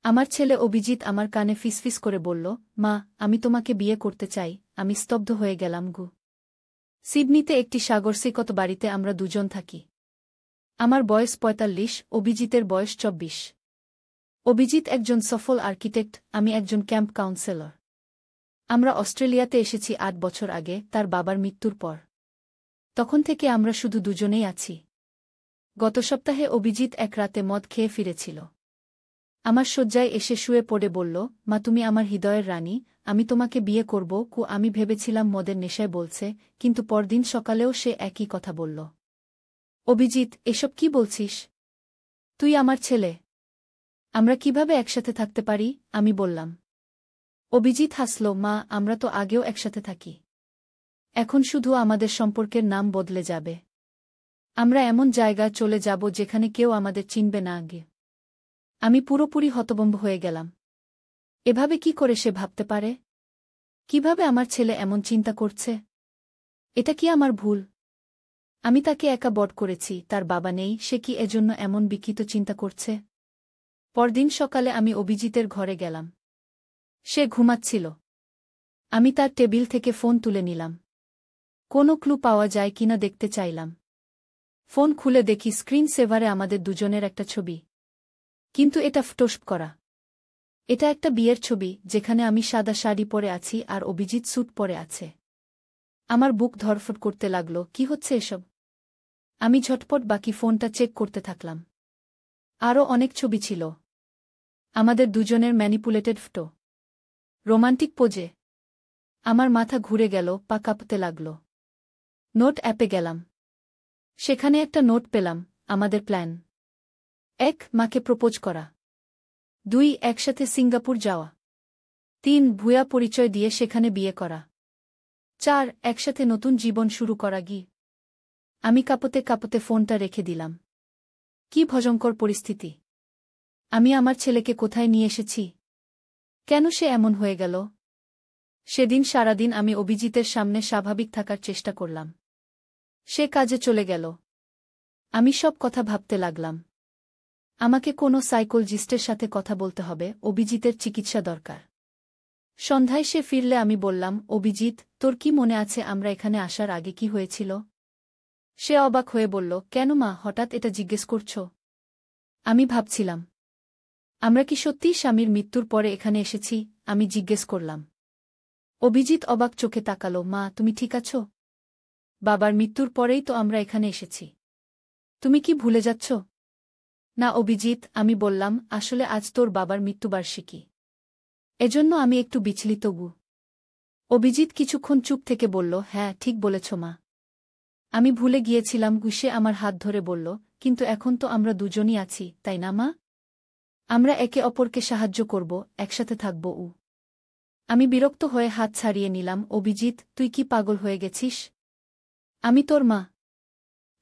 আমার ছেলে অভিজিৎ আমার কানে ফিসফিস করে বলল, মা, আমি তোমাকে বিয়ে করতে চাই। আমি স্তব্ধ হয়ে গেলাম গু। সিডনিতে একটি সাগরসৈকত বাড়িতে আমরা দুজন থাকি। আমার বয়স ৪৫, অভিজিতের বয়স ২৪। অভিজিৎ একজন সফল আর্কিটেক্ট, আমি একজন ক্যাম্প কাউন্সেলর। আমরা অস্ট্রেলিয়াতে এসেছি ৮ বছর আগে, তার বাবার মৃত্যুর পর। তখন থেকে আমরা শুধু দুজনেই আছি। গত সপ্তাহে অভিজিৎ এক রাতে মদ খেয়ে ফিরেছিল। আমার শয্যায় এসে শুয়ে পড়ে বলল, মা, তুমি আমার হৃদয়ের রানী, আমি তোমাকে বিয়ে করব। আমি ভেবেছিলাম মদের নেশায় বলছে, কিন্তু পরদিন সকালেও সে একই কথা বলল। অভিজিৎ, এসব কি বলছিস? তুই আমার ছেলে। আমরা কিভাবে একসাথে থাকতে পারি? আমি বললাম। অভিজিৎ হাসল, মা, আমরা তো আগেও একসাথে থাকি। এখন শুধু আমাদের সম্পর্কের নাম বদলে যাবে। আমরা এমন জায়গায় চলে যাব যেখানে কেউ আমাদের চিনবে না আগে। আমি পুরোপুরি হতভম্ব হয়ে গেলাম। এভাবে কি করে সে ভাবতে পারে? কিভাবে আমার ছেলে এমন চিন্তা করছে? এটা কি আমার ভুল? আমি তাকে একা বড় করেছি, তার বাবা নেই, সে কি এজন্য এমন বিকৃত চিন্তা করছে? পরদিন সকালে আমি অভিজিতের ঘরে গেলাম। সে ঘুমাচ্ছিল। আমি তার টেবিল থেকে ফোন তুলে নিলাম। কোনো ক্লু পাওয়া যায় কিনা দেখতে চাইলাম। ফোন খুলে দেখি স্ক্রিন সেভারে আমাদের দুজনের একটা ছবি। কিন্তু এটা ফটোশপ করা। এটা একটা বিয়ের ছবি, যেখানে আমি সাদা শাড়ি পরে আছি আর অভিজিৎ স্যুট পরে আছে। আমার বুক ধড়ফড় করতে লাগল, কি হচ্ছে এসব? আমি ঝটপট বাকি ফোনটা চেক করতে থাকলাম। আরও অনেক ছবি ছিল। আমাদের দুজনের ম্যানিপুলেটেড ফটো। রোমান্টিক পোজে। আমার মাথা ঘুরে গেল, পা কাঁপতে লাগল। নোট অ্যাপে গেলাম। সেখানে একটা নোট পেলাম, আমাদের প্ল্যান। ১. মাকে প্রপোজ করা। ২. একসাথে সিঙ্গাপুর যাওয়া। ৩. ভুয়া পরিচয় দিয়ে সেখানে বিয়ে করা। ৪. একসাথে নতুন জীবন শুরু করা। আমি কাঁপতে কাঁপতে ফোনটা রেখে দিলাম। কি ভয়ঙ্কর পরিস্থিতি! আমি আমার ছেলেকে কোথায় নিয়ে এসেছি? কেন সে এমন হয়ে গেল? সেদিন সারাদিন আমি অভিজিতের সামনে স্বাভাবিক থাকার চেষ্টা করলাম। সে কাজে চলে গেল। আমি সব কথা ভাবতে লাগলাম। আমাকে কোনো সাইকোলজিস্টের সাথে কথা বলতে হবে, অভিজিতের চিকিৎসা দরকার। সন্ধ্যায় সে ফিরলে আমি বললাম, অভিজিৎ, তোর কি মনে আছে আমরা এখানে আসার আগে কি হয়েছিল? সে অবাক হয়ে বলল, কেন মা, হঠাৎ এটা জিজ্ঞেস করছ? আমি ভাবছিলাম, আমরা কি সত্যিই স্বামীর মৃত্যুর পরে এখানে এসেছি? আমি জিজ্ঞেস করলাম। অভিজিৎ অবাক চোখে তাকালো, মা, তুমি ঠিক আছো? বাবার মৃত্যুর পরেই তো আমরা এখানে এসেছি। তুমি কি ভুলে যাচ্ছ? না অভিজিৎ, আমি বললাম, আসলে আজ তোর বাবার মৃত্যুবার্ষিকী। এজন্য আমি একটু বিচলিত। অভিজিৎ কিছুক্ষণ চুপ থেকে বলল, হ্যাঁ, ঠিক বলেছ মা। আমি ভুলে গিয়েছিলাম। সে আমার হাত ধরে বলল, কিন্তু এখন তো আমরা দুজনই আছি, তাই না মা? আমরা একে অপরকে সাহায্য করব, একসাথে থাকব। আমি বিরক্ত হয়ে হাত ছাড়িয়ে নিলাম। অভিজিৎ, তুই কি পাগল হয়ে গেছিস? আমি তোর মা।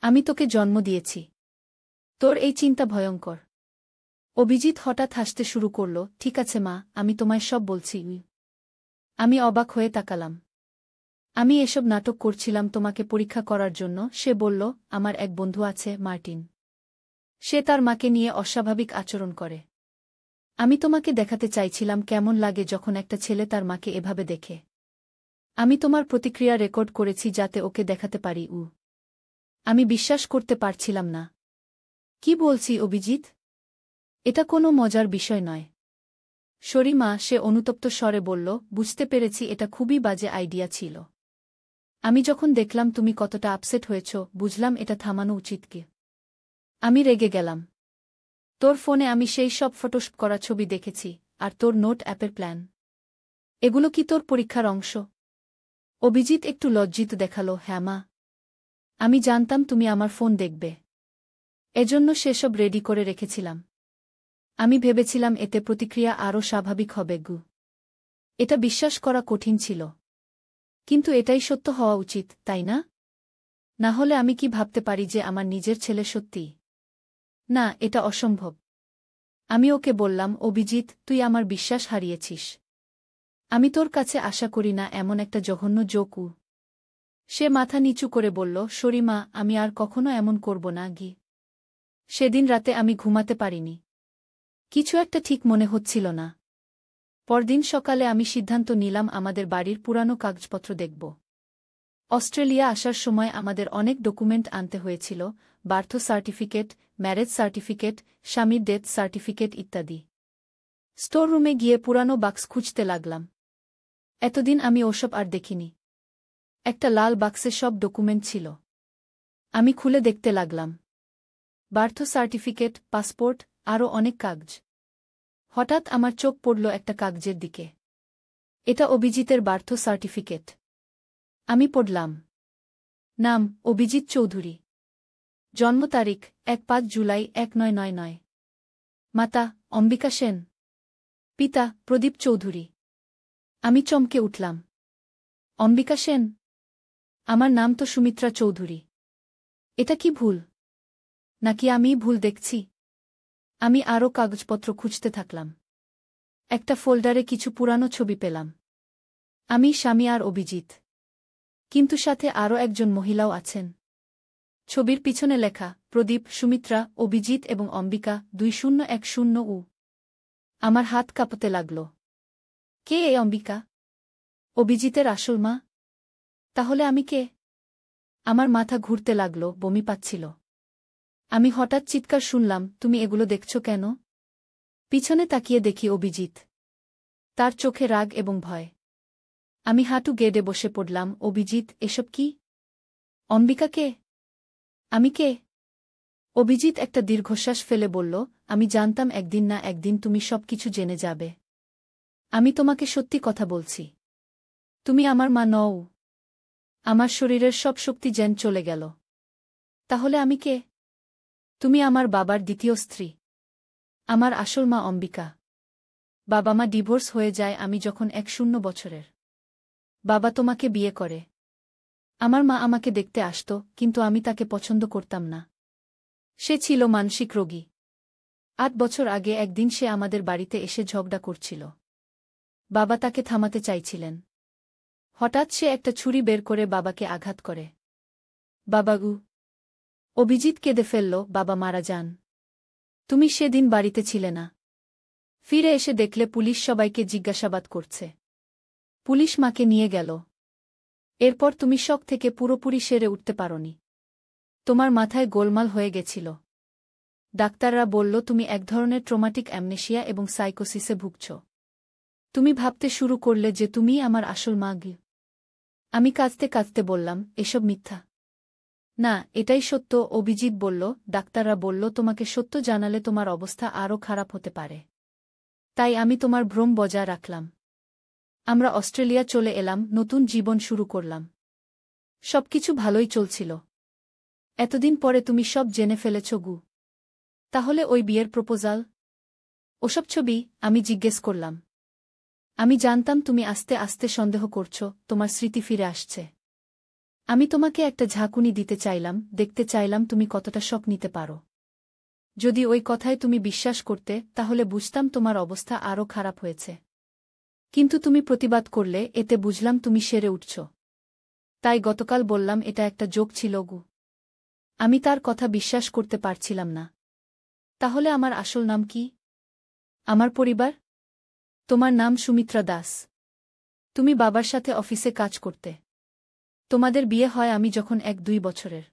আমি তোকে জন্ম দিয়েছি। তোর এই চিন্তা ভয়ঙ্কর। অভিজিৎ হঠাৎ হাসতে শুরু করল, ঠিক আছে মা, আমি তোমায় সব বলছি। আমি অবাক হয়ে তাকালাম। আমি এসব নাটক করছিলাম তোমাকে পরীক্ষা করার জন্য। সে বলল, আমার এক বন্ধু আছে, মার্টিন। সে তার মাকে নিয়ে অস্বাভাবিক আচরণ করে। আমি তোমাকে দেখাতে চাইছিলাম কেমন লাগে যখন একটা ছেলে তার মাকে এভাবে দেখে। আমি তোমার প্রতিক্রিয়া রেকর্ড করেছি যাতে ওকে দেখাতে পারি। আমি বিশ্বাস করতে পারছিলাম না। কি বলছি অভিজিৎ? এটা কোনো মজার বিষয় নয়। সরি মা, সে অনুতপ্ত স্বরে বলল, বুঝতে পেরেছি, এটা খুবই বাজে আইডিয়া ছিল। আমি যখন দেখলাম তুমি কতটা আপসেট হয়েছ, বুঝলাম এটা থামানো উচিত কি। আমি রেগে গেলাম। তোর ফোনে আমি সেই সব ফটোশপ করা ছবি দেখেছি, আর তোর নোট অ্যাপের প্ল্যান। এগুলো কি তোর পরীক্ষার অংশ? অভিজিৎ একটু লজ্জিত দেখালো, হ্যাঁ মা। আমি জানতাম তুমি আমার ফোন দেখবে। এজন্য সেসব রেডি করে রেখেছিলাম। আমি ভেবেছিলাম এতে প্রতিক্রিয়া আরও স্বাভাবিক হবে। এটা বিশ্বাস করা কঠিন ছিল। কিন্তু এটাই সত্য হওয়া উচিত, তাই না? না হলে আমি কি ভাবতে পারি যে আমার নিজের ছেলে সত্যি? না, এটা অসম্ভব। আমি ওকে বললাম, অভিজিৎ, তুই আমার বিশ্বাস হারিয়েছিস। আমি তোর কাছে আশা করি না এমন একটা জঘন্য জোক। সে মাথা নিচু করে বলল, সরি মা, আমি আর কখনো এমন করব না। সেদিন রাতে আমি ঘুমাতে পারিনি। কিছু একটা ঠিক মনে হচ্ছিল না। পরদিন সকালে আমি সিদ্ধান্ত নিলাম আমাদের বাড়ির পুরানো কাগজপত্র দেখব। অস্ট্রেলিয়া আসার সময় আমাদের অনেক ডকুমেন্ট আনতে হয়েছিল, বার্থ সার্টিফিকেট, ম্যারেজ সার্টিফিকেট, স্বামীর ডেথ সার্টিফিকেট ইত্যাদি। স্টোর রুমে গিয়ে পুরানো বাক্স খুঁজতে লাগলাম। এতদিন আমি ওসব আর দেখিনি। একটা লাল বাক্সে সব ডকুমেন্ট ছিল। আমি খুলে দেখতে লাগলাম। বার্থ সার্টিফিকেট, পাসপোর্ট, আরও অনেক কাগজ। হঠাৎ আমার চোখ পড়ল একটা কাগজের দিকে। এটা অভিজিতের বার্থ সার্টিফিকেট। আমি পড়লাম। নাম অভিজিৎ চৌধুরী। জন্ম তারিখ ১-৫ জুলাই ১৯৯৯। মাতা অম্বিকা সেন। পিতা প্রদীপ চৌধুরী। আমি চমকে উঠলাম। অম্বিকা সেন? আমার নাম তো সুমিত্রা চৌধুরী। এটা কি ভুল? নাকি আমিই ভুল দেখছি? আমি আরও কাগজপত্র খুঁজতে থাকলাম। একটা ফোল্ডারে কিছু পুরানো ছবি পেলাম। আমি, স্বামী আর অভিজিৎ। কিন্তু সাথে আরও একজন মহিলাও আছেন। ছবির পিছনে লেখা প্রদীপ, সুমিত্রা, অভিজিৎ এবং অম্বিকা ২০১০। আমার হাত কাঁপতে লাগল। কে এই অম্বিকা? অভিজিতের আসল মা? তাহলে আমি কে? আমার মাথা ঘুরতে লাগল, বমি পাচ্ছিল। আমি হঠাৎ চিৎকার শুনলাম, তুমি এগুলো দেখছ কেন? পিছনে তাকিয়ে দেখি অভিজিৎ। তার চোখে রাগ এবং ভয়। আমি হাঁটু গেড়ে বসে পড়লাম। অভিজিৎ, এসব কি? অম্বিকা কে? আমি কে? অভিজিৎ একটা দীর্ঘশ্বাস ফেলে বলল, আমি জানতাম একদিন না একদিন তুমি সবকিছু জেনে যাবে। আমি তোমাকে সত্যি কথা বলছি। তুমি আমার মা নও। আমার শরীরের সব শক্তি যেন চলে গেল। তাহলে আমি কে? তুমি আমার বাবার দ্বিতীয় স্ত্রী। আমার আসল মা অম্বিকা। বাবা মা ডিভোর্স হয়ে যায় আমি যখন ১০ বছরের। বাবা তোমাকে বিয়ে করে। আমার মা আমাকে দেখতে আসত, কিন্তু আমি তাকে পছন্দ করতাম না। সে ছিল মানসিক রোগী। ৮ বছর আগে একদিন সে আমাদের বাড়িতে এসে ঝগড়া করছিল। বাবা তাকে থামাতে চাইছিলেন। হঠাৎ সে একটা ছুরি বের করে বাবাকে আঘাত করে। বাবাগু! অভিজিৎ কেঁদে ফেলল, বাবা মারা যান। তুমি সেদিন বাড়িতে ছিলে না। ফিরে এসে দেখলে পুলিশ সবাইকে জিজ্ঞাসাবাদ করছে। পুলিশ মাকে নিয়ে গেল। এরপর তুমি শক থেকে পুরোপুরি সেরে উঠতে পারোনি। তোমার মাথায় গোলমাল হয়ে গেছিল। ডাক্তাররা বলল তুমি এক ধরনের ট্রমাটিক অ্যামনেশিয়া এবং সাইকোসিসে ভুগছ। তুমি ভাবতে শুরু করলে যে তুমিই আমার আসল মা। আমি কাঁদতে কাঁদতে বললাম, এসব মিথ্যা। না, এটাই সত্য। অভিজিৎ বলল, ডাক্তাররা বলল তোমাকে সত্য জানালে তোমার অবস্থা আরও খারাপ হতে পারে। তাই আমি তোমার ভ্রম বজায় রাখলাম। আমরা অস্ট্রেলিয়া চলে এলাম, নতুন জীবন শুরু করলাম। সবকিছু ভালোই চলছিল। এতদিন পরে তুমি সব জেনে ফেলেছ গু। তাহলে ওই বিয়ের প্রপোজাল? ওসব ছবি? আমি জিজ্ঞেস করলাম। আমি জানতাম তুমি আস্তে আস্তে সন্দেহ করছ, তোমার স্মৃতি ফিরে আসছে। আমি তোমাকে একটা ঝাঁকুনি দিতে চাইলাম, দেখতে চাইলাম তুমি কতটা শক নিতে পারো। যদি ওই কথায় তুমি বিশ্বাস করতে, তাহলে বুঝতাম তোমার অবস্থা আরও খারাপ হয়েছে। কিন্তু তুমি প্রতিবাদ করলে, এতে বুঝলাম তুমি সেরে উঠছ। তাই গতকাল বললাম এটা একটা জোক ছিল গু। আমি তার কথা বিশ্বাস করতে পারছিলাম না। তাহলে আমার আসল নাম কি? আমার পরিবার? তোমার নাম সুমিত্রা দাস। তুমি বাবার সাথে অফিসে কাজ করতে। তোমাদের বিয়ে হয় আমি যখন ১-২ বছরের।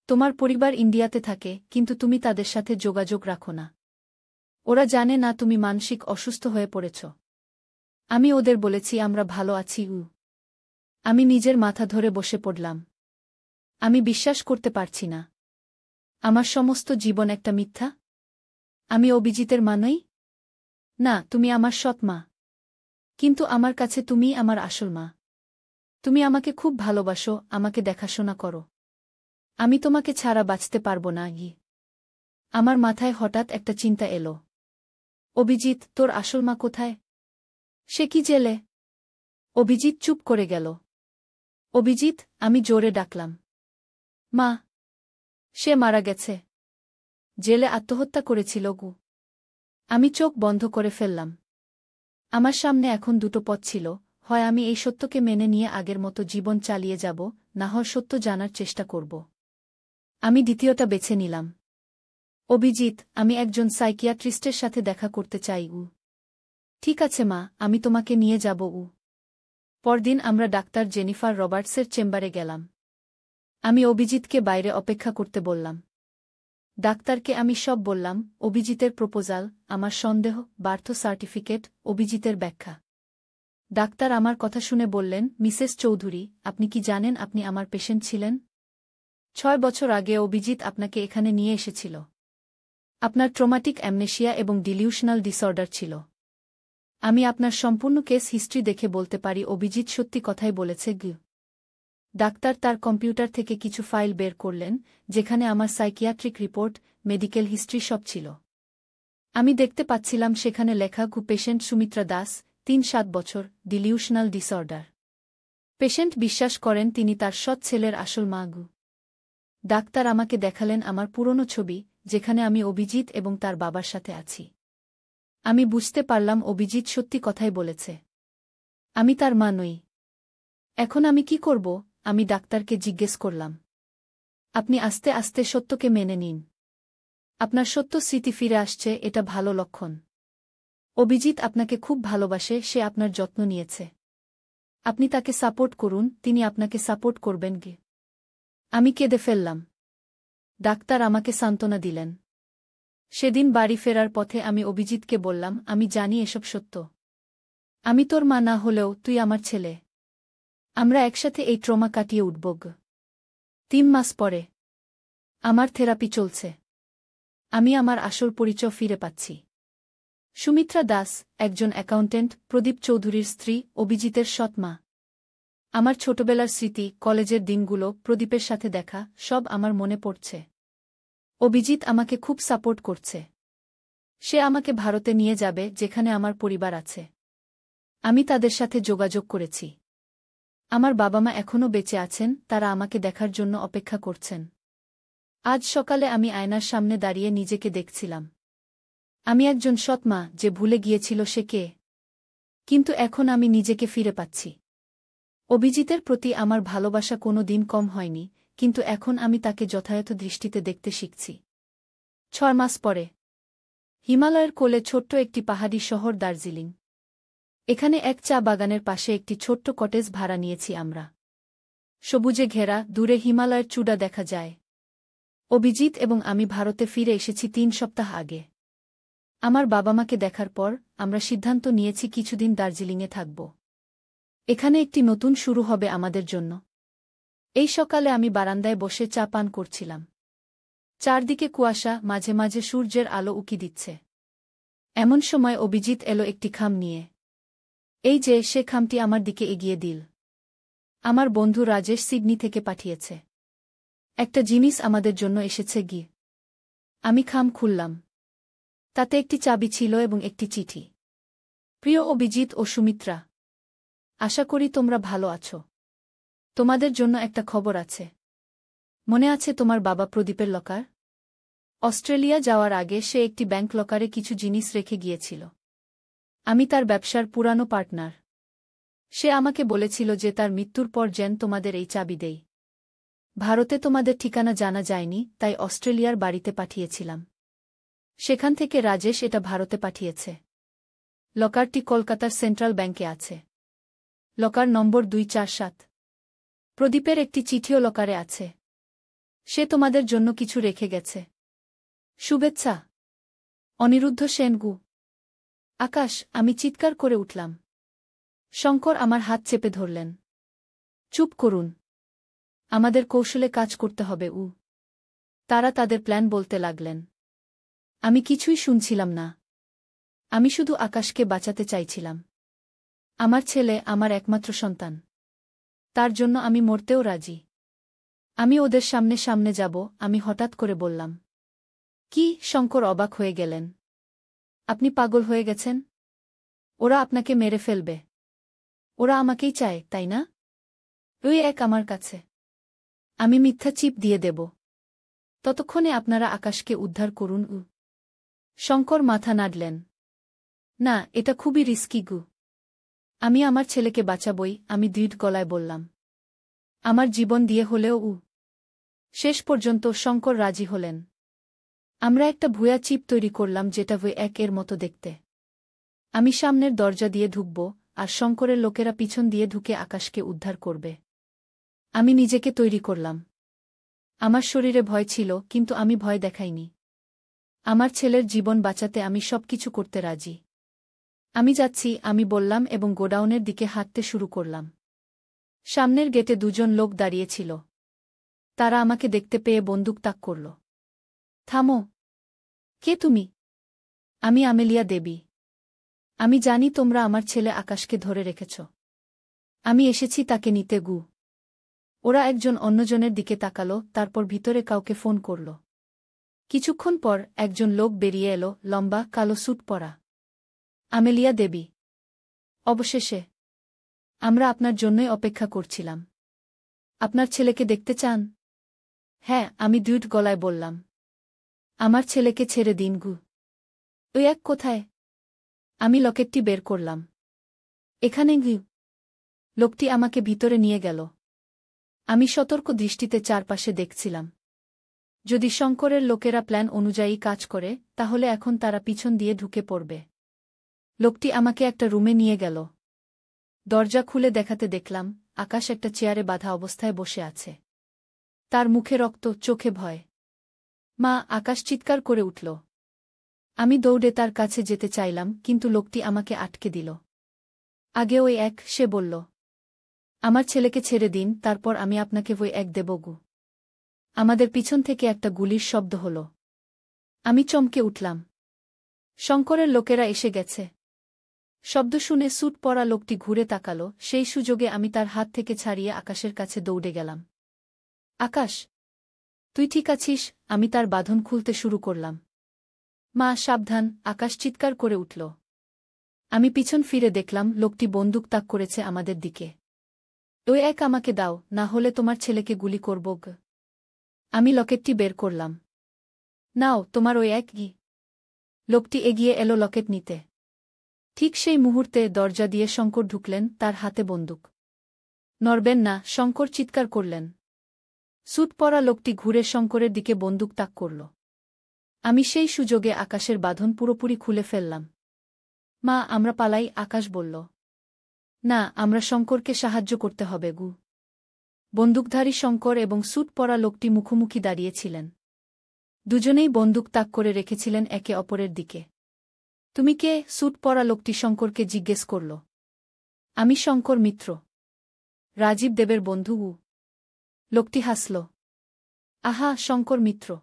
তোমার পরিবার ইন্ডিয়াতে থাকে, কিন্তু তুমি তাদের সাথে যোগাযোগ রাখো না। ওরা জানে না তুমি মানসিক অসুস্থ হয়ে পড়েছ। আমি ওদের বলেছি আমরা ভালো আছি। আমি নিজের মাথা ধরে বসে পড়লাম। আমি বিশ্বাস করতে পারছি না। আমার সমস্ত জীবন একটা মিথ্যা? আমি অভিজিতের মা নই? না, তুমি আমার সৎ মা। কিন্তু আমার কাছে তুমিই আমার আসল মা। তুমি আমাকে খুব ভালোবাসো, আমাকে দেখাশোনা করো। আমি তোমাকে ছাড়া বাঁচতে পারব না। আমার মাথায় হঠাৎ একটা চিন্তা এলো। অভিজিৎ, তোর আসল মা কোথায়? সে কি জেলে? অভিজিৎ চুপ করে গেল। অভিজিৎ, আমি জোরে ডাকলাম। মা! সে মারা গেছে। জেলে আত্মহত্যা করেছিল গু। আমি চোখ বন্ধ করে ফেললাম। আমার সামনে এখন দুটো পথ ছিল, হয় আমি এই সত্যকে মেনে নিয়ে আগের মতো জীবন চালিয়ে যাব, না হয় সত্য জানার চেষ্টা করব। আমি দ্বিতীয়টা বেছে নিলাম। অভিজিৎ, আমি একজন সাইকিয়াট্রিস্টের সাথে দেখা করতে চাই। ঠিক আছে মা, আমি তোমাকে নিয়ে যাব। পরদিন আমরা ডাক্তার জেনিফার রবার্টসের চেম্বারে গেলাম। আমি অভিজিৎকে বাইরে অপেক্ষা করতে বললাম। ডাক্তারকে আমি সব বললাম, অভিজিতের প্রপোজাল, আমার সন্দেহ, বার্থ সার্টিফিকেট, অভিজিতের ব্যাখ্যা। ডাক্তার আমার কথা শুনে বললেন, মিসেস চৌধুরী, আপনি কি জানেন আপনি আমার পেশেন্ট ছিলেন? 6 বছর আগে অভিজিৎ আপনাকে এখানে নিয়ে এসেছিল। আপনার ট্রমাটিক অ্যামনেশিয়া এবং ডিলিউশনাল ডিসঅর্ডার ছিল। আমি আপনার সম্পূর্ণ কেস হিস্ট্রি দেখে বলতে পারি অভিজিৎ সত্যি কথাই বলেছে। ডাক্তার তার কম্পিউটার থেকে কিছু ফাইল বের করলেন, যেখানে আমার সাইকিয়াট্রিক রিপোর্ট, মেডিকেল হিস্ট্রি সব ছিল। আমি দেখতে পাচ্ছিলাম সেখানে লেখা পেশেন্ট সুমিত্রা দাস, 3-7 বছর, ডিলিউশনাল ডিসঅর্ডার। পেশেন্ট বিশ্বাস করেন তিনি তার সৎ ছেলের আসল মা। ডাক্তার আমাকে দেখালেন আমার পুরনো ছবি, যেখানে আমি অভিজিৎ এবং তার বাবার সাথে আছি। আমি বুঝতে পারলাম অভিজিৎ সত্যি কথাই বলেছে। আমি তার মা নই। এখন আমি কি করব? আমি ডাক্তারকে জিজ্ঞেস করলাম। আপনি আস্তে আস্তে সত্যকে মেনে নিন। আপনার সত্য স্মৃতি ফিরে আসছে, এটা ভালো লক্ষণ। অভিজিৎ আপনাকে খুব ভালোবাসে, সে আপনার যত্ন নিয়েছে। আপনি তাকে সাপোর্ট করুন, তিনি আপনাকে সাপোর্ট করবেন। আমি কেঁদে ফেললাম। ডাক্তার আমাকে সান্ত্বনা দিলেন। সেদিন বাড়ি ফেরার পথে আমি অভিজিৎকে বললাম, আমি জানি এসব সত্য। আমি তোর মা না হলেও তুই আমার ছেলে। আমরা একসাথে এই ট্রমা কাটিয়ে উঠব। 3 মাস পরে আমার থেরাপি চলছে। আমি আমার আসল পরিচয় ফিরে পাচ্ছি। সুমিত্রা দাস, একজন অ্যাকাউন্টেন্ট, প্রদীপ চৌধুরীর স্ত্রী, অভিজিতের সৎ মা। আমার ছোটবেলার স্মৃতি, কলেজের দিনগুলো, প্রদীপের সাথে দেখা, সব আমার মনে পড়ছে। অভিজিৎ আমাকে খুব সাপোর্ট করছে। সে আমাকে ভারতে নিয়ে যাবে, যেখানে আমার পরিবার আছে। আমি তাদের সাথে যোগাযোগ করেছি। আমার বাবা মা এখনও বেঁচে আছেন, তারা আমাকে দেখার জন্য অপেক্ষা করছেন। আজ সকালে আমি আয়নার সামনে দাঁড়িয়ে নিজেকে দেখছিলাম। আমি একজন সৎ মা, যে ভুলে গিয়েছিল সে কে। কিন্তু এখন আমি নিজেকে ফিরে পাচ্ছি। অভিজিতের প্রতি আমার ভালোবাসা কোনো দিন কম হয়নি, কিন্তু এখন আমি তাকে যথাযথ দৃষ্টিতে দেখতে শিখছি। 6 মাস পরে হিমালয়ের কোলে ছোট্ট একটি পাহাড়ি শহর দার্জিলিং। এখানে এক চা বাগানের পাশে একটি ছোট্ট কটেজ ভাড়া নিয়েছি আমরা। সবুজে ঘেরা, দূরে হিমালয়ের চূড়া দেখা যায়। অভিজিৎ এবং আমি ভারতে ফিরে এসেছি 3 সপ্তাহ আগে। আমার বাবা মাকে দেখার পর আমরা সিদ্ধান্ত নিয়েছি কিছুদিন দার্জিলিংয়ে থাকব। এখানে একটি নতুন শুরু হবে আমাদের জন্য। এই সকালে আমি বারান্দায় বসে চা পান করছিলাম। চারদিকে কুয়াশা, মাঝে মাঝে সূর্যের আলো উকি দিচ্ছে। এমন সময় অভিজিৎ এলো একটি খাম নিয়ে। এই যে, সে খামটি আমার দিকে এগিয়ে দিল। আমার বন্ধু রাজেশ সিডনি থেকে পাঠিয়েছে। একটা জিনিস আমাদের জন্য এসেছে। আমি খাম খুললাম। তাতে একটি চাবি ছিল এবং একটি চিঠি। প্রিয় অভিজিৎ ও সুমিত্রা, আশা করি তোমরা ভালো আছো। তোমাদের জন্য একটা খবর আছে। মনে আছে তোমার বাবা প্রদীপের লকার? অস্ট্রেলিয়া যাওয়ার আগে সে একটি ব্যাংক লকারে কিছু জিনিস রেখে গিয়েছিল। আমি তার ব্যবসার পুরানো পার্টনার। সে আমাকে বলেছিল যে তার মৃত্যুর পর যেন তোমাদের এই চাবি দেই। ভারতে তোমাদের ঠিকানা জানা যায়নি, তাই অস্ট্রেলিয়ার বাড়িতে পাঠিয়েছিলাম। সেখান থেকে রাজেশ এটা ভারতে পাঠিয়েছে। লকারটি কলকাতার সেন্ট্রাল ব্যাংকে আছে। লকার নম্বর 247। প্রদীপের একটি চিঠিও লকারে আছে। সে তোমাদের জন্য কিছু রেখে গেছে। শুভেচ্ছা, অনিরুদ্ধ সেনগু। আকাশ, আমি চিৎকার করে উঠলাম। শঙ্কর আমার হাত চেপে ধরলেন। চুপ করুন। আমাদের কৌশলে কাজ করতে হবে। তারা তাদের প্ল্যান বলতে লাগলেন। আমি কিছুই শুনছিলাম না। আমি শুধু আকাশকে বাঁচাতে চাইছিলাম। আমার ছেলে, আমার একমাত্র সন্তান। তার জন্য আমি মরতেও রাজি। আমি ওদের সামনে সামনে যাব। আমি হঠাৎ করে বললাম। কি? শঙ্কর অবাক হয়ে গেলেন। আপনি পাগল হয়ে গেছেন? ওরা আপনাকে মেরে ফেলবে। ওরা আমাকেই চায়, তাই না? ওই এক আমার কাছে। আমি মিথ্যা চিপ দিয়ে দেব। ততক্ষণে আপনারা আকাশকে উদ্ধার করুন। শঙ্কর মাথা নাড়লেন। না, এটা খুবই রিস্কি। আমি আমার ছেলেকে বাঁচাবই, আমি দৃঢ় গলায় বললাম। আমার জীবন দিয়ে হলেও। শেষ পর্যন্ত শঙ্কর রাজি হলেন। আমরা একটা ভুয়া চিপ তৈরি করলাম যেটা এর মতো দেখতে। আমি সামনের দরজা দিয়ে ঢুকব, আর শঙ্করের লোকেরা পিছন দিয়ে ঢুকে আকাশকে উদ্ধার করবে। আমি নিজেকে তৈরি করলাম। আমার শরীরে ভয় ছিল, কিন্তু আমি ভয় দেখাইনি। আমার ছেলের জীবন বাঁচাতে আমি সবকিছু করতে রাজি। আমি যাচ্ছি, আমি বললাম এবং গোডাউনের দিকে হাঁটতে শুরু করলাম। সামনের গেটে দুজন লোক দাঁড়িয়েছিল। তারা আমাকে দেখতে পেয়ে বন্দুক তাক করল। থামো। কে তুমি? আমি আমেলিয়া দেবী। আমি জানি তোমরা আমার ছেলে আকাশকে ধরে রেখেছ। আমি এসেছি তাকে নিতে। ওরা একজন অন্যজনের দিকে তাকালো, তারপর ভিতরে কাউকে ফোন করল। কিছুক্ষণ পর একজন লোক বেরিয়ে এলো, লম্বা, কালো স্যুট পরা। আমেলিয়া দেবী। অবশেষে। আমরা আপনার জন্যই অপেক্ষা করছিলাম। আপনার ছেলেকে দেখতে চান? হ্যাঁ, আমি দ্রুত গলায় বললাম। আমার ছেলেকে ছেড়ে দিন। ওই এক কোথায়? আমি লকেটটি বের করলাম। এখানে। লোকটি আমাকে ভিতরে নিয়ে গেল। আমি সতর্ক দৃষ্টিতে চারপাশে দেখছিলাম। যদি শঙ্করের লোকেরা প্ল্যান অনুযায়ী কাজ করে, তাহলে এখন তারা পিছন দিয়ে ঢুকে পড়বে। লোকটি আমাকে একটা রুমে নিয়ে গেল। দরজা খুলে দেখাতে দেখলাম আকাশ একটা চেয়ারে বাঁধা অবস্থায় বসে আছে। তার মুখে রক্ত, চোখে ভয়। মা! আকাশ চিৎকার করে উঠল। আমি দৌড়ে তার কাছে যেতে চাইলাম, কিন্তু লোকটি আমাকে আটকে দিল। আগে ওই এক, সে বলল। আমার ছেলেকে ছেড়ে দিন, তারপর আমি আপনাকে এক দেব। আমাদের পিছন থেকে একটা গুলির শব্দ হল। আমি চমকে উঠলাম। শঙ্করের লোকেরা এসে গেছে। শব্দ শুনে স্যুট পরা লোকটি ঘুরে তাকাল। সেই সুযোগে আমি তার হাত থেকে ছাড়িয়ে আকাশের কাছে দৌড়ে গেলাম। আকাশ, তুই ঠিক আছিস? আমি তার বাঁধন খুলতে শুরু করলাম। মা, সাবধান! আকাশ চিৎকার করে উঠল। আমি পিছন ফিরে দেখলাম লোকটি বন্দুক তাক করেছে আমাদের দিকে। ওই এক, আমাকে দাও, না হলে তোমার ছেলেকে গুলি করব। আমি লকেটটি বের করলাম। নাও, তোমার ওই এক। লোকটি এগিয়ে এলো লকেট নিতে। ঠিক সেই মুহূর্তে দরজা দিয়ে শঙ্কর ঢুকলেন, তার হাতে বন্দুক। নড়বেন না! শঙ্কর চিৎকার করলেন। স্যুট পরা লোকটি ঘুরে শঙ্করের দিকে বন্দুক তাক করল। আমি সেই সুযোগে আকাশের বাঁধন পুরোপুরি খুলে ফেললাম। মা, আমরা পালাই! আকাশ বলল। না, আমরা শঙ্করকে সাহায্য করতে হবে। বন্দুকধারী শঙ্কর এবং স্যুট পরা লোকটি মুখোমুখি দাঁড়িয়েছিলেন। দুজনেই বন্দুক তাক করে রেখেছিলেন একে অপরের দিকে। তুমি কে? স্যুট পরা লোকটি শঙ্করকে জিজ্ঞেস করল। আমি শঙ্কর মিত্র, রাজীব দেবের বন্ধু। লোকটি হাসল। আহা, শঙ্কর মিত্র!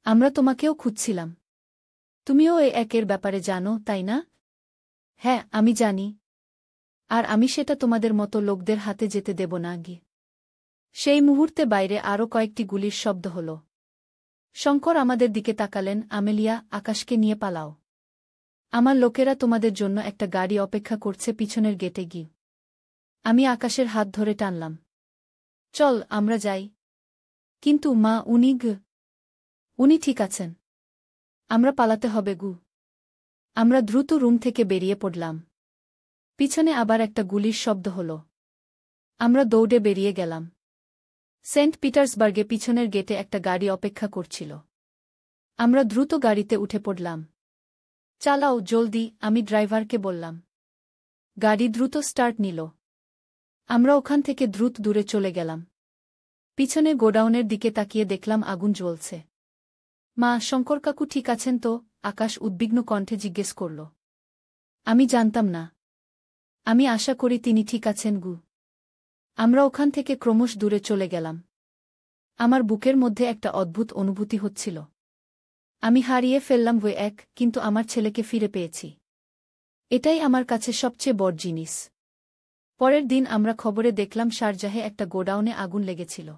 আমরা তোমাকেও খুঁজছিলাম। তুমিও একের ব্যাপারে জানো, তাই না? হ্যাঁ, আমি জানি। আর আমি সেটা তোমাদের মতো লোকদের হাতে যেতে দেব না। সেই মুহূর্তে বাইরে আরও কয়েকটি গুলির শব্দ হল। শঙ্কর আমাদের দিকে তাকালেন। আমেলিয়া, আকাশকে নিয়ে পালাও। আমার লোকেরা তোমাদের জন্য একটা গাড়ি অপেক্ষা করছে পিছনের গেটে। আমি আকাশের হাত ধরে টানলাম। চল, আমরা যাই। কিন্তু মা, উনি ঠিক আছেন। আমরা পালাতে হবে। আমরা দ্রুত রুম থেকে বেরিয়ে পড়লাম। পিছনে আবার একটা গুলির শব্দ হল। আমরা দৌড়ে বেরিয়ে গেলাম। সেন্ট পিটার্সবার্গে পিছনের গেটে একটা গাড়ি অপেক্ষা করছিল। আমরা দ্রুত গাড়িতে উঠে পড়লাম। চালাও, জলদি! আমি ড্রাইভারকে বললাম। গাড়ি দ্রুত স্টার্ট নিল। আমরা ওখান থেকে দ্রুত দূরে চলে গেলাম। পিছনে গোডাউনের দিকে তাকিয়ে দেখলাম আগুন জ্বলছে। মা, শঙ্কর কাকু ঠিক আছেন তো? আকাশ উদ্বিগ্ন কণ্ঠে জিজ্ঞেস করল। আমি জানতাম না। আমি আশা করি তিনি ঠিক আছেন। আমরা ওখান থেকে ক্রমশ দূরে চলে গেলাম। আমার বুকের মধ্যে একটা অদ্ভুত অনুভূতি হচ্ছিল। আমি হারিয়ে ফেললাম এক, কিন্তু আমার ছেলেকে ফিরে পেয়েছি। এটাই আমার কাছে সবচেয়ে বড় জিনিস। পরের দিন আমরা খবরে দেখলাম শারজাহে একটা গোডাউনে আগুন লেগেছিল।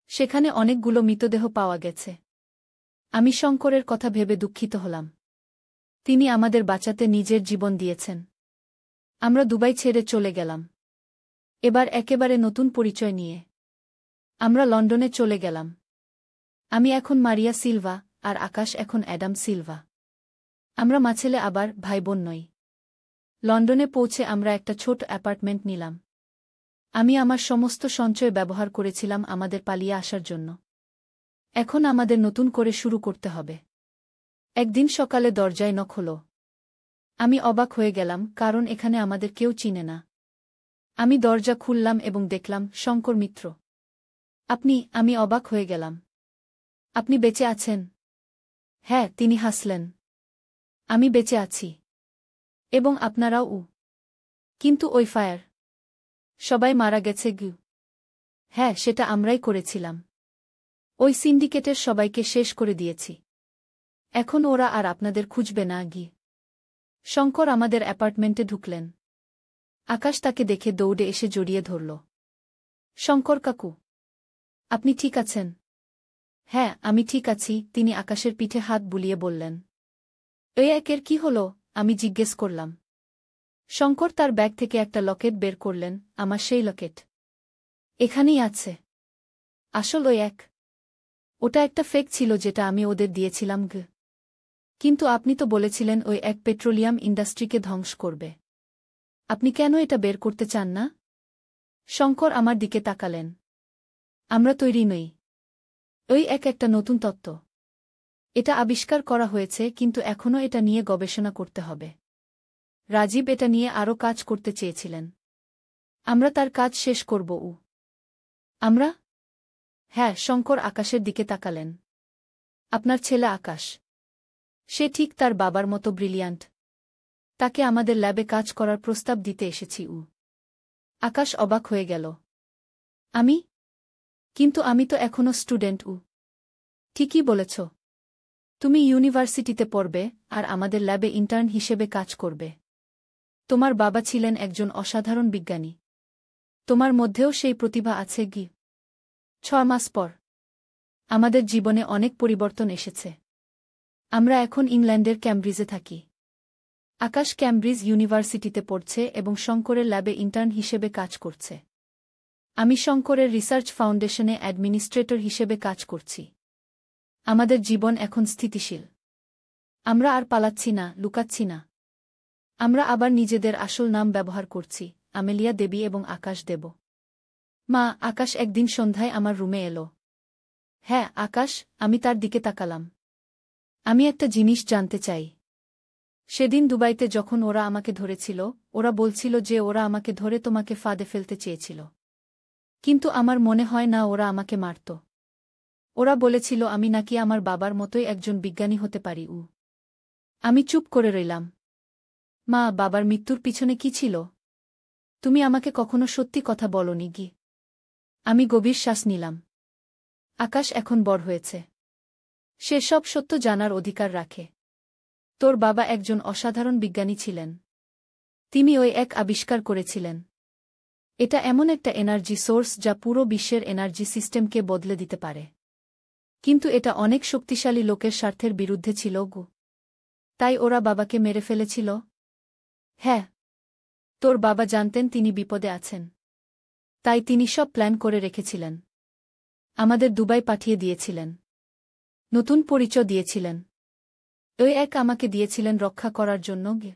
সেখানে অনেকগুলো মৃতদেহ পাওয়া গেছে। আমি শঙ্করের কথা ভেবে দুঃখিত হলাম। তিনি আমাদের বাঁচাতে নিজের জীবন দিয়েছেন। আমরা দুবাই ছেড়ে চলে গেলাম। এবার একেবারে নতুন পরিচয় নিয়ে আমরা লন্ডনে চলে গেলাম। আমি এখন মারিয়া সিলভা, আর আকাশ এখন অ্যাডাম সিলভা। আমরা মাছেলে আবার ভাইবোন নই। লন্ডনে পৌঁছে আমরা একটা ছোট অ্যাপার্টমেন্ট নিলাম। আমি আমার সমস্ত সঞ্চয় ব্যবহার করেছিলাম আমাদের পালিয়ে আসার জন্য। এখন আমাদের নতুন করে শুরু করতে হবে। একদিন সকালে দরজায় নক হলো। আমি অবাক হয়ে গেলাম, কারণ এখানে আমাদের কেউ চিনে না। আমি দরজা খুললাম এবং দেখলাম শঙ্কর মিত্র। আমি অবাক হয়ে গেলাম। আপনি বেঁচে আছেন? হ্যাঁ, তিনি হাসলেন। আমি বেঁচে আছি। এবং আপনারাও। কিন্তু ওই ফায়ার। সবাই মারা গেছে গু। হ্যাঁ, সেটা আমরাই করেছিলাম। ওই সিন্ডিকেটের সবাইকে শেষ করে দিয়েছি। এখন ওরা আর আপনাদের খুঁজবে না গি। শঙ্কর আমাদের অ্যাপার্টমেন্টে ঢুকলেন। আকাশ তাকে দেখে দৌড়ে এসে জড়িয়ে ধরল। শঙ্কর কাকু, আপনি ঠিক আছেন? হ্যাঁ, আমি ঠিক আছি, তিনি আকাশের পিঠে হাত বুলিয়ে বললেন। এই একের কি হলো? আমি জিজ্ঞেস করলাম। শঙ্কর তার ব্যাগ থেকে একটা লকেট বের করলেন। আমার সেই লকেট এখানেই আছে। আসল ওই এক। ওটা একটা ফেক ছিল যেটা আমি ওদের দিয়েছিলাম গ। কিন্তু আপনি তো বলেছিলেন ওই এক পেট্রোলিয়াম ইন্ডাস্ট্রিকে ধ্বংস করবে। আপনি কেন এটা বের করতে চান না? শঙ্কর আমার দিকে তাকালেন। আমরা তৈরি নই। ওই একটা নতুন তত্ত্ব। এটা আবিষ্কার করা হয়েছে, কিন্তু এখনও এটা নিয়ে গবেষণা করতে হবে। রাজীব এটা নিয়ে আরও কাজ করতে চেয়েছিলেন। আমরা তার কাজ শেষ করব। আমরা? হ্যাঁ, শঙ্কর আকাশের দিকে তাকালেন। আপনার ছেলে আকাশ। সে ঠিক তার বাবার মতো ব্রিলিয়ান্ট। তাকে আমাদের ল্যাবে কাজ করার প্রস্তাব দিতে এসেছি। আকাশ অবাক হয়ে গেল। আমি? কিন্তু আমি তো এখনও স্টুডেন্ট। ঠিকই বলেছ। তুমি ইউনিভার্সিটিতে পড়বে আর আমাদের ল্যাবে ইন্টার্ন হিসেবে কাজ করবে। তোমার বাবা ছিলেন একজন অসাধারণ বিজ্ঞানী। তোমার মধ্যেও সেই প্রতিভা আছে গি। 6 মাস পর আমাদের জীবনে অনেক পরিবর্তন এসেছে। আমরা এখন ইংল্যান্ডের ক্যামব্রিজে থাকি। আকাশ ক্যামব্রিজ ইউনিভার্সিটিতে পড়ছে এবং শঙ্করের ল্যাবে ইন্টার্ন হিসেবে কাজ করছে। আমি শঙ্করের রিসার্চ ফাউন্ডেশনে অ্যাডমিনিস্ট্রেটর হিসেবে কাজ করছি। আমাদের জীবন এখন স্থিতিশীল। আমরা আর পালাচ্ছি না, লুকাচ্ছি না। আমরা আবার নিজেদের আসল নাম ব্যবহার করছি, আমেলিয়া দেবী এবং আকাশ দেব। মা, আকাশ একদিন সন্ধ্যায় আমার রুমে এলো। হ্যাঁ, আকাশ, আমি তার দিকে তাকালাম। আমি একটা জিনিস জানতে চাই। সেদিন দুবাইতে যখন ওরা আমাকে ধরেছিল, ওরা বলছিল যে ওরা আমাকে ধরে তোমাকে ফাঁদে ফেলতে চেয়েছিল। কিন্তু আমার মনে হয় না ওরা আমাকে মারত। ওরা বলেছিল আমি নাকি আমার বাবার মতোই একজন বিজ্ঞানী হতে পারি। আমি চুপ করে রইলাম। মা, বাবার মৃত্যুর পিছনে কি ছিল? তুমি আমাকে কখনো সত্যি কথা বলনি গি। আমি গভীর শ্বাস নিলাম। আকাশ এখন বড় হয়েছে। সে সব সত্য জানার অধিকার রাখে। তোর বাবা একজন অসাধারণ বিজ্ঞানী ছিলেন। তিনি ওই এক আবিষ্কার করেছিলেন। এটা এমন একটা এনার্জি সোর্স যা পুরো বিশ্বের এনার্জি সিস্টেমকে বদলে দিতে পারে। কিন্তু এটা অনেক শক্তিশালী লোকের স্বার্থের বিরুদ্ধে ছিল গো। তাই ওরা বাবাকে মেরে ফেলেছিল? হ্যাঁ। তোর বাবা জানতেন তিনি বিপদে আছেন। তাই তিনি সব প্ল্যান করে রেখেছিলেন। আমাদের দুবাই পাঠিয়ে দিয়েছিলেন। নতুন পরিচয় দিয়েছিলেন। ওই এক আমাকে দিয়েছিলেন রক্ষা করার জন্য গে।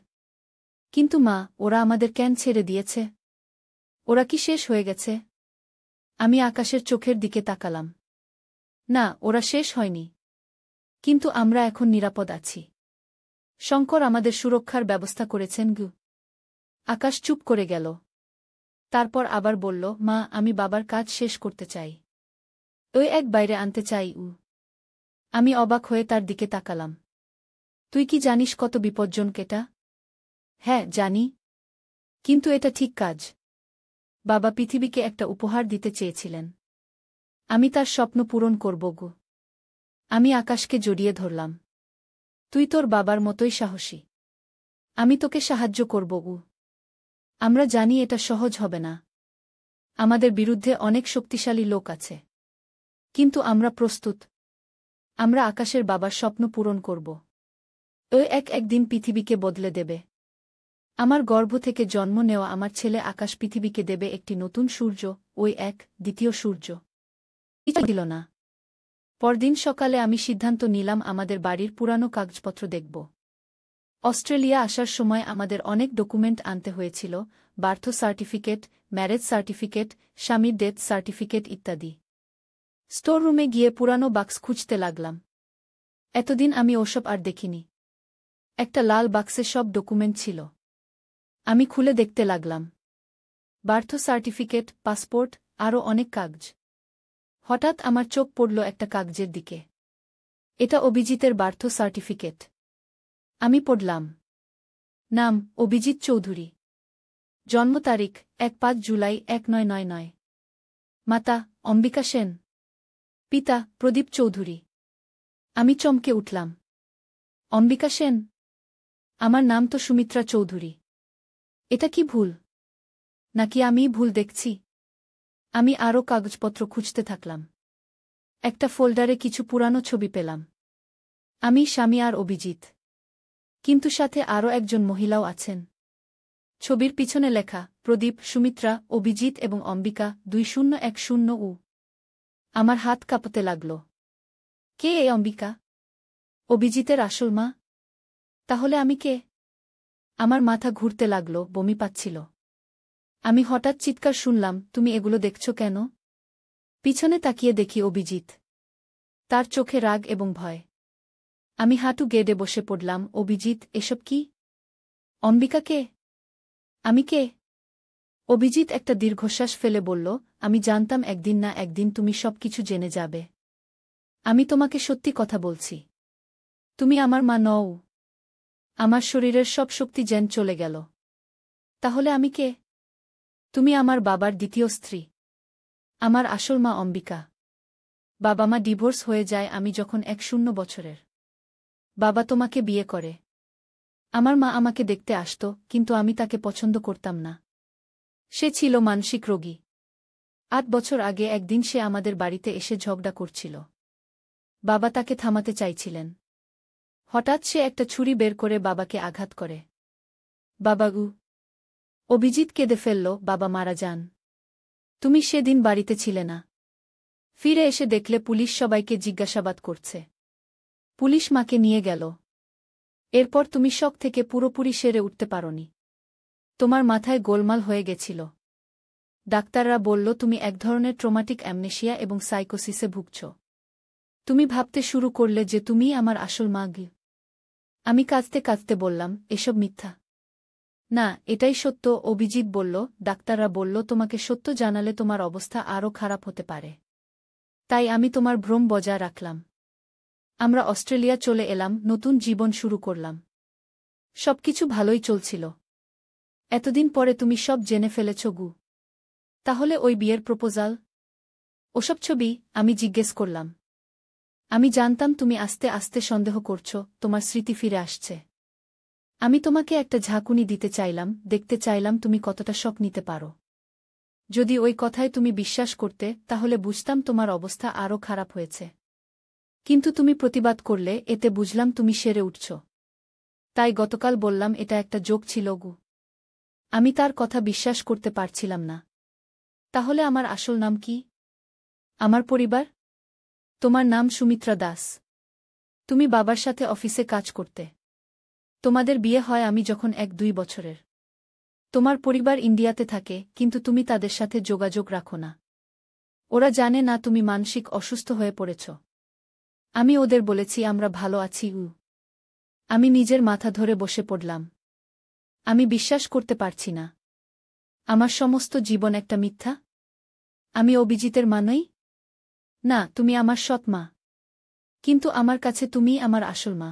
কিন্তু মা, ওরা আমাদের কেন ছেড়ে দিয়েছে? ওরা কি শেষ হয়ে গেছে? আমি আকাশের চোখের দিকে তাকালাম। না, ওরা শেষ হয়নি। কিন্তু আমরা এখন নিরাপদ আছি। শঙ্কর আমাদের সুরক্ষার ব্যবস্থা করেছেন গু। আকাশ চুপ করে গেল। তারপর আবার বলল, মা, আমি বাবার কাজ শেষ করতে চাই। ওই এক বাইরে আনতে চাই। আমি অবাক হয়ে তার দিকে তাকালাম। তুই কি জানিস কত বিপজ্জনক এটা? হ্যাঁ, জানি। কিন্তু এটা ঠিক কাজ। বাবা পৃথিবীকে একটা উপহার দিতে চেয়েছিলেন। আমি তার স্বপ্ন পূরণ করব গো। আমি আকাশকে জড়িয়ে ধরলাম। তুই তোর বাবার মতোই সাহসী। আমি তোকে সাহায্য করব গো। আমরা জানি এটা সহজ হবে না। আমাদের বিরুদ্ধে অনেক শক্তিশালী লোক আছে। কিন্তু আমরা প্রস্তুত। আমরা আকাশের বাবার স্বপ্ন পূরণ করব। ওই একদিন পৃথিবীকে বদলে দেবে। আমার গর্ভ থেকে জন্ম নেওয়া আমার ছেলে আকাশ পৃথিবীকে দেবে একটি নতুন সূর্য, ওই এক দ্বিতীয় সূর্য। দিল না। পরদিন সকালে আমি সিদ্ধান্ত নিলাম আমাদের বাড়ির পুরানো কাগজপত্র দেখব। অস্ট্রেলিয়া আসার সময় আমাদের অনেক ডকুমেন্ট আনতে হয়েছিল, বার্থ সার্টিফিকেট, ম্যারেজ সার্টিফিকেট, স্বামীর ডেথ সার্টিফিকেট ইত্যাদি। স্টোর রুমে গিয়ে পুরানো বাক্স খুঁজতে লাগলাম। এতদিন আমি ওসব আর দেখিনি। একটা লাল বাক্সে সব ডকুমেন্ট ছিল। আমি খুলে দেখতে লাগলাম। বার্থ সার্টিফিকেট, পাসপোর্ট, আরও অনেক কাগজ। হঠাৎ আমার চোখ পড়ল একটা কাগজের দিকে। এটা অভিজিতের বার্থ সার্টিফিকেট। আমি পড়লাম। নাম অভিজিৎ চৌধুরী। জন্ম তারিখ ১-৫ জুলাই ১৯৯৯। মাতা অম্বিকা সেন। পিতা প্রদীপ চৌধুরী। আমি চমকে উঠলাম। অম্বিকা সেন? আমার নাম তো সুমিত্রা চৌধুরী। এটা কি ভুল? নাকি আমিই ভুল দেখছি? আমি আরও কাগজপত্র খুঁজতে থাকলাম। একটা ফোল্ডারে কিছু পুরানো ছবি পেলাম। আমি, স্বামী আর অভিজিৎ। কিন্তু সাথে আরও একজন মহিলাও আছেন। ছবির পিছনে লেখা প্রদীপ, সুমিত্রা, অভিজিৎ এবং অম্বিকা ২০১০। আমার হাত কাঁপতে লাগল। কে এই অম্বিকা? অভিজিতের আসল মা? তাহলে আমি কে? আমার মাথা ঘুরতে লাগল, বমি পাচ্ছিল। আমি হঠাৎ চিৎকার শুনলাম, তুমি এগুলো দেখছ কেন? পিছনে তাকিয়ে দেখি অভিজিৎ। তার চোখে রাগ এবং ভয়। আমি হাঁটু গেড়ে বসে পড়লাম। অভিজিৎ, এসব কি? অম্বিকা কে? আমি কে? অভিজিৎ একটা দীর্ঘশ্বাস ফেলে বলল, আমি জানতাম একদিন না একদিন তুমি সবকিছু জেনে যাবে। আমি তোমাকে সত্যি কথা বলছি। তুমি আমার মা নও। আমার শরীরের সব শক্তি যেন চলে গেল। তাহলে আমি কে? তুমি আমার বাবার দ্বিতীয় স্ত্রী। আমার আসল মা অম্বিকা। বাবা মা ডিভোর্স হয়ে যায় আমি যখন ১-০ বছরের। বাবা তোমাকে বিয়ে করে। আমার মা আমাকে দেখতে আসত, কিন্তু আমি তাকে পছন্দ করতাম না। সে ছিল মানসিক রোগী। ৮ বছর আগে একদিন সে আমাদের বাড়িতে এসে ঝগড়া করছিল। বাবা তাকে থামাতে চাইছিলেন। হঠাৎ সে একটা ছুরি বের করে বাবাকে আঘাত করে। বাবা অভিজিৎ কেঁদে ফেলল, বাবা মারা যান। তুমি সেদিন বাড়িতে ছিলে না। ফিরে এসে দেখলে পুলিশ সবাইকে জিজ্ঞাসাবাদ করছে। পুলিশ মাকে নিয়ে গেল। এরপর তুমি শক থেকে পুরোপুরি সেরে উঠতে পারোনি। তোমার মাথায় গোলমাল হয়ে গেছিল। ডাক্তাররা বলল তুমি এক ধরনের ট্রমাটিক অ্যামনেশিয়া এবং সাইকোসিসে ভুগছ। তুমি ভাবতে শুরু করলে যে তুমিই আমার আসল মা। আমি কাঁদতে কাঁদতে বললাম, এসব মিথ্যা। না, এটাই সত্য। অভিজিৎ বলল, ডাক্তাররা বলল তোমাকে সত্য জানালে তোমার অবস্থা আরও খারাপ হতে পারে। তাই আমি তোমার ভ্রম বজায় রাখলাম। আমরা অস্ট্রেলিয়া চলে এলাম, নতুন জীবন শুরু করলাম। সবকিছু ভালোই চলছিল। এতদিন পরে তুমি সব জেনে ফেলেছ গু। তাহলে ওই বিয়ের প্রপোজাল? ওসব ছবি? আমি জিজ্ঞেস করলাম। আমি জানতাম তুমি আস্তে আস্তে সন্দেহ করছ, তোমার স্মৃতি ফিরে আসছে। আমি তোমাকে একটা ঝাঁকুনি দিতে চাইলাম, দেখতে চাইলাম তুমি কতটা শক নিতে পারো। যদি ওই কথায় তুমি বিশ্বাস করতে, তাহলে বুঝতাম তোমার অবস্থা আরও খারাপ হয়েছে। কিন্তু তুমি প্রতিবাদ করলে, এতে বুঝলাম তুমি সেরে উঠছ। তাই গতকাল বললাম এটা একটা জোক ছিল গু। আমি তার কথা বিশ্বাস করতে পারছিলাম না। তাহলে আমার আসল নাম কি? আমার পরিবার? তোমার নাম সুমিত্রা দাস। তুমি বাবার সাথে অফিসে কাজ করতে। তোমাদের বিয়ে হয় আমি যখন ১-২ বছরের। তোমার পরিবার ইন্ডিয়াতে থাকে, কিন্তু তুমি তাদের সাথে যোগাযোগ রাখো না। ওরা জানে না তুমি মানসিক অসুস্থ হয়ে পড়েছ। আমি ওদের বলেছি আমরা ভালো আছি। আমি নিজের মাথা ধরে বসে পড়লাম। আমি বিশ্বাস করতে পারছি না। আমার সমস্ত জীবন একটা মিথ্যা? আমি অভিজিতের মা নই? না, তুমি আমার সৎ মা। কিন্তু আমার কাছে তুমিই আমার আসল মা।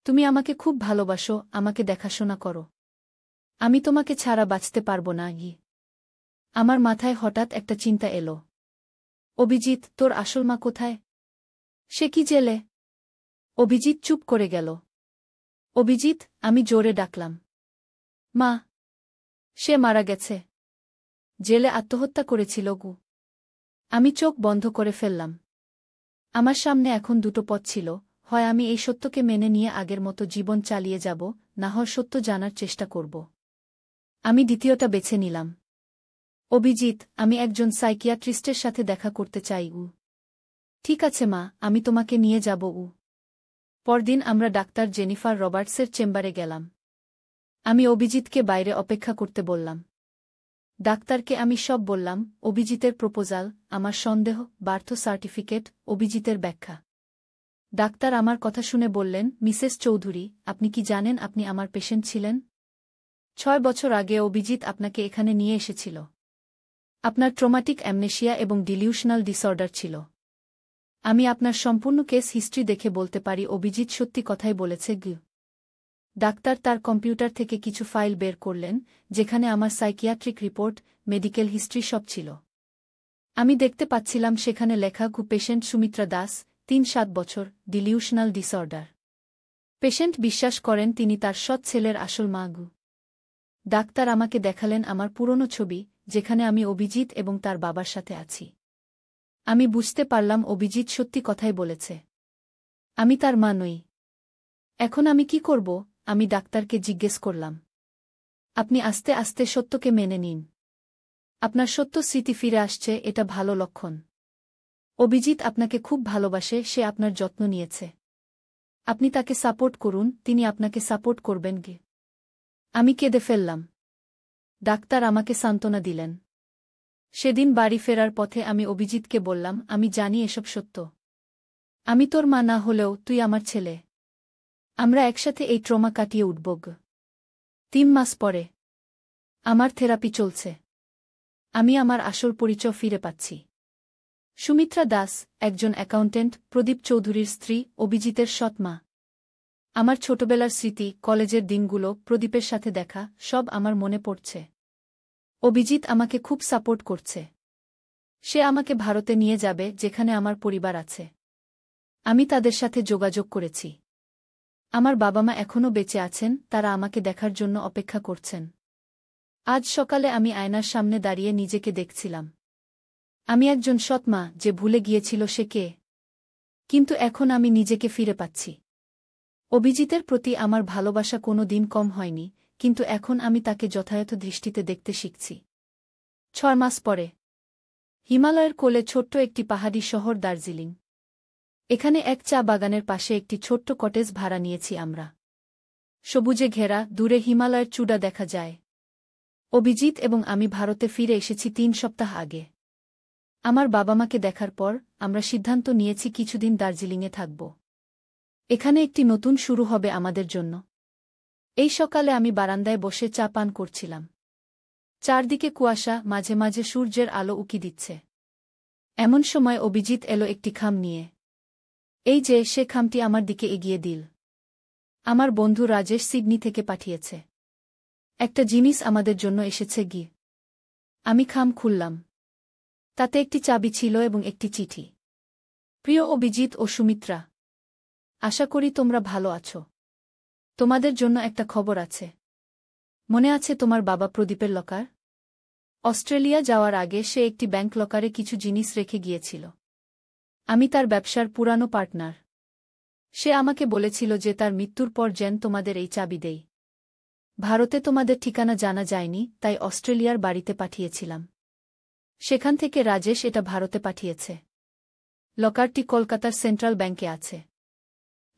তুমি আমাকে খুব ভালোবাসো, আমাকে দেখাশোনা করো। আমি তোমাকে ছাড়া বাঁচতে পারব না। আমার মাথায় হঠাৎ একটা চিন্তা এলো। অভিজিৎ, তোর আসল মা কোথায়? সে কি জেলে? অভিজিৎ চুপ করে গেল। অভিজিৎ, আমি জোরে ডাকলাম। মা! সে মারা গেছে। জেলে আত্মহত্যা করেছিল গু। আমি চোখ বন্ধ করে ফেললাম। আমার সামনে এখন দুটো পথ ছিল, হয় আমি এই সত্যকে মেনে নিয়ে আগের মতো জীবন চালিয়ে যাব, না হয় সত্য জানার চেষ্টা করব। আমি দ্বিতীয়টা বেছে নিলাম। অভিজিৎ, আমি একজন সাইকিয়াট্রিস্টের সাথে দেখা করতে চাই। ঠিক আছে মা, আমি তোমাকে নিয়ে যাব। পরদিন আমরা ডাক্তার জেনিফার রবার্টসের চেম্বারে গেলাম। আমি অভিজিৎকে বাইরে অপেক্ষা করতে বললাম। ডাক্তারকে আমি সব বললাম, অভিজিতের প্রপোজাল, আমার সন্দেহ, বার্থ সার্টিফিকেট, অভিজিতের ব্যাখ্যা। ডাক্তার আমার কথা শুনে বললেন, মিসেস চৌধুরী, আপনি কি জানেন আপনি আমার পেশেন্ট ছিলেন? 6 বছর আগে অভিজিৎ আপনাকে এখানে নিয়ে এসেছিল। আপনার ট্রমাটিক অ্যামনেশিয়া এবং ডিলিউশনাল ডিসঅর্ডার ছিল। আমি আপনার সম্পূর্ণ কেস হিস্ট্রি দেখে বলতে পারি অভিজিৎ সত্যি কথাই বলেছে। ডাক্তার তার কম্পিউটার থেকে কিছু ফাইল বের করলেন, যেখানে আমার সাইকিয়াট্রিক রিপোর্ট, মেডিকেল হিস্ট্রি সব ছিল। আমি দেখতে পাচ্ছিলাম সেখানে লেখা পেশেন্ট সুমিত্রা দাস, 3-7 বছর, ডিলিউশনাল ডিসঅর্ডার। পেশেন্ট বিশ্বাস করেন তিনি তার সৎ ছেলের আসল মা। ডাক্তার আমাকে দেখালেন আমার পুরনো ছবি, যেখানে আমি অভিজিৎ এবং তার বাবার সাথে আছি। আমি বুঝতে পারলাম অভিজিৎ সত্যি কথাই বলেছে। আমি তার মা নই। এখন আমি কি করব? আমি ডাক্তারকে জিজ্ঞেস করলাম। আপনি আস্তে আস্তে সত্যকে মেনে নিন। আপনার সত্য স্মৃতি ফিরে আসছে, এটা ভালো লক্ষণ। অভিজিৎ আপনাকে খুব ভালোবাসে, সে আপনার যত্ন নিয়েছে। আপনি তাকে সাপোর্ট করুন, তিনি আপনাকে সাপোর্ট করবেন। আমি কেঁদে ফেললাম। ডাক্তার আমাকে সান্ত্বনা দিলেন। সেদিন বাড়ি ফেরার পথে আমি অভিজিৎকে বললাম, আমি জানি এসব সত্য। আমি তোর মা না হলেও তুই আমার ছেলে। আমরা একসাথে এই ট্রমা কাটিয়ে উঠব। 3 মাস পরে আমার থেরাপি চলছে। আমি আমার আসল পরিচয় ফিরে পাচ্ছি। সুমিত্রা দাস, একজন অ্যাকাউন্টেন্ট, প্রদীপ চৌধুরীর স্ত্রী, অভিজিতের সৎ মা। আমার ছোটবেলার স্মৃতি, কলেজের দিনগুলো, প্রদীপের সাথে দেখা, সব আমার মনে পড়ছে। অভিজিৎ আমাকে খুব সাপোর্ট করছে। সে আমাকে ভারতে নিয়ে যাবে, যেখানে আমার পরিবার আছে। আমি তাদের সাথে যোগাযোগ করেছি। আমার বাবা মা এখনও বেঁচে আছেন, তারা আমাকে দেখার জন্য অপেক্ষা করছেন। আজ সকালে আমি আয়নার সামনে দাঁড়িয়ে নিজেকে দেখছিলাম। আমি একজন সৎ মা, যে ভুলে গিয়েছিল সে কে। কিন্তু এখন আমি নিজেকে ফিরে পাচ্ছি। অভিজিতের প্রতি আমার ভালোবাসা কোনো দিন কম হয়নি, কিন্তু এখন আমি তাকে যথাযথ দৃষ্টিতে দেখতে শিখছি। 6 মাস পরে হিমালয়ের কোলে ছোট্ট একটি পাহাড়ি শহর দার্জিলিং। এখানে এক চা বাগানের পাশে একটি ছোট্ট কটেজ ভাড়া নিয়েছি আমরা। সবুজে ঘেরা, দূরে হিমালয়ের চূড়া দেখা যায়। অভিজিৎ এবং আমি ভারতে ফিরে এসেছি 3 সপ্তাহ আগে। আমার বাবা মাকে দেখার পর আমরা সিদ্ধান্ত নিয়েছি কিছুদিন দার্জিলিংয়ে থাকব। এখানে একটি নতুন শুরু হবে আমাদের জন্য। এই সকালে আমি বারান্দায় বসে চা পান করছিলাম। চারদিকে কুয়াশা, মাঝে মাঝে সূর্যের আলো উকি দিচ্ছে। এমন সময় অভিজিৎ এলো একটি খাম নিয়ে। এই যে, সে খামটি আমার দিকে এগিয়ে দিল। আমার বন্ধু রাজেশ সিডনি থেকে পাঠিয়েছে। একটা জিনিস আমাদের জন্য এসেছে। আমি খাম খুললাম। তাতে একটি চাবি ছিল এবং একটি চিঠি। প্রিয় অভিজিৎ ও সুমিত্রা, আশা করি তোমরা ভালো আছো। তোমাদের জন্য একটা খবর আছে। মনে আছে তোমার বাবা প্রদীপের লকার? অস্ট্রেলিয়া যাওয়ার আগে সে একটি ব্যাংক লকারে কিছু জিনিস রেখে গিয়েছিল। আমি তার ব্যবসার পুরানো পার্টনার। সে আমাকে বলেছিল যে তার মৃত্যুর পর যেন তোমাদের এই চাবি দেই। ভারতে তোমাদের ঠিকানা জানা যায়নি, তাই অস্ট্রেলিয়ার বাড়িতে পাঠিয়েছিলাম। সেখান থেকে রাজেশ এটা ভারতে পাঠিয়েছে। লকারটি কলকাতার সেন্ট্রাল ব্যাংকে আছে।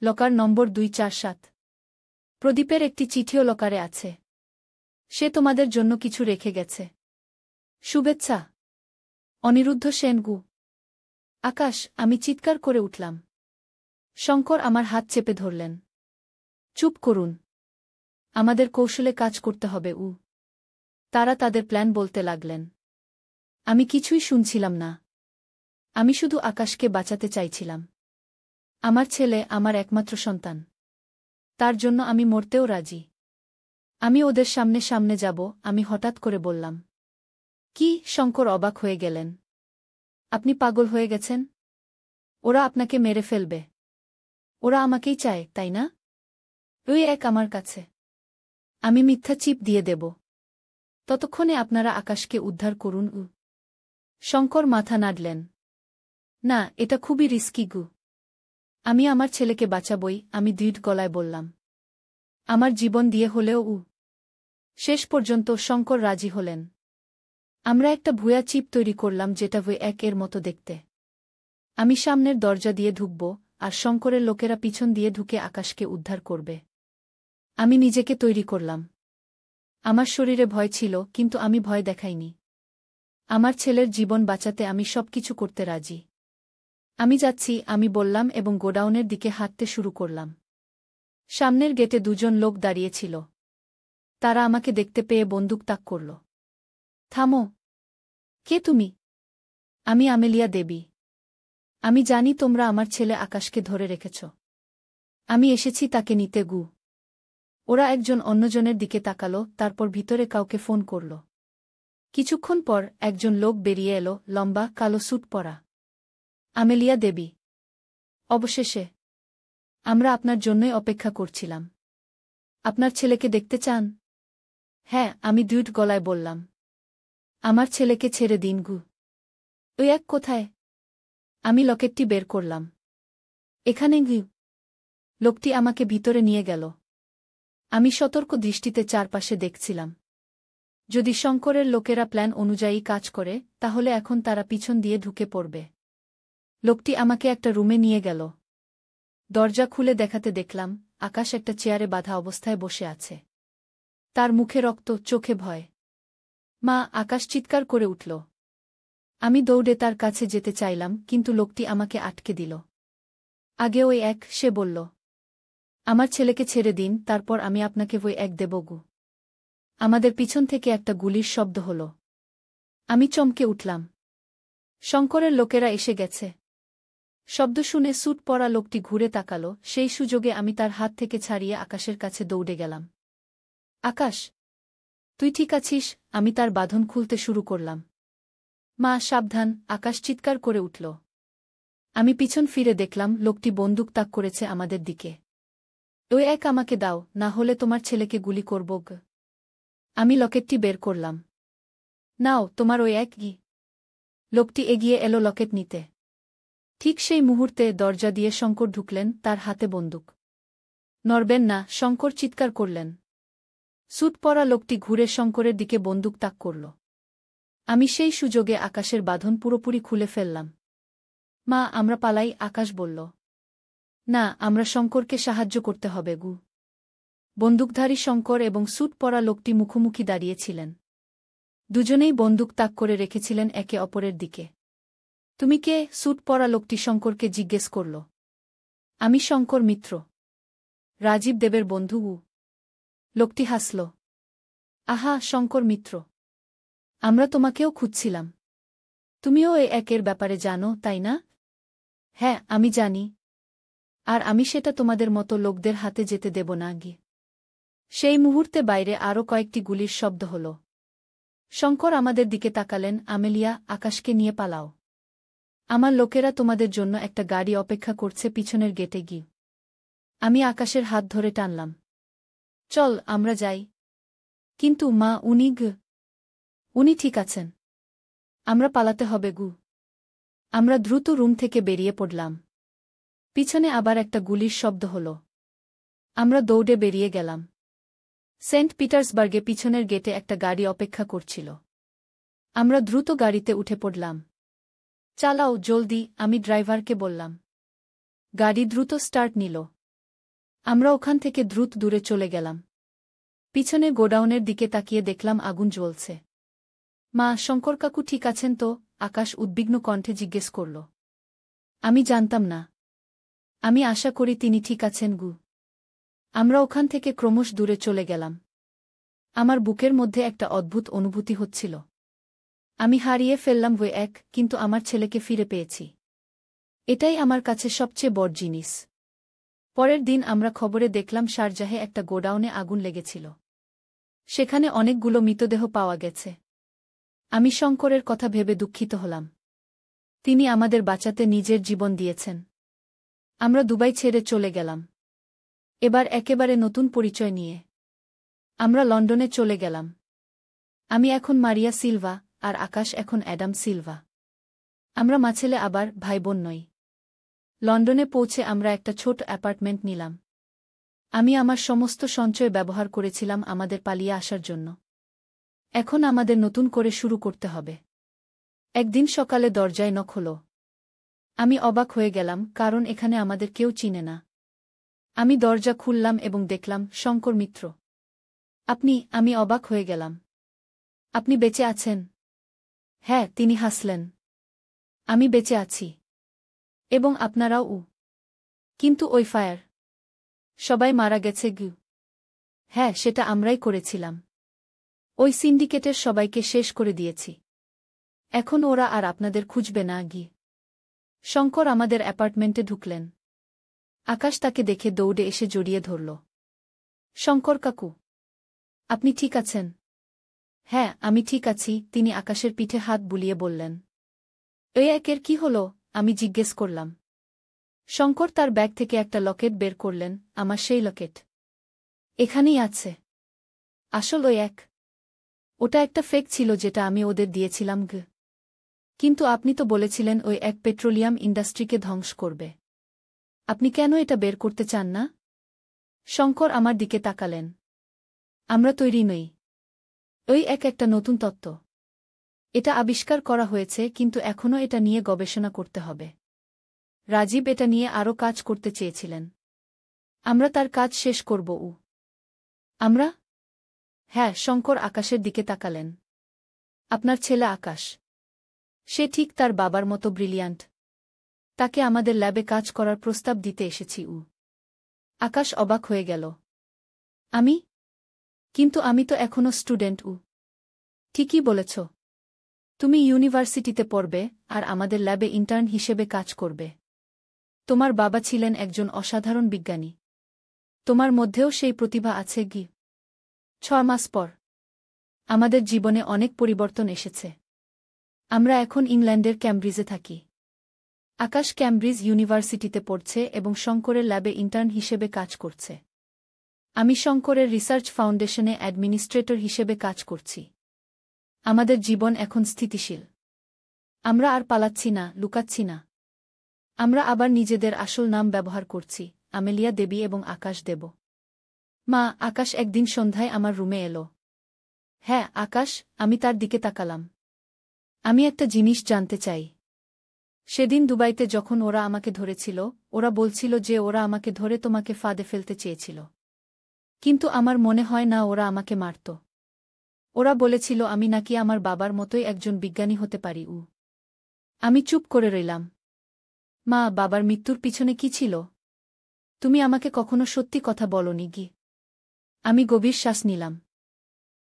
লকার নম্বর 247। প্রদীপের একটি চিঠিও লকারে আছে। সে তোমাদের জন্য কিছু রেখে গেছে। শুভেচ্ছা, অনিরুদ্ধ সেনগু। আকাশ, আমি চিৎকার করে উঠলাম। শঙ্কর আমার হাত চেপে ধরলেন। চুপ করুন। আমাদের কৌশলে কাজ করতে হবে। তারা তাদের প্ল্যান বলতে লাগলেন। আমি কিছুই শুনছিলাম না। আমি শুধু আকাশকে বাঁচাতে চাইছিলাম। আমার ছেলে, আমার একমাত্র সন্তান। তার জন্য আমি মরতেও রাজি। আমি ওদের সামনে সামনে যাব। আমি হঠাৎ করে বললাম। কি? শঙ্কর অবাক হয়ে গেলেন। আপনি পাগল হয়ে গেছেন? ওরা আপনাকে মেরে ফেলবে। ওরা আমাকেই চায়, তাই না? ওই এক আমার কাছে। আমি মিথ্যা চিপ দিয়ে দেব। ততক্ষণে আপনারা আকাশকে উদ্ধার করুন। শঙ্কর মাথা নাড়লেন। না, এটা খুবই রিস্কি। আমি আমার ছেলেকে বাঁচাবই, আমি দৃঢ় গলায় বললাম। আমার জীবন দিয়ে হলেও। শেষ পর্যন্ত শঙ্কর রাজি হলেন। আমরা একটা ভুয়া চিপ তৈরি করলাম, যেটা V1 এর মতো দেখতে। আমি সামনের দরজা দিয়ে ঢুকব, আর শঙ্করের লোকেরা পিছন দিয়ে ঢুকে আকাশকে উদ্ধার করবে। আমি নিজেকে তৈরি করলাম। আমার শরীরে ভয় ছিল, কিন্তু আমি ভয় দেখাইনি। আমার ছেলের জীবন বাঁচাতে আমি সবকিছু করতে রাজি। আমি যাচ্ছি, আমি বললাম এবং গোডাউনের দিকে হাঁটতে শুরু করলাম। সামনের গেটে দুজন লোক দাঁড়িয়েছিল। তারা আমাকে দেখতে পেয়ে বন্দুক তাক করল। থামো। কে তুমি? আমি আমেলিয়া দেবী। আমি জানি তোমরা আমার ছেলে আকাশকে ধরে রেখেছ। আমি এসেছি তাকে নিতে। ওরা একজন অন্যজনের দিকে তাকালো, তারপর ভিতরে কাউকে ফোন করল। কিছুক্ষণ পর একজন লোক বেরিয়ে এলো, লম্বা, কালো স্যুট পরা। আমেলিয়া দেবী। অবশেষে। আমরা আপনার জন্যই অপেক্ষা করছিলাম। আপনার ছেলেকে দেখতে চান? হ্যাঁ, আমি দ্রুত গলায় বললাম। আমার ছেলেকে ছেড়ে দিন। ওই এক কোথায়? আমি লকেটটি বের করলাম। এখানে। লোকটি আমাকে ভিতরে নিয়ে গেল। আমি সতর্ক দৃষ্টিতে চারপাশে দেখছিলাম। যদি শঙ্করের লোকেরা প্ল্যান অনুযায়ী কাজ করে, তাহলে এখন তারা পিছন দিয়ে ঢুকে পড়বে। লোকটি আমাকে একটা রুমে নিয়ে গেল। দরজা খুলে দেখাতে দেখলাম আকাশ একটা চেয়ারে বাঁধা অবস্থায় বসে আছে। তার মুখে রক্ত, চোখে ভয়। মা! আকাশ চিৎকার করে উঠল। আমি দৌড়ে তার কাছে যেতে চাইলাম, কিন্তু লোকটি আমাকে আটকে দিল। আগে ওই এক, সে বলল। আমার ছেলেকে ছেড়ে দিন, তারপর আমি আপনাকে ওই এক দেব। আমাদের পিছন থেকে একটা গুলির শব্দ হল। আমি চমকে উঠলাম। শঙ্করের লোকেরা এসে গেছে। শব্দ শুনে স্যুট পরা লোকটি ঘুরে তাকালো, সেই সুযোগে আমি তার হাত থেকে ছাড়িয়ে আকাশের কাছে দৌড়ে গেলাম। আকাশ! তুই ঠিক আছিস? আমি তার বাঁধন খুলতে শুরু করলাম। মা, সাবধান! আকাশ চিৎকার করে উঠল। আমি পিছন ফিরে দেখলাম লোকটি বন্দুক তাক করেছে আমাদের দিকে। ওই এক, আমাকে দাও, না হলে তোমার ছেলেকে গুলি করব। আমি লকেটটি বের করলাম। নাও, তোমার ওই এক। লোকটি এগিয়ে এলো লকেট নিতে। ঠিক সেই মুহূর্তে দরজা দিয়ে শঙ্কর ঢুকলেন, তার হাতে বন্দুক। নড়বেন না! শঙ্কর চিৎকার করলেন। স্যুট পরা লোকটি ঘুরে শঙ্করের দিকে বন্দুক তাক করল। আমি সেই সুযোগে আকাশের বাঁধন পুরোপুরি খুলে ফেললাম। মা, আমরা পালাই! আকাশ বলল। না, আমরা শঙ্করকে সাহায্য করতে হবে। বন্দুকধারী শঙ্কর এবং স্যুট পরা লোকটি মুখোমুখি দাঁড়িয়েছিলেন। দুজনেই বন্দুক তাক করে রেখেছিলেন একে অপরের দিকে। তুমি কে? স্যুট পরা লোকটি শঙ্করকে জিজ্ঞেস করল। আমি শঙ্কর মিত্র, রাজীব দেবের বন্ধু। লোকটি হাসল। আহা, শঙ্কর মিত্র! আমরা তোমাকেও খুঁজছিলাম। তুমিও এই একের ব্যাপারে জানো, তাই না? হ্যাঁ, আমি জানি। আর আমি সেটা তোমাদের মতো লোকদের হাতে যেতে দেব না। সেই মুহূর্তে বাইরে আরও কয়েকটি গুলির শব্দ হল। শঙ্কর আমাদের দিকে তাকালেন। আমেলিয়া, আকাশকে নিয়ে পালাও। আমার লোকেরা তোমাদের জন্য একটা গাড়ি অপেক্ষা করছে পিছনের গেটে। আমি আকাশের হাত ধরে টানলাম। চল, আমরা যাই। কিন্তু মা, উনি ঠিক আছেন। আমরা পালাতে হবে। আমরা দ্রুত রুম থেকে বেরিয়ে পড়লাম। পিছনে আবার একটা গুলির শব্দ হল। আমরা দৌড়ে বেরিয়ে গেলাম। সেন্ট পিটার্সবার্গে পিছনের গেটে একটা গাড়ি অপেক্ষা করছিল। আমরা দ্রুত গাড়িতে উঠে পড়লাম। চালাও, জলদি! আমি ড্রাইভারকে বললাম। গাড়ি দ্রুত স্টার্ট নিল। আমরা ওখান থেকে দ্রুত দূরে চলে গেলাম। পিছনে গোডাউনের দিকে তাকিয়ে দেখলাম আগুন জ্বলছে। মা, শঙ্কর কাকু ঠিক আছেন তো? আকাশ উদ্বিগ্ন কণ্ঠে জিজ্ঞেস করল। আমি জানতাম না। আমি আশা করি তিনি ঠিক আছেন। আমরা ওখান থেকে ক্রমশ দূরে চলে গেলাম। আমার বুকের মধ্যে একটা অদ্ভুত অনুভূতি হচ্ছিল। আমি হারিয়ে ফেললাম ওই এক, কিন্তু আমার ছেলেকে ফিরে পেয়েছি। এটাই আমার কাছে সবচেয়ে বড় জিনিস। পরের দিন আমরা খবরে দেখলাম শারজাহে একটা গোডাউনে আগুন লেগেছিল। সেখানে অনেকগুলো মৃতদেহ পাওয়া গেছে। আমি শঙ্করের কথা ভেবে দুঃখিত হলাম। তিনি আমাদের বাঁচাতে নিজের জীবন দিয়েছেন। আমরা দুবাই ছেড়ে চলে গেলাম। এবার একেবারে নতুন পরিচয় নিয়ে আমরা লন্ডনে চলে গেলাম। আমি এখন মারিয়া সিলভা, আর আকাশ এখন অ্যাডাম সিলভা। আমরা মাছেলে আবার ভাই বোন নই। লন্ডনে পৌঁছে আমরা একটা ছোট অ্যাপার্টমেন্ট নিলাম। আমি আমার সমস্ত সঞ্চয় ব্যবহার করেছিলাম আমাদের পালিয়ে আসার জন্য। এখন আমাদের নতুন করে শুরু করতে হবে। একদিন সকালে দরজায় নক হলো। আমি অবাক হয়ে গেলাম, কারণ এখানে আমাদের কেউ চিনে না। আমি দরজা খুললাম এবং দেখলাম শঙ্কর মিত্র। আমি অবাক হয়ে গেলাম। আপনি বেঁচে আছেন? হ্যাঁ, তিনি হাসলেন। আমি বেঁচে আছি। এবং আপনারাও। কিন্তু ওই ফায়ার। সবাই মারা গেছে গু। হ্যাঁ, সেটা আমরাই করেছিলাম। ওই সিন্ডিকেটের সবাইকে শেষ করে দিয়েছি। এখন ওরা আর আপনাদের খুঁজবে না গি। শঙ্কর আমাদের অ্যাপার্টমেন্টে ঢুকলেন। আকাশ তাকে দেখে দৌড়ে এসে জড়িয়ে ধরল। শঙ্কর কাকু, আপনি ঠিক আছেন? হ্যাঁ, আমি ঠিক আছি, তিনি আকাশের পিঠে হাত বুলিয়ে বললেন। এই একের কি হল? আমি জিজ্ঞেস করলাম। শঙ্কর তার ব্যাগ থেকে একটা লকেট বের করলেন। আমার সেই লকেট এখানেই আছে। আসল ওই এক। ওটা একটা ফেক ছিল যেটা আমি ওদের দিয়েছিলাম গ। কিন্তু আপনি তো বলেছিলেন ওই এক পেট্রোলিয়াম ইন্ডাস্ট্রিকে ধ্বংস করবে। আপনি কেন এটা বের করতে চান না? শঙ্কর আমার দিকে তাকালেন। আমরা তৈরি নই। ওই একটা নতুন তত্ত্ব। এটা আবিষ্কার করা হয়েছে, কিন্তু এখনও এটা নিয়ে গবেষণা করতে হবে। রাজীব এটা নিয়ে আরও কাজ করতে চেয়েছিলেন। আমরা তার কাজ শেষ করব। আমরা? হ্যাঁ, শঙ্কর আকাশের দিকে তাকালেন। আপনার ছেলে আকাশ। সে ঠিক তার বাবার মতো ব্রিলিয়ান্ট। তাকে আমাদের ল্যাবে কাজ করার প্রস্তাব দিতে এসেছি। আকাশ অবাক হয়ে গেল। আমি? কিন্তু আমি তো এখনও স্টুডেন্ট। ঠিকই বলেছ। তুমি ইউনিভার্সিটিতে পড়বে আর আমাদের ল্যাবে ইন্টার্ন হিসেবে কাজ করবে। তোমার বাবা ছিলেন একজন অসাধারণ বিজ্ঞানী। তোমার মধ্যেও সেই প্রতিভা আছে গি। 6 মাস পর আমাদের জীবনে অনেক পরিবর্তন এসেছে। আমরা এখন ইংল্যান্ডের ক্যামব্রিজে থাকি। আকাশ ক্যামব্রিজ ইউনিভার্সিটিতে পড়ছে এবং শঙ্করের ল্যাবে ইন্টার্ন হিসেবে কাজ করছে। আমি শঙ্করের রিসার্চ ফাউন্ডেশনে অ্যাডমিনিস্ট্রেটর হিসেবে কাজ করছি। আমাদের জীবন এখন স্থিতিশীল। আমরা আর পালাচ্ছি না, লুকাচ্ছি না। আমরা আবার নিজেদের আসল নাম ব্যবহার করছি, আমেলিয়া দেবী এবং আকাশ দেব। মা, আকাশ একদিন সন্ধ্যায় আমার রুমে এলো। হ্যাঁ, আকাশ, আমি তার দিকে তাকালাম। আমি একটা জিনিস জানতে চাই। সেদিন দুবাইতে যখন ওরা আমাকে ধরেছিল, ওরা বলছিল যে ওরা আমাকে ধরে তোমাকে ফাঁদে ফেলতে চেয়েছিল। কিন্তু আমার মনে হয় না ওরা আমাকে মারত। ওরা বলেছিল আমি নাকি আমার বাবার মতোই একজন বিজ্ঞানী হতে পারি। আমি চুপ করে রইলাম। মা, বাবার মৃত্যুর পিছনে কি ছিল? তুমি আমাকে কখনো সত্যি কথা বলনি গি। আমি গভীর শ্বাস নিলাম।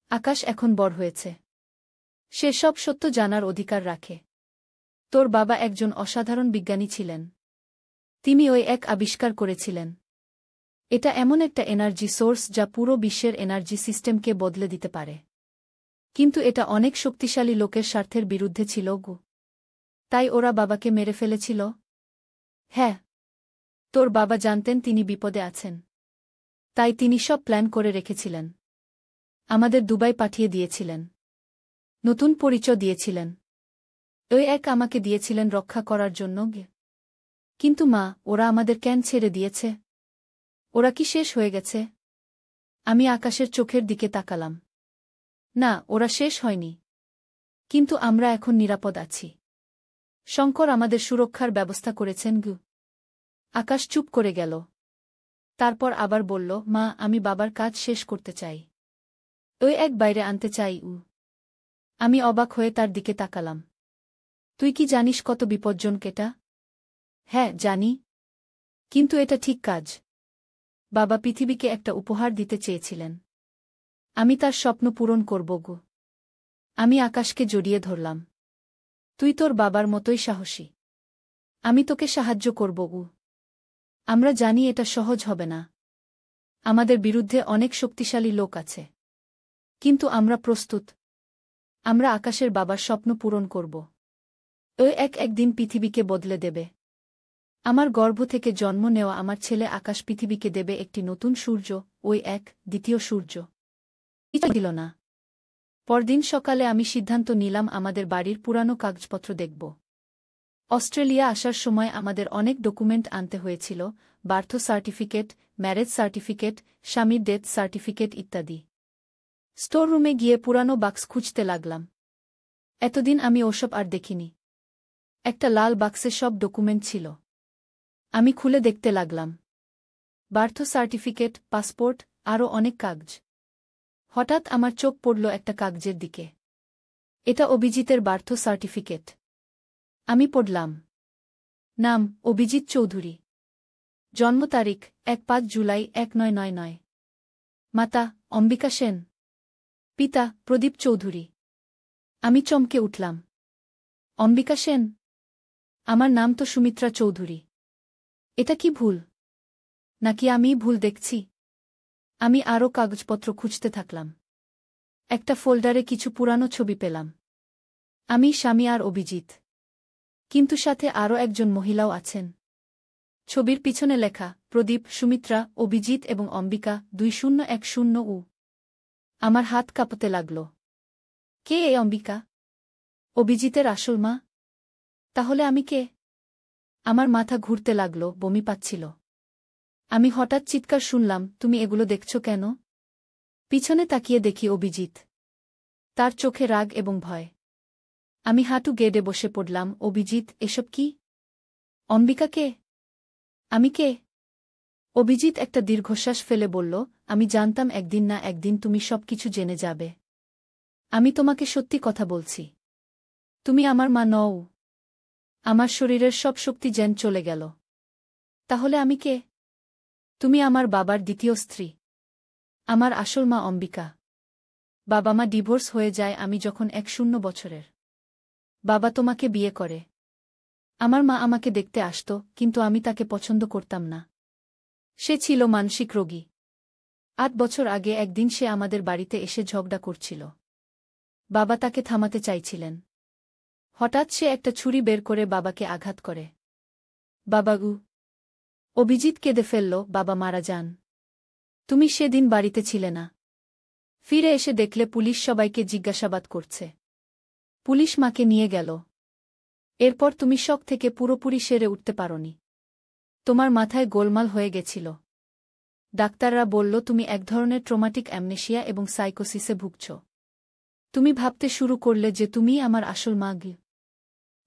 আকাশ এখন বড় হয়েছে। সে সব সত্য জানার অধিকার রাখে। তোর বাবা একজন অসাধারণ বিজ্ঞানী ছিলেন। তিনি ওই এক আবিষ্কার করেছিলেন। এটা এমন একটা এনার্জি সোর্স যা পুরো বিশ্বের এনার্জি সিস্টেমকে বদলে দিতে পারে। কিন্তু এটা অনেক শক্তিশালী লোকের স্বার্থের বিরুদ্ধে ছিল গু। তাই ওরা বাবাকে মেরে ফেলেছিল? হ্যাঁ। তোর বাবা জানতেন তিনি বিপদে আছেন। তাই তিনি সব প্ল্যান করে রেখেছিলেন। আমাদের দুবাই পাঠিয়ে দিয়েছিলেন। নতুন পরিচয় দিয়েছিলেন। ওই এক আমাকে দিয়েছিলেন রক্ষা করার জন্য। কিন্তু মা, ওরা আমাদের কেন ছেড়ে দিয়েছে? ওরা কি শেষ হয়ে গেছে? আমি আকাশের চোখের দিকে তাকালাম। না, ওরা শেষ হয়নি। কিন্তু আমরা এখন নিরাপদ আছি। শঙ্কর আমাদের সুরক্ষার ব্যবস্থা করেছেন গু। আকাশ চুপ করে গেল। তারপর আবার বলল, মা, আমি বাবার কাজ শেষ করতে চাই। ওই এক বাইরে আনতে চাই। আমি অবাক হয়ে তার দিকে তাকালাম। তুই কি জানিস কত বিপজ্জনক এটা? হ্যাঁ, জানি। কিন্তু এটা ঠিক কাজ। বাবা পৃথিবীকে একটা উপহার দিতে চেয়েছিলেন। আমি তার স্বপ্ন পূরণ করব গো। আমি আকাশকে জড়িয়ে ধরলাম। তুই তোর বাবার মতোই সাহসী। আমি তোকে সাহায্য করব গো। আমরা জানি এটা সহজ হবে না। আমাদের বিরুদ্ধে অনেক শক্তিশালী লোক আছে। কিন্তু আমরা প্রস্তুত। আমরা আকাশের বাবার স্বপ্ন পূরণ করব। ওই একদিন পৃথিবীকে বদলে দেবে। আমার গর্ভ থেকে জন্ম নেওয়া আমার ছেলে আকাশ পৃথিবীকে দেবে একটি নতুন সূর্য, ওই দ্বিতীয় সূর্য। কিছু দিল না। পরদিন সকালে আমি সিদ্ধান্ত নিলাম আমাদের বাড়ির পুরানো কাগজপত্র দেখব। অস্ট্রেলিয়া আসার সময় আমাদের অনেক ডকুমেন্ট আনতে হয়েছিল, বার্থ সার্টিফিকেট, ম্যারেজ সার্টিফিকেট, স্বামীর ডেথ সার্টিফিকেট ইত্যাদি। স্টোর রুমে গিয়ে পুরানো বাক্স খুঁজতে লাগলাম। এতদিন আমি ওসব আর দেখিনি। একটা লাল বাক্সে সব ডকুমেন্ট ছিল। আমি খুলে দেখতে লাগলাম। বার্থ সার্টিফিকেট, পাসপোর্ট, আরও অনেক কাগজ। হঠাৎ আমার চোখ পড়ল একটা কাগজের দিকে। এটা অভিজিতের বার্থ সার্টিফিকেট। আমি পড়লাম। নাম অভিজিৎ চৌধুরী। জন্ম তারিখ ১-৫ জুলাই ১৯৯৯। মাতা অম্বিকা সেন। পিতা প্রদীপ চৌধুরী। আমি চমকে উঠলাম। অম্বিকা সেন? আমার নাম তো সুমিত্রা চৌধুরী। এটা কি ভুল? নাকি আমিই ভুল দেখছি? আমি আরও কাগজপত্র খুঁজতে থাকলাম। একটা ফোল্ডারে কিছু পুরানো ছবি পেলাম। আমি, স্বামী আর অভিজিৎ। কিন্তু সাথে আরও একজন মহিলাও আছেন। ছবির পিছনে লেখা প্রদীপ, সুমিত্রা, অভিজিৎ এবং অম্বিকা 2010। আমার হাত কাঁপতে লাগল। কে এই অম্বিকা? অভিজিতের আসল মা? তাহলে আমি কে? আমার মাথা ঘুরতে লাগল, বমি পাচ্ছিল। আমি হঠাৎ চিৎকার শুনলাম, তুমি এগুলো দেখছ কেন? পিছনে তাকিয়ে দেখি অভিজিৎ। তার চোখে রাগ এবং ভয়। আমি হাঁটু গেড়ে বসে পড়লাম। অভিজিৎ, এসব কি? অম্বিকা কে? আমি কে? অভিজিৎ একটা দীর্ঘশ্বাস ফেলে বলল, আমি জানতাম একদিন না একদিন তুমি সবকিছু জেনে যাবে। আমি তোমাকে সত্যি কথা বলছি। তুমি আমার মা নও। আমার শরীরের সব শক্তি যেন চলে গেল। তাহলে আমি কে? তুমি আমার বাবার দ্বিতীয় স্ত্রী। আমার আসল মা অম্বিকা। বাবা মা ডিভোর্স হয়ে যায় আমি যখন ১০ বছরের। বাবা তোমাকে বিয়ে করে। আমার মা আমাকে দেখতে আসত, কিন্তু আমি তাকে পছন্দ করতাম না। সে ছিল মানসিক রোগী। ৮ বছর আগে একদিন সে আমাদের বাড়িতে এসে ঝগড়া করছিল। বাবা তাকে থামাতে চাইছিলেন। হঠাৎ সে একটা ছুরি বের করে বাবাকে আঘাত করে। বাবাগু! অভিজিৎ কেঁদে ফেলল, বাবা মারা যান। তুমি সেদিন বাড়িতে ছিলে না। ফিরে এসে দেখলে পুলিশ সবাইকে জিজ্ঞাসাবাদ করছে। পুলিশ মাকে নিয়ে গেল। এরপর তুমি শক থেকে পুরোপুরি সেরে উঠতে পারোনি। তোমার মাথায় গোলমাল হয়ে গেছিল। ডাক্তাররা বলল তুমি এক ধরনের ট্রমাটিক অ্যামনেশিয়া এবং সাইকোসিসে ভুগছ। তুমি ভাবতে শুরু করলে যে তুমিই আমার আসল মা।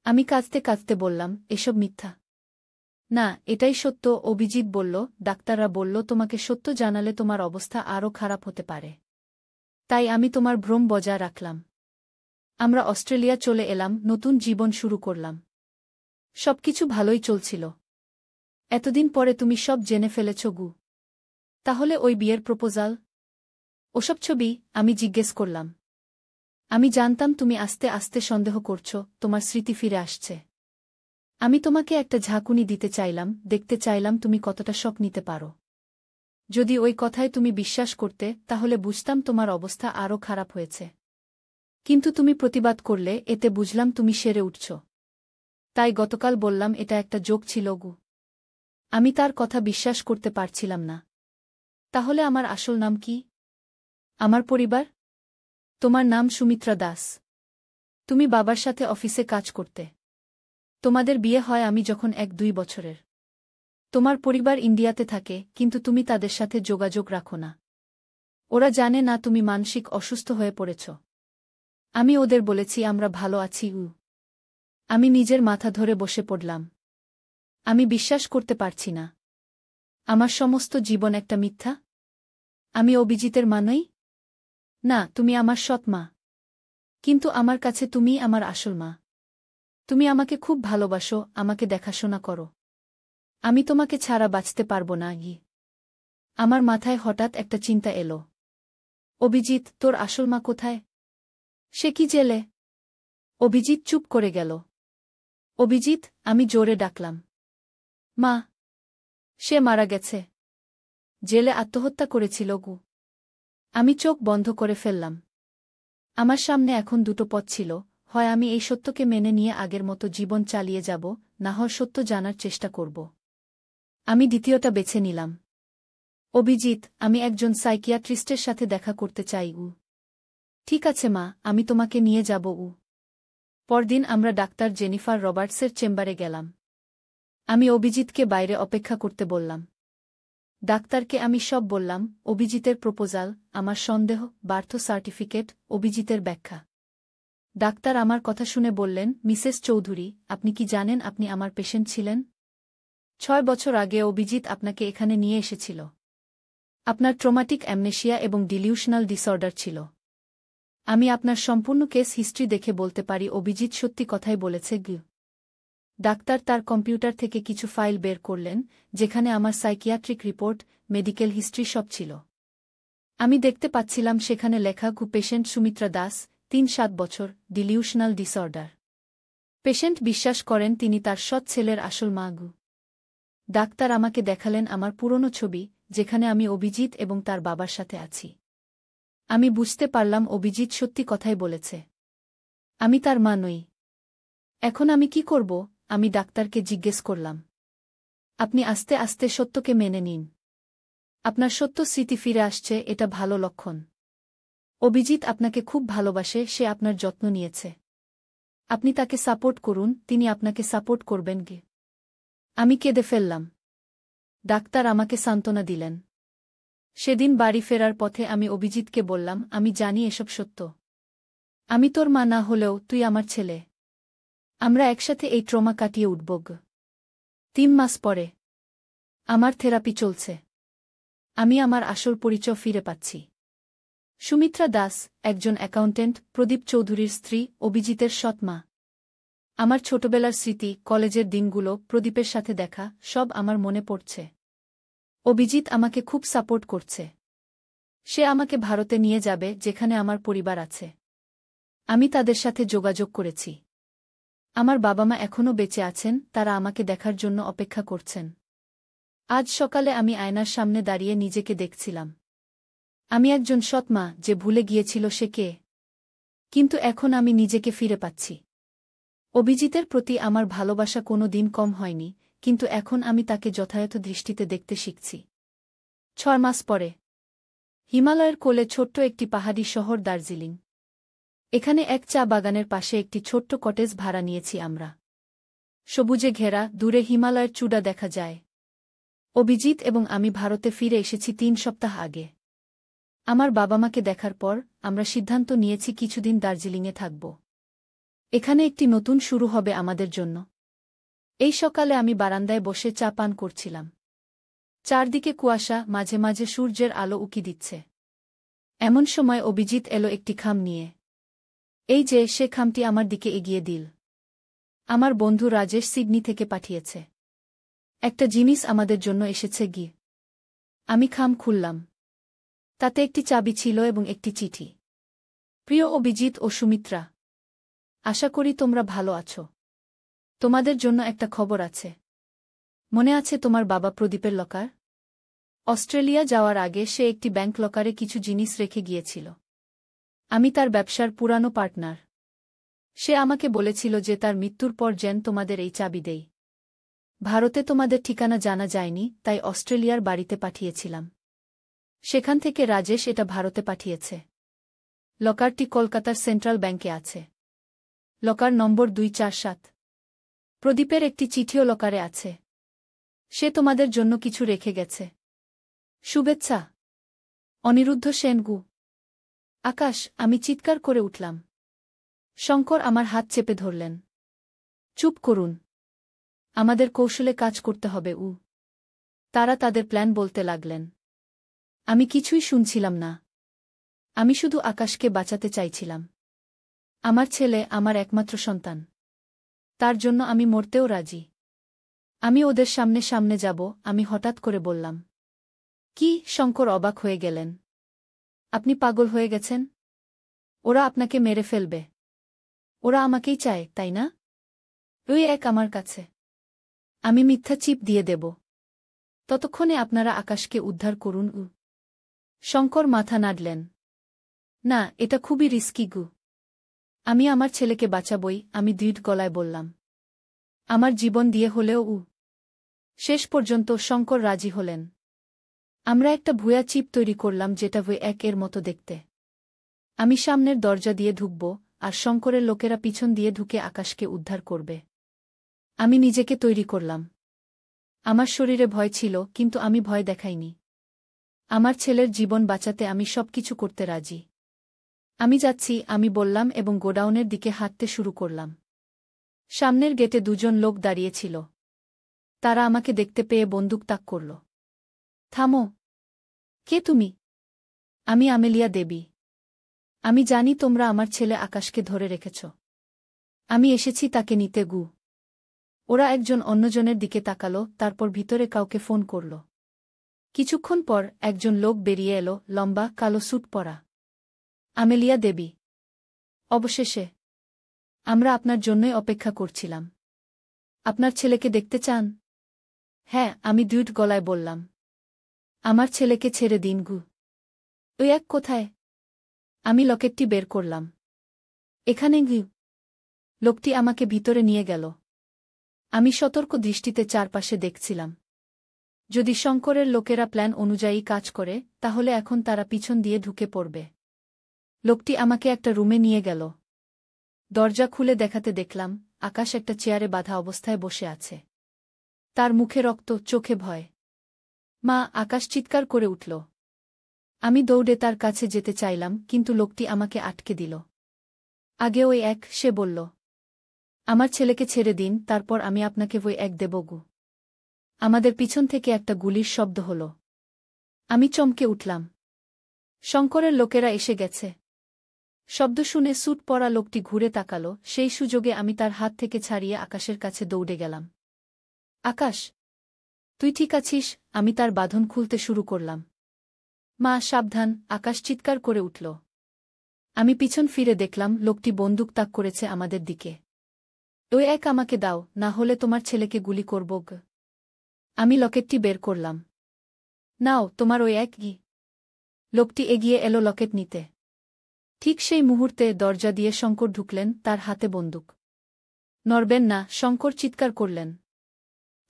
আমি কাঁদতে কাঁদতে বললাম, এসব মিথ্যা। না, এটাই সত্য। অভিজিৎ বলল, ডাক্তাররা বলল তোমাকে সত্য জানালে তোমার অবস্থা আরও খারাপ হতে পারে। তাই আমি তোমার ভ্রম বজায় রাখলাম। আমরা অস্ট্রেলিয়া চলে এলাম, নতুন জীবন শুরু করলাম। সবকিছু ভালোই চলছিল। এতদিন পরে তুমি সব জেনে ফেলেছ গু। তাহলে ওই বিয়ের প্রপোজাল? ওসব ছবি? আমি জিজ্ঞেস করলাম। আমি জানতাম তুমি আস্তে আস্তে সন্দেহ করছ, তোমার স্মৃতি ফিরে আসছে। আমি তোমাকে একটা ঝাঁকুনি দিতে চাইলাম, দেখতে চাইলাম তুমি কতটা শক নিতে পারো। যদি ওই কথায় তুমি বিশ্বাস করতে, তাহলে বুঝতাম তোমার অবস্থা আরও খারাপ হয়েছে। কিন্তু তুমি প্রতিবাদ করলে, এতে বুঝলাম তুমি সেরে উঠছ। তাই গতকাল বললাম এটা একটা জোক ছিল গু। আমি তার কথা বিশ্বাস করতে পারছিলাম না। তাহলে আমার আসল নাম কি? আমার পরিবার? তোমার নাম সুমিত্রা দাস। তুমি বাবার সাথে অফিসে কাজ করতে। তোমাদের বিয়ে হয় আমি যখন ১-২ বছরের। তোমার পরিবার ইন্ডিয়াতে থাকে, কিন্তু তুমি তাদের সাথে যোগাযোগ রাখো না। ওরা জানে না তুমি মানসিক অসুস্থ হয়ে পড়েছ। আমি ওদের বলেছি আমরা ভালো আছি। আমি নিজের মাথা ধরে বসে পড়লাম। আমি বিশ্বাস করতে পারছি না। আমার সমস্ত জীবন একটা মিথ্যা? আমি অভিজিতের মা নই? না, তুমি আমার সৎ মা। কিন্তু আমার কাছে তুমিই আমার আসল মা। তুমি আমাকে খুব ভালোবাসো, আমাকে দেখাশোনা করো। আমি তোমাকে ছাড়া বাঁচতে পারব না গি। আমার মাথায় হঠাৎ একটা চিন্তা এলো। অভিজিৎ, তোর আসল মা কোথায়? সে কি জেলে? অভিজিৎ চুপ করে গেল। অভিজিৎ, আমি জোরে ডাকলাম। মা! সে মারা গেছে। জেলে আত্মহত্যা করেছিল গু। আমি চোখ বন্ধ করে ফেললাম। আমার সামনে এখন দুটো পথ ছিল, হয় আমি এই সত্যকে মেনে নিয়ে আগের মতো জীবন চালিয়ে যাব, না হয় সত্য জানার চেষ্টা করব। আমি দ্বিতীয়টা বেছে নিলাম। অভিজিৎ, আমি একজন সাইকিয়াট্রিস্টের সাথে দেখা করতে চাই। ঠিক আছে মা, আমি তোমাকে নিয়ে যাব। পরদিন আমরা ডাক্তার জেনিফার রবার্টসের চেম্বারে গেলাম। আমি অভিজিৎকে বাইরে অপেক্ষা করতে বললাম। ডাক্তারকে আমি সব বললাম, অভিজিতের প্রপোজাল, আমার সন্দেহ, বার্থ সার্টিফিকেট, অভিজিতের ব্যাখ্যা। ডাক্তার আমার কথা শুনে বললেন, মিসেস চৌধুরী, আপনি কি জানেন আপনি আমার পেশেন্ট ছিলেন? ৬ বছর আগে অভিজিৎ আপনাকে এখানে নিয়ে এসেছিল। আপনার ট্রমাটিক অ্যামনেশিয়া এবং ডিলিউশনাল ডিসঅর্ডার ছিল। আমি আপনার সম্পূর্ণ কেস হিস্ট্রি দেখে বলতে পারি অভিজিৎ সত্যি কথাই বলেছে। ডাক্তার তার কম্পিউটার থেকে কিছু ফাইল বের করলেন, যেখানে আমার সাইকিয়াট্রিক রিপোর্ট, মেডিকেল হিস্ট্রি সব ছিল। আমি দেখতে পাচ্ছিলাম সেখানে লেখা পেশেন্ট সুমিত্রা দাস, ৩-৭ বছর, ডিলিউশনাল ডিসঅর্ডার। পেশেন্ট বিশ্বাস করেন তিনি তার সৎ ছেলের আসল মা। ডাক্তার আমাকে দেখালেন আমার পুরনো ছবি, যেখানে আমি অভিজিৎ এবং তার বাবার সাথে আছি। আমি বুঝতে পারলাম অভিজিৎ সত্যি কথাই বলেছে। আমি তার মা নই। এখন আমি কি করব? আমি ডাক্তারকে জিজ্ঞেস করলাম। আপনি আস্তে আস্তে সত্যকে মেনে নিন। আপনার সত্য স্মৃতি ফিরে আসছে, এটা ভালো লক্ষণ। অভিজিৎ আপনাকে খুব ভালোবাসে, সে আপনার যত্ন নিয়েছে। আপনি তাকে সাপোর্ট করুন, তিনি আপনাকে সাপোর্ট করবেন। আমি কেঁদে ফেললাম। ডাক্তার আমাকে সান্ত্বনা দিলেন। সেদিন বাড়ি ফেরার পথে আমি অভিজিৎকে বললাম, আমি জানি এসব সত্য। আমি তোর মা না হলেও তুই আমার ছেলে। আমরা একসাথে এই ট্রমা কাটিয়ে উঠব। ৩ মাস পরে আমার থেরাপি চলছে। আমি আমার আসল পরিচয় ফিরে পাচ্ছি। সুমিত্রা দাস, একজন অ্যাকাউন্টেন্ট, প্রদীপ চৌধুরীর স্ত্রী, অভিজিতের সৎ মা। আমার ছোটবেলার স্মৃতি, কলেজের দিনগুলো, প্রদীপের সাথে দেখা, সব আমার মনে পড়ছে। অভিজিৎ আমাকে খুব সাপোর্ট করছে। সে আমাকে ভারতে নিয়ে যাবে, যেখানে আমার পরিবার আছে। আমি তাদের সাথে যোগাযোগ করেছি। আমার বাবা মা এখনও বেঁচে আছেন, তারা আমাকে দেখার জন্য অপেক্ষা করছেন। আজ সকালে আমি আয়নার সামনে দাঁড়িয়ে নিজেকে দেখছিলাম। আমি একজন সৎ মা যে ভুলে গিয়েছিল সে কে। কিন্তু এখন আমি নিজেকে ফিরে পাচ্ছি। অভিজিতের প্রতি আমার ভালোবাসা কোনো দিন কম হয়নি, কিন্তু এখন আমি তাকে যথাযথ দৃষ্টিতে দেখতে শিখছি। ৬ মাস পরে হিমালয়ের কোলে ছোট্ট একটি পাহাড়ি শহর দার্জিলিং। এখানে এক চা বাগানের পাশে একটি ছোট্ট কটেজ ভাড়া নিয়েছি আমরা। সবুজে ঘেরা, দূরে হিমালয়ের চূড়া দেখা যায়। অভিজিৎ এবং আমি ভারতে ফিরে এসেছি ৩ সপ্তাহ আগে। আমার বাবা মাকে দেখার পর আমরা সিদ্ধান্ত নিয়েছি কিছুদিন দার্জিলিংয়ে থাকব। এখানে একটি নতুন শুরু হবে আমাদের জন্য। এই সকালে আমি বারান্দায় বসে চা পান করছিলাম। চারদিকে কুয়াশা, মাঝে মাঝে সূর্যের আলো উকি দিচ্ছে। এমন সময় অভিজিৎ এলো একটি খাম নিয়ে। এই যে, সে খামটি আমার দিকে এগিয়ে দিল। আমার বন্ধু রাজেশ সিডনি থেকে পাঠিয়েছে। একটা জিনিস আমাদের জন্য এসেছে। আমি খাম খুললাম। তাতে একটি চাবি ছিল এবং একটি চিঠি। প্রিয় অভিজিৎ ও সুমিত্রা, আশা করি তোমরা ভালো আছো। তোমাদের জন্য একটা খবর আছে। মনে আছে তোমার বাবা প্রদীপের লকার? অস্ট্রেলিয়া যাওয়ার আগে সে একটি ব্যাংক লকারে কিছু জিনিস রেখে গিয়েছিল। আমি তার ব্যবসার পুরানো পার্টনার। সে আমাকে বলেছিল যে তার মৃত্যুর পর যেন তোমাদের এই চাবি দেই। ভারতে তোমাদের ঠিকানা জানা যায়নি, তাই অস্ট্রেলিয়ার বাড়িতে পাঠিয়েছিলাম। সেখান থেকে রাজেশ এটা ভারতে পাঠিয়েছে। লকারটি কলকাতার সেন্ট্রাল ব্যাংকে আছে। লকার নম্বর ২৪৭। প্রদীপের একটি চিঠিও লকারে আছে। সে তোমাদের জন্য কিছু রেখে গেছে। শুভেচ্ছা, অনিরুদ্ধ সেনগু। আকাশ, আমি চিৎকার করে উঠলাম। শঙ্কর আমার হাত চেপে ধরলেন। চুপ করুন। আমাদের কৌশলে কাজ করতে হবে। তারা তাদের প্ল্যান বলতে লাগলেন। আমি কিছুই শুনছিলাম না। আমি শুধু আকাশকে বাঁচাতে চাইছিলাম। আমার ছেলে, আমার একমাত্র সন্তান। তার জন্য আমি মরতেও রাজি। আমি ওদের সামনে সামনে যাব। আমি হঠাৎ করে বললাম। কি? শঙ্কর অবাক হয়ে গেলেন। আপনি পাগল হয়ে গেছেন? ওরা আপনাকে মেরে ফেলবে। ওরা আমাকেই চায়, তাই না? ওই এক আমার কাছে। আমি মিথ্যা চিপ দিয়ে দেব। ততক্ষণে আপনারা আকাশকে উদ্ধার করুন। শঙ্কর মাথা নাড়লেন। না, এটা খুবই রিস্কি। আমি আমার ছেলেকে বাঁচাবই, আমি দৃঢ় গলায় বললাম। আমার জীবন দিয়ে হলেও। শেষ পর্যন্ত শঙ্কর রাজি হলেন। আমরা একটা ভুয়া চিপ তৈরি করলাম, যেটা V1 এর মতো দেখতে। আমি সামনের দরজা দিয়ে ঢুকব, আর শঙ্করের লোকেরা পিছন দিয়ে ঢুকে আকাশকে উদ্ধার করবে। আমি নিজেকে তৈরি করলাম। আমার শরীরে ভয় ছিল, কিন্তু আমি ভয় দেখাইনি। আমার ছেলের জীবন বাঁচাতে আমি সবকিছু করতে রাজি। আমি যাচ্ছি, আমি বললাম এবং গোডাউনের দিকে হাঁটতে শুরু করলাম। সামনের গেটে ২ জন লোক দাঁড়িয়েছিল। তারা আমাকে দেখতে পেয়ে বন্দুক তাক করল। থামো। কে তুমি? আমি আমেলিয়া দেবী। আমি জানি তোমরা আমার ছেলে আকাশকে ধরে রেখেছ। আমি এসেছি তাকে নিতে গু। ওরা একজন অন্যজনের দিকে তাকালো, তারপর ভিতরে কাউকে ফোন করল। কিছুক্ষণ পর একজন লোক বেরিয়ে এলো, লম্বা, কালো স্যুট পরা। আমেলিয়া দেবী। অবশেষে। আমরা আপনার জন্যই অপেক্ষা করছিলাম। আপনার ছেলেকে দেখতে চান? হ্যাঁ, আমি দ্রুত গলায় বললাম। আমার ছেলেকে ছেড়ে দিন গু। ওই এক কোথায়? আমি লকেটটি বের করলাম। এখানে গু। লোকটি আমাকে ভিতরে নিয়ে গেল। আমি সতর্ক দৃষ্টিতে চারপাশে দেখছিলাম। যদি শঙ্করের লোকেরা প্ল্যান অনুযায়ী কাজ করে, তাহলে এখন তারা পিছন দিয়ে ঢুকে পড়বে। লোকটি আমাকে একটা রুমে নিয়ে গেল। দরজা খুলে দেখাতে দেখলাম, আকাশ একটা চেয়ারে বাঁধা অবস্থায় বসে আছে। তার মুখে রক্ত, চোখে ভয়। মা! আকাশ চিৎকার করে উঠল। আমি দৌড়ে তার কাছে যেতে চাইলাম, কিন্তু লোকটি আমাকে আটকে দিল। আগে ওই এক, সে বলল। আমার ছেলেকে ছেড়ে দিন, তারপর আমি আপনাকে ওই এক দেব গু। আমাদের পিছন থেকে একটা গুলির শব্দ হল। আমি চমকে উঠলাম। শঙ্করের লোকেরা এসে গেছে। শব্দ শুনে স্যুট পরা লোকটি ঘুরে তাকাল, সেই সুযোগে আমি তার হাত থেকে ছাড়িয়ে আকাশের কাছে দৌড়ে গেলাম। আকাশ! তুই ঠিক আছিস? আমি তার বাঁধন খুলতে শুরু করলাম। মা, সাবধান! আকাশ চিৎকার করে উঠল। আমি পিছন ফিরে দেখলাম, লোকটি বন্দুক তাক করেছে আমাদের দিকে। ওই এক আমাকে দাও, না হলে তোমার ছেলেকে গুলি করব গ। আমি লকেটটি বের করলাম। নাও, তোমার ওই এক গি। লোকটি এগিয়ে এলো লকেট নিতে। ঠিক সেই মুহূর্তে দরজা দিয়ে শঙ্কর ঢুকলেন, তার হাতে বন্দুক। নড়বেন না! শঙ্কর চিৎকার করলেন।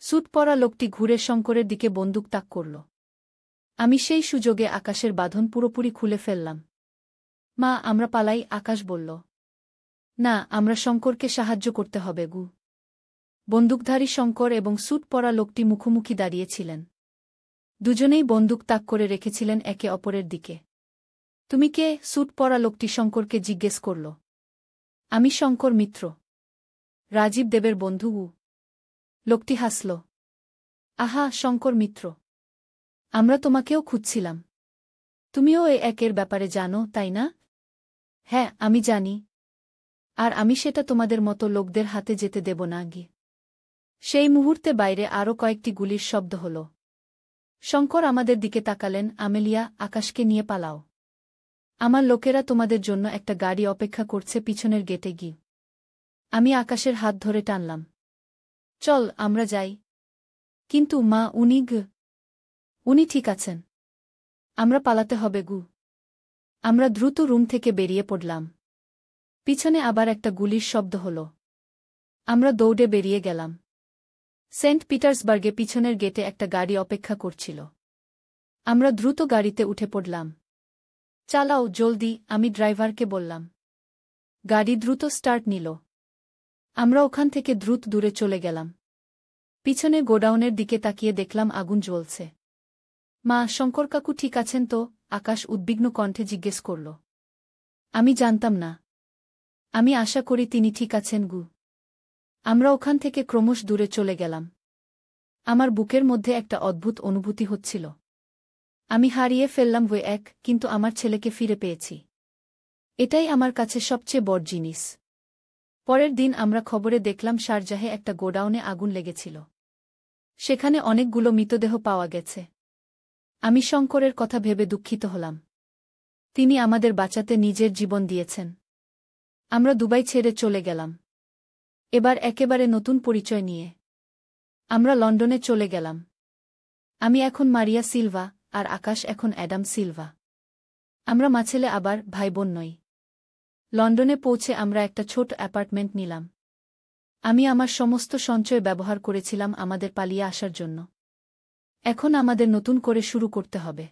স্যুট পরা লোকটি ঘুরে শঙ্করের দিকে বন্দুক তাক করল। আমি সেই সুযোগে আকাশের বাঁধন পুরোপুরি খুলে ফেললাম। মা, আমরা পালাই! আকাশ বলল। না, আমরা শঙ্করকে সাহায্য করতে হবে গু। বন্দুকধারী শঙ্কর এবং স্যুট পরা লোকটি মুখোমুখি দাঁড়িয়েছিলেন। দুজনেই বন্দুক তাক করে রেখেছিলেন একে অপরের দিকে। তুমি কে? স্যুট পরা লোকটি শঙ্করকে জিজ্ঞেস করল। আমি শঙ্কর মিত্র। রাজীব দেবের বন্ধু গু। লোকটি হাসল। আহা, শঙ্কর মিত্র! আমরা তোমাকেও খুঁজছিলাম। তুমিও এ একের ব্যাপারে জানো, তাই না? হ্যাঁ, আমি জানি। আর আমি সেটা তোমাদের মতো লোকদের হাতে যেতে দেব না গি। সেই মুহূর্তে বাইরে আরও কয়েকটি গুলির শব্দ হল। শঙ্কর আমাদের দিকে তাকালেন। আমেলিয়া, আকাশকে নিয়ে পালাও। আমার লোকেরা তোমাদের জন্য একটা গাড়ি অপেক্ষা করছে পিছনের গেটে গি। আমি আকাশের হাত ধরে টানলাম। চল, আমরা যাই। কিন্তু মা, উনি ঠিক আছেন। আমরা পালাতে হবে গু। আমরা দ্রুত রুম থেকে বেরিয়ে পড়লাম। পিছনে আবার একটা গুলির শব্দ হল। আমরা দৌড়ে বেরিয়ে গেলাম। সেন্ট পিটার্সবার্গে পিছনের গেটে একটা গাড়ি অপেক্ষা করছিল। আমরা দ্রুত গাড়িতে উঠে পড়লাম। চালাও জলদি, আমি ড্রাইভারকে বললাম। গাড়ি দ্রুত স্টার্ট নিল। আমরা ওখান থেকে দ্রুত দূরে চলে গেলাম। পিছনে গোডাউনের দিকে তাকিয়ে দেখলাম আগুন জ্বলছে। মা, শঙ্কর কাকু ঠিক আছেন তো? আকাশ উদ্বিগ্ন কণ্ঠে জিজ্ঞেস করল। আমি জানতাম না। আমি আশা করি তিনি ঠিক আছেন গু। আমরা ওখান থেকে ক্রমশ দূরে চলে গেলাম। আমার বুকের মধ্যে একটা অদ্ভুত অনুভূতি হচ্ছিল। আমি হারিয়ে ফেললাম ওই এক, কিন্তু আমার ছেলেকে ফিরে পেয়েছি। এটাই আমার কাছে সবচেয়ে বড় জিনিস। পরের দিন আমরা খবরে দেখলাম শারজাহে একটা গোডাউনে আগুন লেগেছিল। সেখানে অনেকগুলো মৃতদেহ পাওয়া গেছে। আমি শঙ্করের কথা ভেবে দুঃখিত হলাম। তিনি আমাদের বাঁচাতে নিজের জীবন দিয়েছেন। আমরা দুবাই ছেড়ে চলে গেলাম। এবার একেবারে নতুন পরিচয় নিয়ে আমরা লন্ডনে চলে গেলাম। আমি এখন মারিয়া সিলভা, আর আকাশ এখন অ্যাডাম সিলভা। আমরা মাছেলে আবার ভাইবোন নই। লন্ডনে পৌঁছে আমরা একটা ছোট অ্যাপার্টমেন্ট নিলাম। আমি আমার সমস্ত সঞ্চয় ব্যবহার করেছিলাম আমাদের পালিয়ে আসার জন্য। এখন আমাদের নতুন করে শুরু করতে হবে।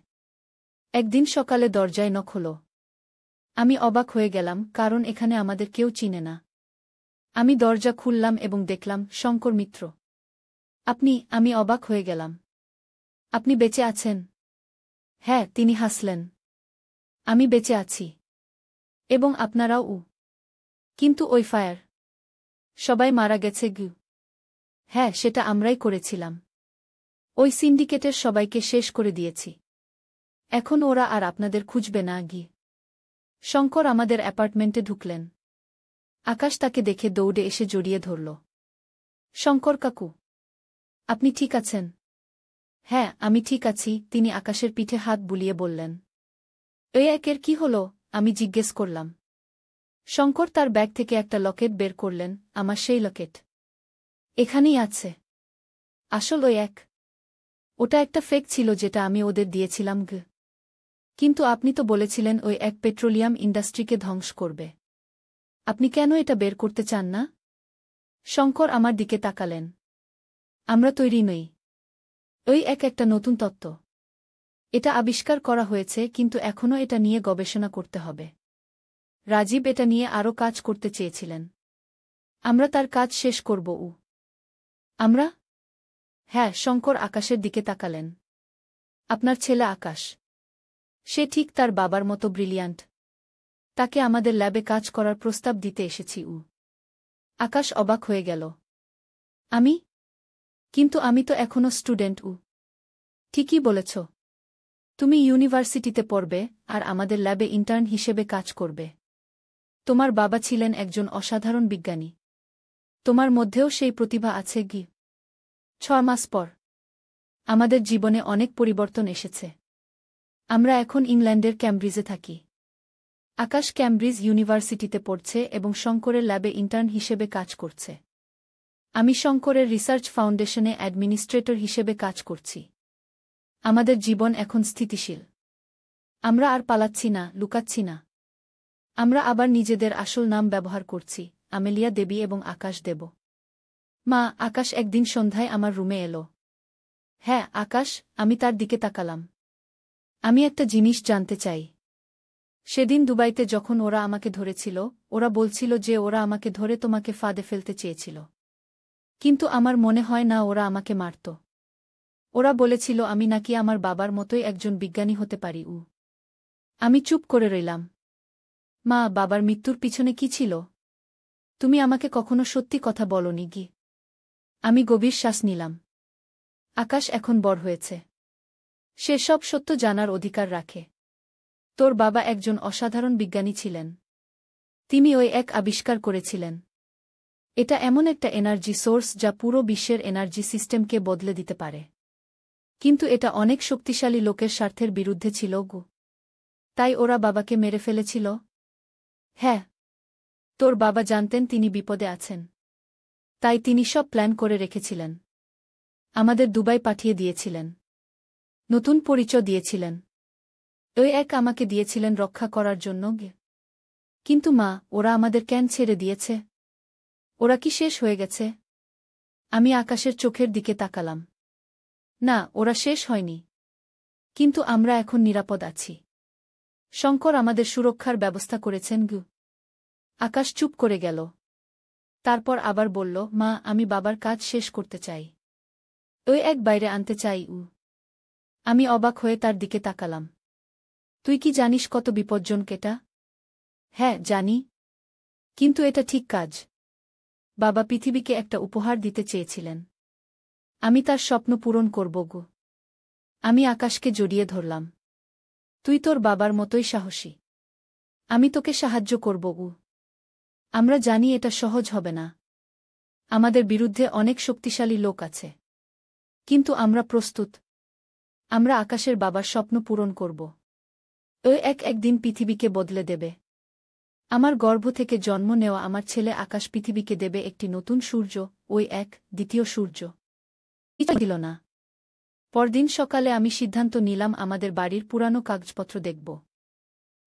একদিন সকালে দরজায় নক হলো। আমি অবাক হয়ে গেলাম, কারণ এখানে আমাদের কেউ চিনে না। আমি দরজা খুললাম এবং দেখলাম শঙ্কর মিত্র। আমি অবাক হয়ে গেলাম। আপনি বেঁচে আছেন? হ্যাঁ, তিনি হাসলেন। আমি বেঁচে আছি। এবং আপনারাও। কিন্তু ওই ফায়ার? সবাই মারা গেছে গু। হ্যাঁ, সেটা আমরাই করেছিলাম। ওই সিন্ডিকেটের সবাইকে শেষ করে দিয়েছি। এখন ওরা আর আপনাদের খুঁজবে না গি। শঙ্কর আমাদের অ্যাপার্টমেন্টে ঢুকলেন। আকাশ তাকে দেখে দৌড়ে এসে জড়িয়ে ধরল। শঙ্কর কাকু, আপনি ঠিক আছেন? হ্যাঁ, আমি ঠিক আছি, তিনি আকাশের পিঠে হাত বুলিয়ে বললেন। এই একের কি হল? আমি জিজ্ঞেস করলাম। শঙ্কর তার ব্যাগ থেকে একটা লকেট বের করলেন। আমার সেই লকেট এখানেই আছে। আসল ওই এক। ওটা একটা ফেক ছিল যেটা আমি ওদের দিয়েছিলাম গ। কিন্তু আপনি তো বলেছিলেন ওই এক পেট্রোলিয়াম ইন্ডাস্ট্রিকে ধ্বংস করবে। আপনি কেন এটা বের করতে চান না? শঙ্কর আমার দিকে তাকালেন। আমরা তৈরি নই। ওই এক একটা নতুন তত্ত্ব। এটা আবিষ্কার করা হয়েছে, কিন্তু এখনও এটা নিয়ে গবেষণা করতে হবে। রাজীব এটা নিয়ে আরও কাজ করতে চেয়েছিলেন। আমরা তার কাজ শেষ করব। আমরা? হ্যাঁ, শঙ্কর আকাশের দিকে তাকালেন। আপনার ছেলে আকাশ। সে ঠিক তার বাবার মতো ব্রিলিয়ান্ট। তাকে আমাদের ল্যাবে কাজ করার প্রস্তাব দিতে এসেছি। আকাশ অবাক হয়ে গেল। আমি? কিন্তু আমি তো এখনো স্টুডেন্ট। ঠিকই বলেছ। তুমি ইউনিভার্সিটিতে পড়বে আর আমাদের ল্যাবে ইন্টার্ন হিসেবে কাজ করবে। তোমার বাবা ছিলেন একজন অসাধারণ বিজ্ঞানী। তোমার মধ্যেও সেই প্রতিভা আছে কি? 6 মাস পর আমাদের জীবনে অনেক পরিবর্তন এসেছে। আমরা এখন ইংল্যান্ডের ক্যামব্রিজে থাকি। আকাশ ক্যামব্রিজ ইউনিভার্সিটিতে পড়ছে এবং শঙ্করের ল্যাবে ইন্টার্ন হিসেবে কাজ করছে। আমি শঙ্করের রিসার্চ ফাউন্ডেশনে অ্যাডমিনিস্ট্রেটর হিসেবে কাজ করছি। আমাদের জীবন এখন স্থিতিশীল। আমরা আর পালাচ্ছি না, লুকাচ্ছি না। আমরা আবার নিজেদের আসল নাম ব্যবহার করছি, আমেলিয়া দেবী এবং আকাশ দেব। মা, আকাশ একদিন সন্ধ্যায় আমার রুমে এলো। হ্যাঁ, আকাশ, আমি তার দিকে তাকালাম। আমি একটা জিনিস জানতে চাই। সেদিন দুবাইতে যখন ওরা আমাকে ধরেছিল, ওরা বলছিল যে ওরা আমাকে ধরে তোমাকে ফাঁদে ফেলতে চেয়েছিল। কিন্তু আমার মনে হয় না ওরা আমাকে মারত। ওরা বলেছিল আমি নাকি আমার বাবার মতোই একজন বিজ্ঞানী হতে পারি। আমি চুপ করে রইলাম। মা, বাবার মৃত্যুর পিছনে কি ছিল? তুমি আমাকে কখনো সত্যি কথা বলনি গি। আমি গভীর শ্বাস নিলাম। আকাশ এখন বড় হয়েছে। সে সব সত্য জানার অধিকার রাখে। তোর বাবা একজন অসাধারণ বিজ্ঞানী ছিলেন। তিনি ওই এক আবিষ্কার করেছিলেন। এটা এমন একটা এনার্জি সোর্স যা পুরো বিশ্বের এনার্জি সিস্টেমকে বদলে দিতে পারে। কিন্তু এটা অনেক শক্তিশালী লোকের স্বার্থের বিরুদ্ধে ছিল গো। তাই ওরা বাবাকে মেরে ফেলেছিল? হ্যাঁ। তোর বাবা জানতেন তিনি বিপদে আছেন। তাই তিনি সব প্ল্যান করে রেখেছিলেন। আমাদের দুবাই পাঠিয়ে দিয়েছিলেন। নতুন পরিচয় দিয়েছিলেন। ওই এক আমাকে দিয়েছিলেন রক্ষা করার জন্য গে। কিন্তু মা, ওরা আমাদের কেন ছেড়ে দিয়েছে? ওরা কি শেষ হয়ে গেছে? আমি আকাশের চোখের দিকে তাকালাম। না, ওরা শেষ হয়নি। কিন্তু আমরা এখন নিরাপদ আছি। শঙ্কর আমাদের সুরক্ষার ব্যবস্থা করেছেন গু। আকাশ চুপ করে গেল। তারপর আবার বলল, মা, আমি বাবার কাজ শেষ করতে চাই। ওই এক বাইরে আনতে চাই। আমি অবাক হয়ে তার দিকে তাকালাম। তুই কি জানিস কত বিপজ্জনক এটা? হ্যাঁ, জানি। কিন্তু এটা ঠিক কাজ। বাবা পৃথিবীকে একটা উপহার দিতে চেয়েছিলেন। আমি তার স্বপ্ন পূরণ করব গো। আমি আকাশকে জড়িয়ে ধরলাম। তুই তোর বাবার মতোই সাহসী। আমি তোকে সাহায্য করব। আমরা জানি এটা সহজ হবে না। আমাদের বিরুদ্ধে অনেক শক্তিশালী লোক আছে। কিন্তু আমরা প্রস্তুত। আমরা আকাশের বাবার স্বপ্ন পূরণ করব। ওই একদিন পৃথিবীকে বদলে দেবে। আমার গর্ভ থেকে জন্ম নেওয়া আমার ছেলে আকাশ পৃথিবীকে দেবে একটি নতুন সূর্য, ওই এক দ্বিতীয় সূর্য। দিল না। পরদিন সকালে আমি সিদ্ধান্ত নিলাম আমাদের বাড়ির পুরানো কাগজপত্র দেখব।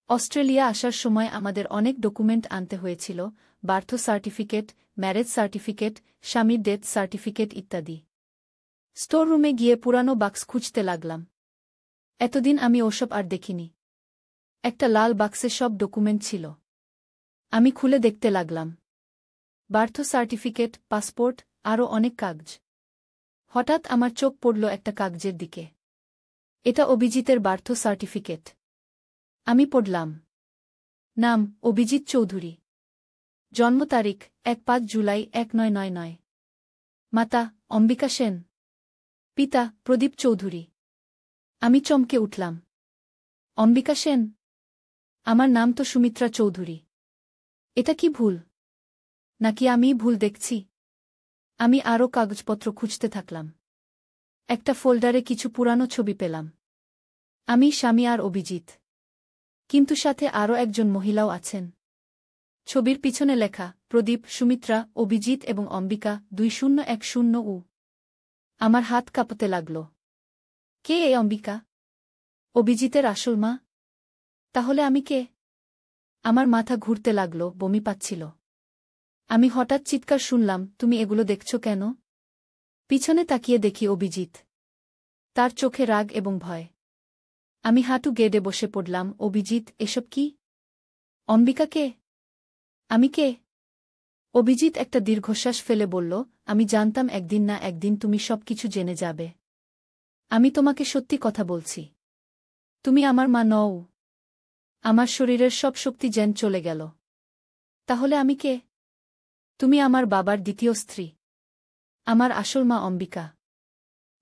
অস্ট্রেলিয়া আসার সময় আমাদের অনেক ডকুমেন্ট আনতে হয়েছিল, বার্থ সার্টিফিকেট, ম্যারেজ সার্টিফিকেট, স্বামীর ডেথ সার্টিফিকেট ইত্যাদি। স্টোর রুমে গিয়ে পুরানো বাক্স খুঁজতে লাগলাম। এতদিন আমি ওসব আর দেখিনি। একটা লাল বাক্সে সব ডকুমেন্ট ছিল। আমি খুলে দেখতে লাগলাম। বার্থ সার্টিফিকেট, পাসপোর্ট, আরও অনেক কাগজ। হঠাৎ আমার চোখ পড়ল একটা কাগজের দিকে। এটা অভিজিতের বার্থ সার্টিফিকেট। আমি পড়লাম। নাম অভিজিৎ চৌধুরী। জন্ম তারিখ ১-৫ জুলাই ১৯৯৯। মাতা অম্বিকা সেন। পিতা প্রদীপ চৌধুরী। আমি চমকে উঠলাম। অম্বিকা সেন? আমার নাম তো সুমিত্রা চৌধুরী। এটা কি ভুল? নাকি আমিই ভুল দেখছি? আমি আরও কাগজপত্র খুঁজতে থাকলাম। একটা ফোল্ডারে কিছু পুরানো ছবি পেলাম। আমি, স্বামী আর অভিজিৎ। কিন্তু সাথে আরও একজন মহিলাও আছেন। ছবির পিছনে লেখা প্রদীপ, সুমিত্রা, অভিজিৎ এবং অম্বিকা 2010 আমার হাত কাঁপতে লাগল। কে এই অম্বিকা? অভিজিতের আসল মা? তাহলে আমি কে? আমার মাথা ঘুরতে লাগল, বমি পাচ্ছিল। আমি হঠাৎ চিৎকার শুনলাম, তুমি এগুলো দেখছ কেন? পিছনে তাকিয়ে দেখি অভিজিৎ। তার চোখে রাগ এবং ভয়। আমি হাঁটু গেড়ে বসে পড়লাম। অভিজিৎ, এসব কি? অম্বিকা কে? আমি কে? অভিজিৎ একটা দীর্ঘশ্বাস ফেলে বলল, আমি জানতাম একদিন না একদিন তুমি সবকিছু জেনে যাবে। আমি তোমাকে সত্যি কথা বলছি। তুমি আমার মা নও। আমার শরীরের সব শক্তি যেন চলে গেল। তাহলে আমি কে? তুমি আমার বাবার দ্বিতীয় স্ত্রী। আমার আসল মা অম্বিকা।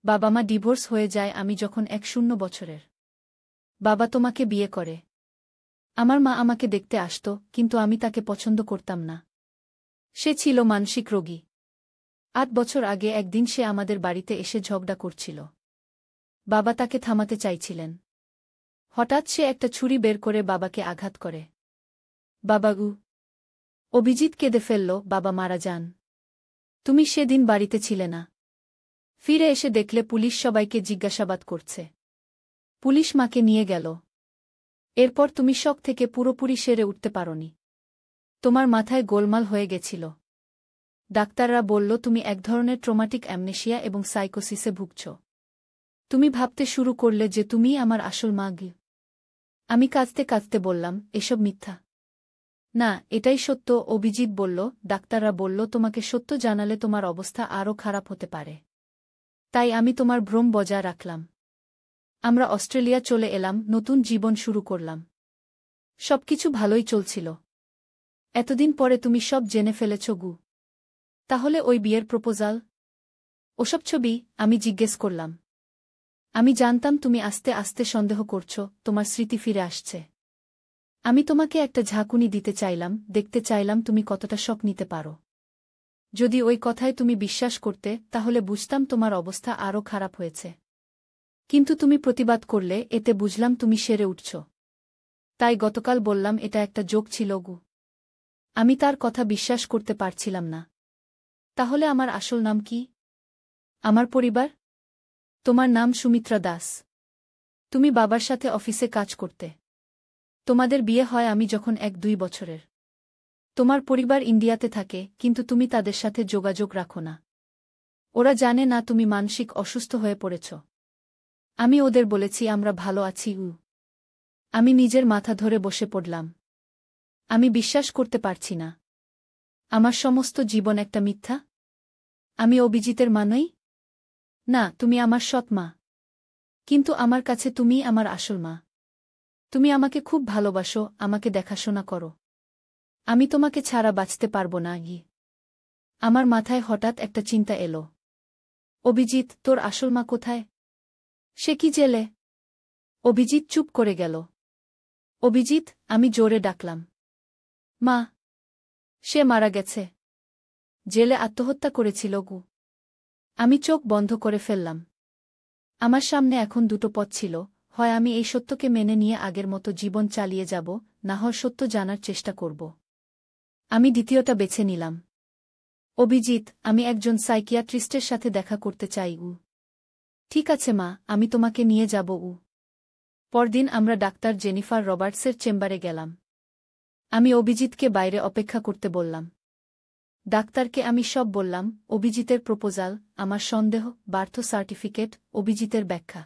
বাবা মা ডিভোর্স হয়ে যায় আমি যখন 10 বছরের। বাবা তোমাকে বিয়ে করে। আমার মা আমাকে দেখতে আসত, কিন্তু আমি তাকে পছন্দ করতাম না। সে ছিল মানসিক রোগী। 8 বছর আগে একদিন সে আমাদের বাড়িতে এসে ঝগড়া করছিল। বাবা তাকে থামাতে চাইছিলেন। হঠাৎ সে একটা ছুরি বের করে বাবাকে আঘাত করে। বাবা অভিজিৎ কেঁদে ফেলল, বাবা মারা যান। তুমি সেদিন বাড়িতে ছিলে না। ফিরে এসে দেখলে পুলিশ সবাইকে জিজ্ঞাসাবাদ করছে। পুলিশ মাকে নিয়ে গেল। এরপর তুমি শক থেকে পুরোপুরি সেরে উঠতে পারোনি। তোমার মাথায় গোলমাল হয়ে গেছিল। ডাক্তাররা বলল তুমি এক ধরনের ট্রমাটিক অ্যামনেশিয়া এবং সাইকোসিসে ভুগছ। তুমি ভাবতে শুরু করলে যে তুমিই আমার আসল মা। আমি কাঁদতে কাঁদতে বললাম, এসব মিথ্যা। না, এটাই সত্য। অভিজিৎ বলল, ডাক্তাররা বলল তোমাকে সত্য জানালে তোমার অবস্থা আরও খারাপ হতে পারে। তাই আমি তোমার ভ্রম বজায় রাখলাম। আমরা অস্ট্রেলিয়া চলে এলাম, নতুন জীবন শুরু করলাম। সবকিছু ভালোই চলছিল। এতদিন পরে তুমি সব জেনে ফেলেছ তাহলে ওই বিয়ের প্রপোজাল? ওসব ছবি? আমি জিজ্ঞেস করলাম। আমি জানতাম তুমি আস্তে আস্তে সন্দেহ করছ, তোমার স্মৃতি ফিরে আসছে। আমি তোমাকে একটা ঝাঁকুনি দিতে চাইলাম, দেখতে চাইলাম তুমি কতটা শক নিতে পারো। যদি ওই কথায় তুমি বিশ্বাস করতে, তাহলে বুঝতাম তোমার অবস্থা আরও খারাপ হয়েছে। কিন্তু তুমি প্রতিবাদ করলে, এতে বুঝলাম তুমি সেরে উঠছ। তাই গতকাল বললাম এটা একটা জোক ছিল আমি তার কথা বিশ্বাস করতে পারছিলাম না। তাহলে আমার আসল নাম কি? আমার পরিবার? তোমার নাম সুমিত্রা দাস। তুমি বাবার সাথে অফিসে কাজ করতে। তোমাদের বিয়ে হয় আমি যখন 1-2 বছরের। তোমার পরিবার ইন্ডিয়াতে থাকে, কিন্তু তুমি তাদের সাথে যোগাযোগ রাখো না। ওরা জানে না তুমি মানসিক অসুস্থ হয়ে পড়েছ। আমি ওদের বলেছি আমরা ভালো আছি। আমি নিজের মাথা ধরে বসে পড়লাম। আমি বিশ্বাস করতে পারছি না। আমার সমস্ত জীবন একটা মিথ্যা? আমি অভিজিতের মা নই? না, তুমি আমার সৎ মা। কিন্তু আমার কাছে তুমিই আমার আসল মা। তুমি আমাকে খুব ভালোবাসো, আমাকে দেখাশোনা করো। আমি তোমাকে ছাড়া বাঁচতে পারব না। আমার মাথায় হঠাৎ একটা চিন্তা এলো। অভিজিৎ, তোর আসল মা কোথায়? সে কি জেলে? অভিজিৎ চুপ করে গেল। অভিজিৎ, আমি জোরে ডাকলাম। মা! সে মারা গেছে। জেলে আত্মহত্যা করেছিল আমি চোখ বন্ধ করে ফেললাম। আমার সামনে এখন দুটো পথ ছিল, হয় আমি এই সত্যকে মেনে নিয়ে আগের মতো জীবন চালিয়ে যাব, না হয় সত্য জানার চেষ্টা করব। আমি দ্বিতীয়টা বেছে নিলাম। অভিজিৎ, আমি একজন সাইকিয়াট্রিস্টের সাথে দেখা করতে চাই। ঠিক আছে মা, আমি তোমাকে নিয়ে যাব। পরদিন আমরা ডাক্তার জেনিফার রবার্টসের চেম্বারে গেলাম। আমি অভিজিৎকে বাইরে অপেক্ষা করতে বললাম। ডাক্তারকে আমি সব বললাম, অভিজিতের প্রপোজাল, আমার সন্দেহ, বার্থ সার্টিফিকেট, অভিজিতের ব্যাখ্যা।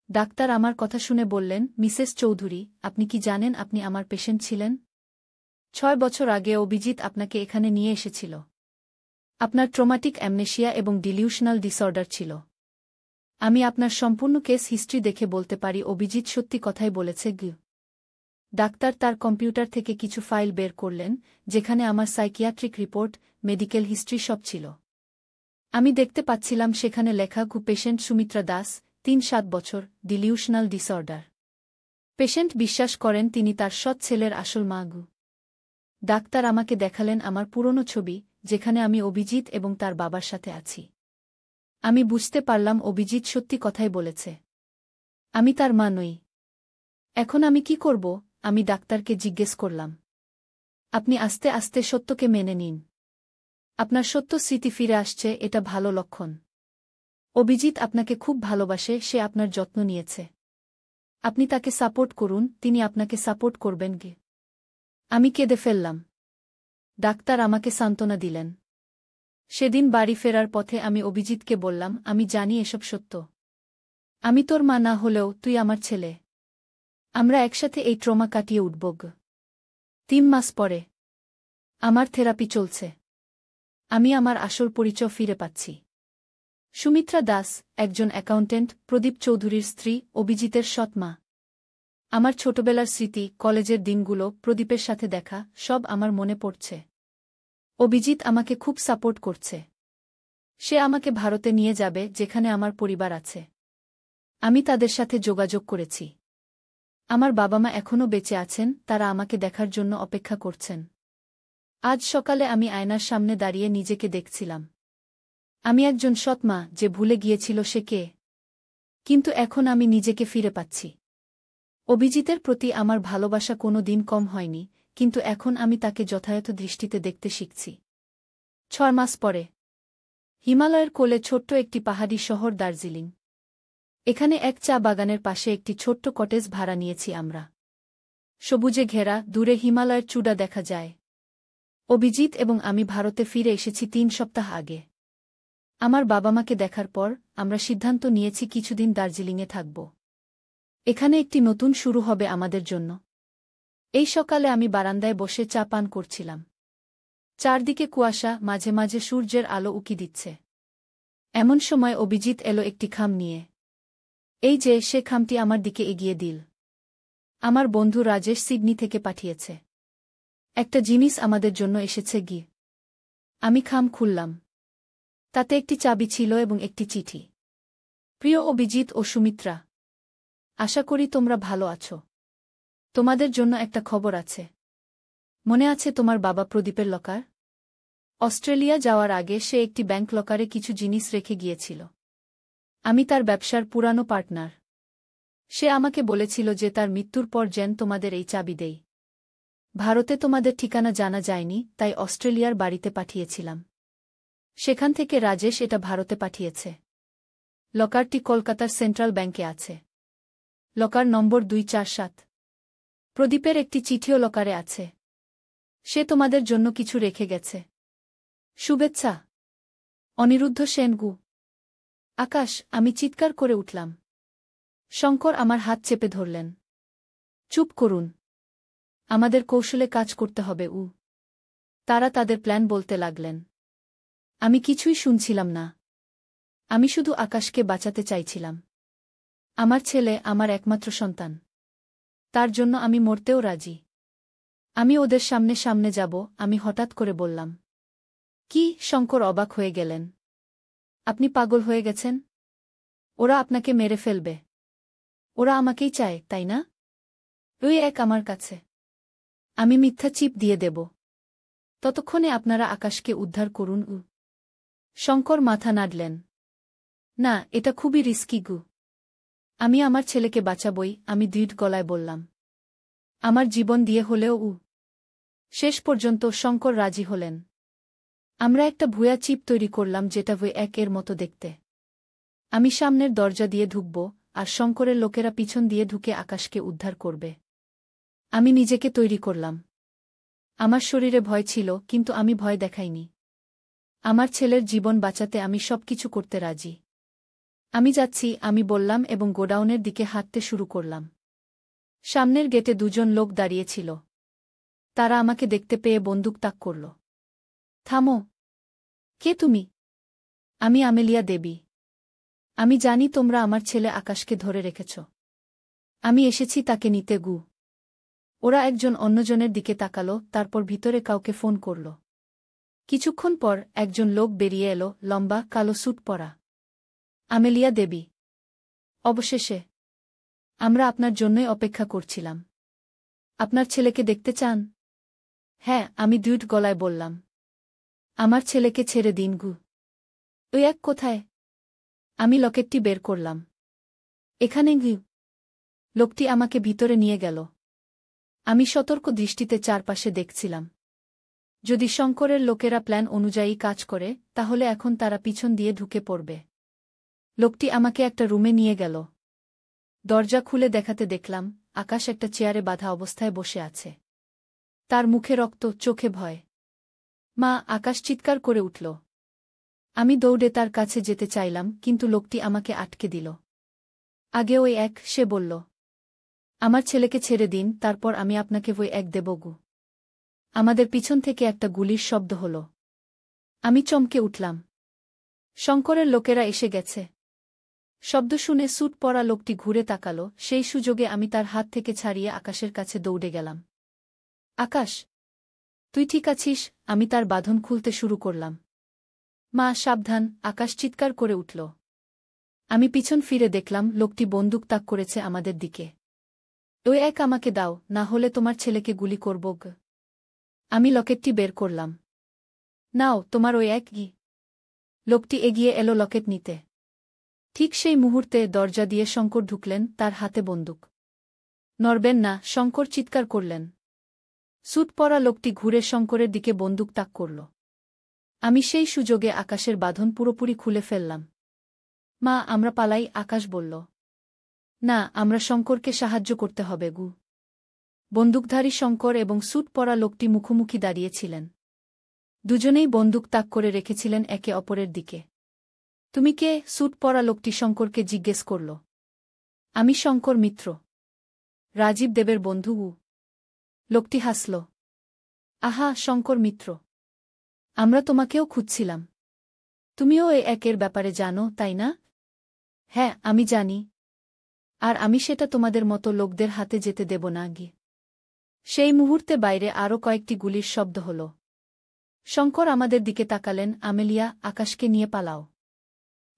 ডাক্তার আমার কথা শুনে বললেন, মিসেস চৌধুরী, আপনি কি জানেন আপনি আমার পেশেন্ট ছিলেন? 6 বছর আগে অভিজিৎ আপনাকে এখানে নিয়ে এসেছিল। আপনার ট্রমাটিক অ্যামনেশিয়া এবং ডিলিউশনাল ডিসঅর্ডার ছিল। আমি আপনার সম্পূর্ণ কেস হিস্ট্রি দেখে বলতে পারি অভিজিৎ সত্যি কথাই বলেছে। ডাক্তার তার কম্পিউটার থেকে কিছু ফাইল বের করলেন, যেখানে আমার সাইকিয়াট্রিক রিপোর্ট, মেডিকেল হিস্ট্রি সব ছিল। আমি দেখতে পাচ্ছিলাম সেখানে লেখা পেশেন্ট সুমিত্রা দাস, 3-7 বছর, ডিলিউশনাল ডিসঅর্ডার। পেশেন্ট বিশ্বাস করেন তিনি তার সৎ ছেলের আসল মা গু। ডাক্তার আমাকে দেখালেন আমার পুরনো ছবি, যেখানে আমি অভিজিৎ এবং তার বাবার সাথে আছি। আমি বুঝতে পারলাম অভিজিৎ সত্যি কথাই বলেছে। আমি তার মা নই। এখন আমি কি করব? আমি ডাক্তারকে জিজ্ঞেস করলাম। আপনি আস্তে আস্তে সত্যকে মেনে নিন। আপনার সত্য স্মৃতি ফিরে আসছে, এটা ভালো লক্ষণ। অভিজিৎ আপনাকে খুব ভালোবাসে, সে আপনার যত্ন নিয়েছে। আপনি তাকে সাপোর্ট করুন, তিনি আপনাকে সাপোর্ট করবেন গে। আমি কেঁদে ফেললাম। ডাক্তার আমাকে সান্ত্বনা দিলেন। সেদিন বাড়ি ফেরার পথে আমি অভিজিৎকে বললাম, আমি জানি এসব সত্য। আমি তোর মা না হলেও তুই আমার ছেলে। আমরা একসাথে এই ট্রমা কাটিয়ে উঠব গে। 3 মাস পরে আমার থেরাপি চলছে। আমি আমার আসল পরিচয় ফিরে পাচ্ছি। সুমিত্রা দাস, একজন অ্যাকাউন্টেন্ট, প্রদীপ চৌধুরীর স্ত্রী, অভিজিতের সৎ মা। আমার ছোটবেলার স্মৃতি, কলেজের দিনগুলো, প্রদীপের সাথে দেখা, সব আমার মনে পড়ছে। অভিজিৎ আমাকে খুব সাপোর্ট করছে। সে আমাকে ভারতে নিয়ে যাবে, যেখানে আমার পরিবার আছে। আমি তাদের সাথে যোগাযোগ করেছি। আমার বাবা মা এখনও বেঁচে আছেন, তারা আমাকে দেখার জন্য অপেক্ষা করছেন। আজ সকালে আমি আয়নার সামনে দাঁড়িয়ে নিজেকে দেখছিলাম। আমি একজন সৎ মা, যে ভুলে গিয়েছিল সে কে। কিন্তু এখন আমি নিজেকে ফিরে পাচ্ছি। অভিজিতের প্রতি আমার ভালোবাসা কোনো দিন কম হয়নি, কিন্তু এখন আমি তাকে যথাযথ দৃষ্টিতে দেখতে শিখছি। 6 মাস পরে হিমালয়ের কোলে ছোট্ট একটি পাহাড়ি শহর দার্জিলিং। এখানে এক চা বাগানের পাশে একটি ছোট্ট কটেজ ভাড়া নিয়েছি আমরা। সবুজে ঘেরা, দূরে হিমালয়ের চূড়া দেখা যায়। অভিজিৎ এবং আমি ভারতে ফিরে এসেছি 3 সপ্তাহ আগে। আমার বাবা মাকে দেখার পর আমরা সিদ্ধান্ত নিয়েছি কিছুদিন দার্জিলিংয়ে থাকব। এখানে একটি নতুন শুরু হবে আমাদের জন্য। এই সকালে আমি বারান্দায় বসে চা পান করছিলাম। চারদিকে কুয়াশা, মাঝে মাঝে সূর্যের আলো উকি দিচ্ছে। এমন সময় অভিজিৎ এলো একটি খাম নিয়ে। এই যে, সে খামটি আমার দিকে এগিয়ে দিল। আমার বন্ধু রাজেশ সিডনি থেকে পাঠিয়েছে। একটা জিনিস আমাদের জন্য এসেছে গি। আমি খাম খুললাম। তাতে একটি চাবি ছিল এবং একটি চিঠি। প্রিয় অভিজিৎ ও সুমিত্রা, আশা করি তোমরা ভালো আছো। তোমাদের জন্য একটা খবর আছে। মনে আছে তোমার বাবা প্রদীপের লকার? অস্ট্রেলিয়া যাওয়ার আগে সে একটি ব্যাংক লকারে কিছু জিনিস রেখে গিয়েছিল। আমি তার ব্যবসার পুরানো পার্টনার। সে আমাকে বলেছিল যে তার মৃত্যুর পর যেন তোমাদের এই চাবি দেই। ভারতে তোমাদের ঠিকানা জানা যায়নি, তাই অস্ট্রেলিয়ার বাড়িতে পাঠিয়েছিলাম। সেখান থেকে রাজেশ এটা ভারতে পাঠিয়েছে। লকারটি কলকাতার সেন্ট্রাল ব্যাংকে আছে। লকার নম্বর 247। প্রদীপের একটি চিঠিও লকারে আছে। সে তোমাদের জন্য কিছু রেখে গেছে। শুভেচ্ছা, অনিরুদ্ধ সেনগু। আকাশ, আমি চিৎকার করে উঠলাম। শঙ্কর আমার হাত চেপে ধরলেন। চুপ করুন। আমাদের কৌশলে কাজ করতে হবে। তারা তাদের প্ল্যান বলতে লাগলেন। আমি কিছুই শুনছিলাম না। আমি শুধু আকাশকে বাঁচাতে চাইছিলাম। আমার ছেলে, আমার একমাত্র সন্তান। তার জন্য আমি মরতেও রাজি। আমি ওদের সামনে সামনে যাব। আমি হঠাৎ করে বললাম। কি? শঙ্কর অবাক হয়ে গেলেন। আপনি পাগল হয়ে গেছেন? ওরা আপনাকে মেরে ফেলবে। ওরা আমাকেই চায়, তাই না? ওই এক আমার কাছে। আমি মিথ্যা চিপ দিয়ে দেব। ততক্ষণে আপনারা আকাশকে উদ্ধার করুন। শঙ্কর মাথা নাড়লেন। না, এটা খুবই রিস্কি গু। আমি আমার ছেলেকে বাঁচাবই, আমি দৃঢ় গলায় বললাম। আমার জীবন দিয়ে হলেও। শেষ পর্যন্ত শঙ্কর রাজি হলেন। আমরা একটা ভুয়া চিপ তৈরি করলাম, যেটা এর মতো দেখতে। আমি সামনের দরজা দিয়ে ঢুকব, আর শঙ্করের লোকেরা পিছন দিয়ে ঢুকে আকাশকে উদ্ধার করবে। আমি নিজেকে তৈরি করলাম। আমার শরীরে ভয় ছিল, কিন্তু আমি ভয় দেখাইনি। আমার ছেলের জীবন বাঁচাতে আমি সবকিছু করতে রাজি। আমি যাচ্ছি, আমি বললাম এবং গোডাউনের দিকে হাঁটতে শুরু করলাম। সামনের গেটে 2 জন লোক দাঁড়িয়েছিল। তারা আমাকে দেখতে পেয়ে বন্দুক তাক করল। থামো। কে তুমি? আমি আমেলিয়া দেবী। আমি জানি তোমরা আমার ছেলে আকাশকে ধরে রেখেছ। আমি এসেছি তাকে নিতে গু। ওরা একজন অন্যজনের দিকে তাকালো, তারপর ভিতরে কাউকে ফোন করল। কিছুক্ষণ পর একজন লোক বেরিয়ে এলো, লম্বা, কালো স্যুট পরা। আমেলিয়া দেবী। অবশেষে আমরা আপনার জন্যই অপেক্ষা করছিলাম। আপনার ছেলেকে দেখতে চান? হ্যাঁ, আমি দ্রুত গলায় বললাম। আমার ছেলেকে ছেড়ে দিন গু। ওই এক কোথায়? আমি লকেটটি বের করলাম। এখানে গু। লোকটি আমাকে ভিতরে নিয়ে গেল। আমি সতর্ক দৃষ্টিতে চারপাশে দেখছিলাম। যদি শঙ্করের লোকেরা প্ল্যান অনুযায়ী কাজ করে, তাহলে এখন তারা পিছন দিয়ে ঢুকে পড়বে। লোকটি আমাকে একটা রুমে নিয়ে গেল। দরজা খুলে দেখাতে দেখলাম, আকাশ একটা চেয়ারে বাঁধা অবস্থায় বসে আছে। তার মুখে রক্ত, চোখে ভয়। মা, আকাশ চিৎকার করে উঠল। আমি দৌড়ে তার কাছে যেতে চাইলাম, কিন্তু লোকটি আমাকে আটকে দিল। আগে ওই এক, সে বলল। আমার ছেলেকে ছেড়ে দিন, তারপর আমি আপনাকে ওই এক দেব গু। আমাদের পিছন থেকে একটা গুলির শব্দ হল। আমি চমকে উঠলাম। শঙ্করের লোকেরা এসে গেছে। শব্দ শুনে স্যুট পরা লোকটি ঘুরে তাকালো, সেই সুযোগে আমি তার হাত থেকে ছাড়িয়ে আকাশের কাছে দৌড়ে গেলাম। আকাশ, তুই ঠিক আছিস? আমি তার বাঁধন খুলতে শুরু করলাম। মা, সাবধান! আকাশ চিৎকার করে উঠল। আমি পিছন ফিরে দেখলাম, লোকটি বন্দুক তাক করেছে আমাদের দিকে। ওই এক, আমাকে দাও, না হলে তোমার ছেলেকে গুলি করব গ। আমি লকেটটি বের করলাম। নাও, তোমার ওই এক গি। লোকটি এগিয়ে এলো লকেট নিতে। ঠিক সেই মুহূর্তে দরজা দিয়ে শঙ্কর ঢুকলেন, তার হাতে বন্দুক। নড়বেন না, শঙ্কর চিৎকার করলেন। স্যুট পরা লোকটি ঘুরে শঙ্করের দিকে বন্দুক তাক করল। আমি সেই সুযোগে আকাশের বাঁধন পুরোপুরি খুলে ফেললাম। মা, আমরা পালাই, আকাশ বলল। না, আমরা শঙ্করকে সাহায্য করতে হবে গু। বন্দুকধারী শঙ্কর এবং স্যুট পরা লোকটি মুখোমুখি দাঁড়িয়েছিলেন। দুজনেই বন্দুক তাক করে রেখেছিলেন একে অপরের দিকে। তুমি কে? স্যুট পরা লোকটি শঙ্করকে জিজ্ঞেস করল। আমি শঙ্কর মিত্র, রাজীব দেবের বন্ধু গু। লোকটি হাসল। আহা, শঙ্কর মিত্র, আমরা তোমাকেও খুঁজছিলাম। তুমিও এই একের ব্যাপারে জানো, তাই না? হ্যাঁ, আমি জানি। আর আমি সেটা তোমাদের মতো লোকদের হাতে যেতে দেব না গি। সেই মুহূর্তে বাইরে আরও কয়েকটি গুলির শব্দ হল। শঙ্কর আমাদের দিকে তাকালেন। আমেলিয়া, আকাশকে নিয়ে পালাও।